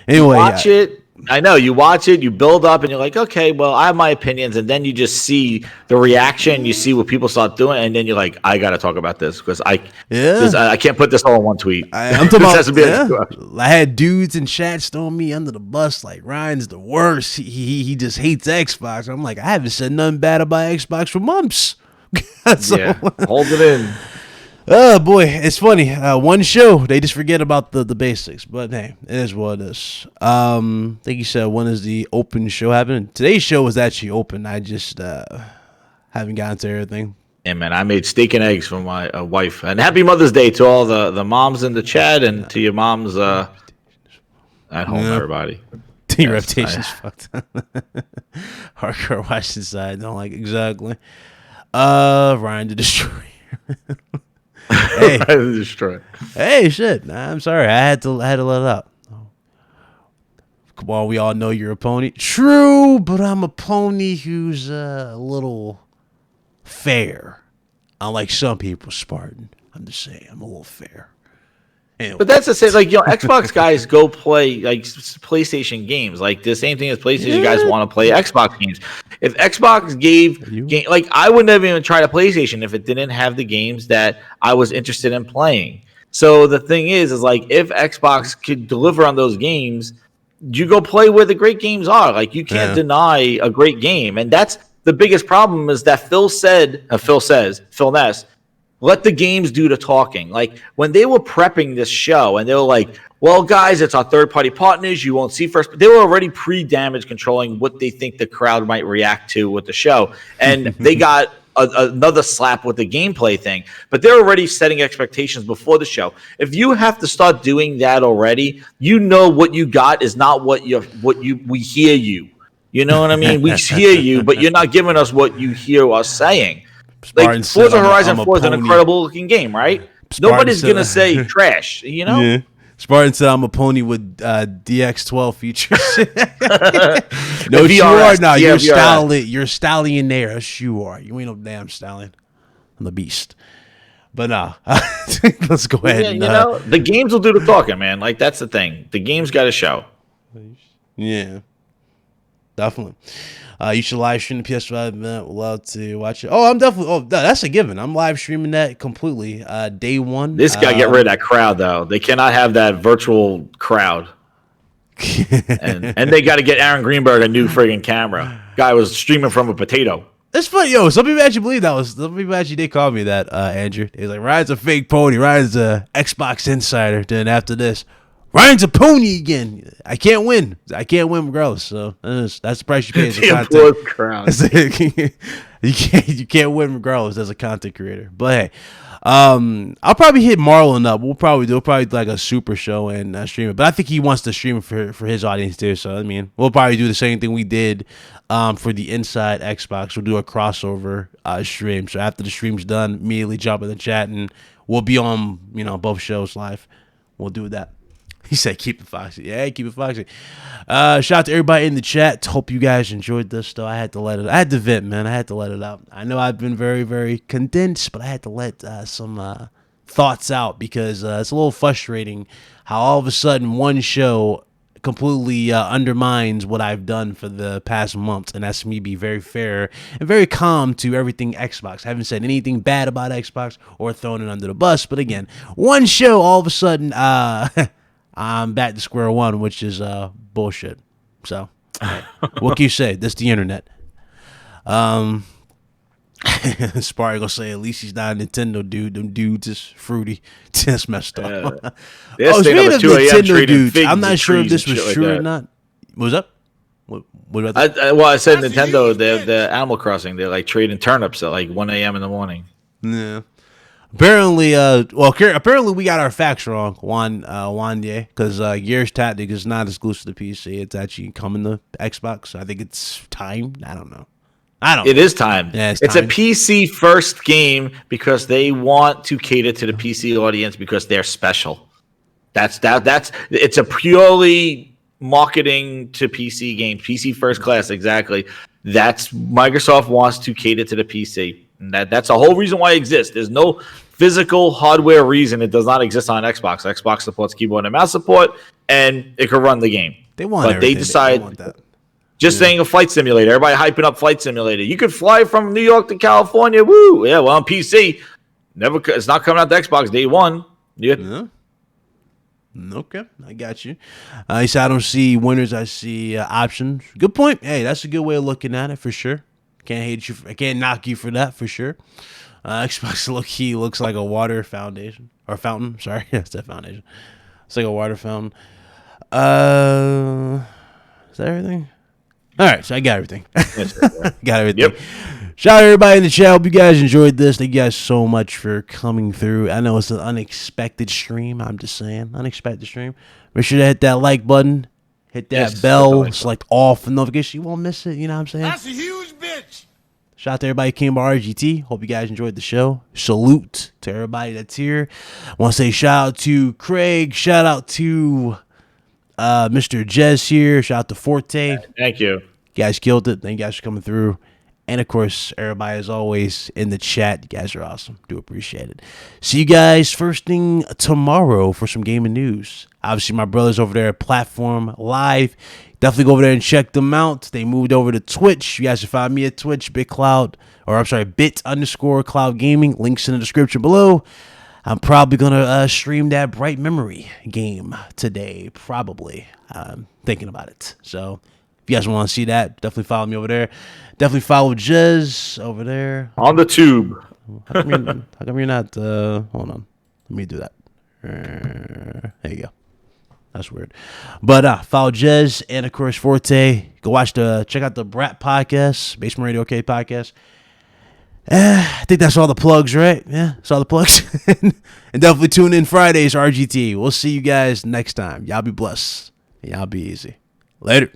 Anyway, watch it. I know you watch it, you build up, and you're like, okay, well, I have my opinions, and then you just see the reaction, you see what people start doing, and then you're like, I gotta talk about this because I can't put this all in one tweet. I'm talking about. I had dudes in chat throwing me under the bus, like Ryan's the worst. He just hates Xbox. I'm like, I haven't said nothing bad about Xbox for months. Hold it in. Oh boy, it's funny. One show, they just forget about the basics. But hey, it is what it is. I think you said when is the open show happening? Today's show was actually open. I just haven't gotten to everything. Yeah, man, I made steak and eggs for my wife. And happy Mother's Day to all the moms in the chat and to your moms at home, everybody. Your reputation's fucked up. Hardcore watching side, don't like exactly. Ryan the Destroyer. Hey, shit. Nah, I'm sorry. I had to let it out. Come on, we all know you're a pony. True, but I'm a pony who's a little fair. Unlike some people, Spartan. I'm just saying, I'm a little fair. Anyway. But that's the same. Like, Xbox guys go play like PlayStation games. Like the same thing as PlayStation guys want to play Xbox games. If Xbox gave like, I wouldn't have even tried a PlayStation if it didn't have the games that I was interested in playing. So the thing is like, if Xbox could deliver on those games, you go play where the great games are. Like, you can't deny a great game, and that's the biggest problem. Is that Phil Ness, let the games do the talking. Like, when they were prepping this show and they were like, well, guys, it's our third-party partners. You won't see first. But they were already pre-damage controlling what they think the crowd might react to with the show. And they got another slap with the gameplay thing. But they're already setting expectations before the show. If you have to start doing that already, you know what you got is not we hear you. You know what I mean? We hear you, but you're not giving us what you hear us saying. Like, Forza Horizon 4 is an incredible looking game, right? Nobody's going to say trash, you know? Yeah. Spartan said I'm a pony with DX12 features. No, you are not. You're stallion there. Yes, you are. You ain't no damn stallion. I'm the beast. But nah, let's go ahead. Yeah, the games will do the talking, man. Like, that's the thing. The games got to show. Yeah, definitely. You should live stream the PS5 event. We'd love to watch it. Oh, I'm definitely. Oh, that's a given. I'm live streaming that completely. Day one. This guy get rid of that crowd though. They cannot have that virtual crowd. and they got to get Aaron Greenberg a new friggin' camera. Guy was streaming from a potato. It's funny, yo. Some people actually believe that was. Some people actually did call me that, Andrew. He's like, Ryan's a fake pony. Ryan's a Xbox insider. Then after this, Ryan's a pony again. I can't win regardless. So that's the price you pay as a content. You can't win regardless as a content creator. But hey, I'll probably hit Marlon up. We'll probably like a super show and stream it. But I think he wants to stream it for his audience too. So I mean, we'll probably do the same thing we did for the Inside Xbox. We'll do a crossover stream. So after the stream's done, immediately jump in the chat and we'll be on both shows live. We'll do that. He said, keep it foxy. Yeah, keep it foxy. Shout out to everybody in the chat. Hope you guys enjoyed this, though. I had to vent, man. I had to let it out. I know I've been very, very condensed, but I had to let some thoughts out because it's a little frustrating how all of a sudden one show completely undermines what I've done for the past month, and that's me be very fair and very calm to everything Xbox. I haven't said anything bad about Xbox or thrown it under the bus, but again, one show all of a sudden... I'm back to square one, which is bullshit. So, what can you say? This the internet. Sparry gonna say at least he's not a Nintendo dude. Them dudes is fruity. Just messed up. Speaking of Nintendo dudes, I'm not sure if this was true or not. What was up? What about that? I said Nintendo. The Animal Crossing. They're like trading turnips at like 1 a.m. in the morning. Yeah. Apparently, apparently we got our facts wrong, Wanye, because Gears Tactic is not exclusive to PC. It's actually coming to Xbox. I think it's time. I don't know. It is time. Yeah, it's a PC first game because they want to cater to the PC audience because they're special. It's a purely marketing to PC games. PC first class, exactly. That's Microsoft wants to cater to the PC. And that's the whole reason why it exists. There's no physical hardware reason it does not exist on Xbox. Xbox supports keyboard and mouse support, and it can run the game. They decide saying a flight simulator. Everybody hyping up flight simulator. You could fly from New York to California. Woo! Yeah, well on PC, it's not coming out to Xbox day one. Yeah. Okay, I got you. He said I don't see winners. I see options. Good point. Hey, that's a good way of looking at it for sure. Can't hate you. I can't knock you for that for sure. Xbox low-key looks like a water fountain. Sorry, that's that foundation. It's like a water fountain. Is that everything? All right, so I got everything. Got everything. Yep. Shout out to everybody in the chat. Hope you guys enjoyed this. Thank you guys so much for coming through. I know it's an unexpected stream. I'm just saying, unexpected stream. Make sure to hit that like button. Hit that bell. Select all for notification. You won't miss it. You know what I'm saying? That's a huge bitch. Shout out to everybody who came by RGT. Hope you guys enjoyed the show. Salute to everybody that's here. I want to say shout out to Craig. Shout out to Mr. Jez here. Shout out to Forte. Thank you. You guys killed it. Thank you guys for coming through. And, of course, everybody, as always, in the chat. You guys are awesome. Do appreciate it. See you guys first thing tomorrow for some gaming news. Obviously, my brothers over there at Platform Live. Definitely go over there and check them out. They moved over to Twitch. You guys can find me at Twitch, bit_cloud gaming. Links in the description below. I'm probably going to stream that Bright Memory game today, probably. Thinking about it. So, if you guys want to see that, definitely follow me over there. Definitely follow Jez over there. On the tube. How come you're not, hold on. Let me do that. There you go. That's weird. But follow Jez and, of course, Forte. Go check out the Brat podcast, Basement Radio OK podcast. I think that's all the plugs, right? Yeah, that's all the plugs. And definitely tune in Fridays, RGT. We'll see you guys next time. Y'all be blessed. Y'all be easy. Later.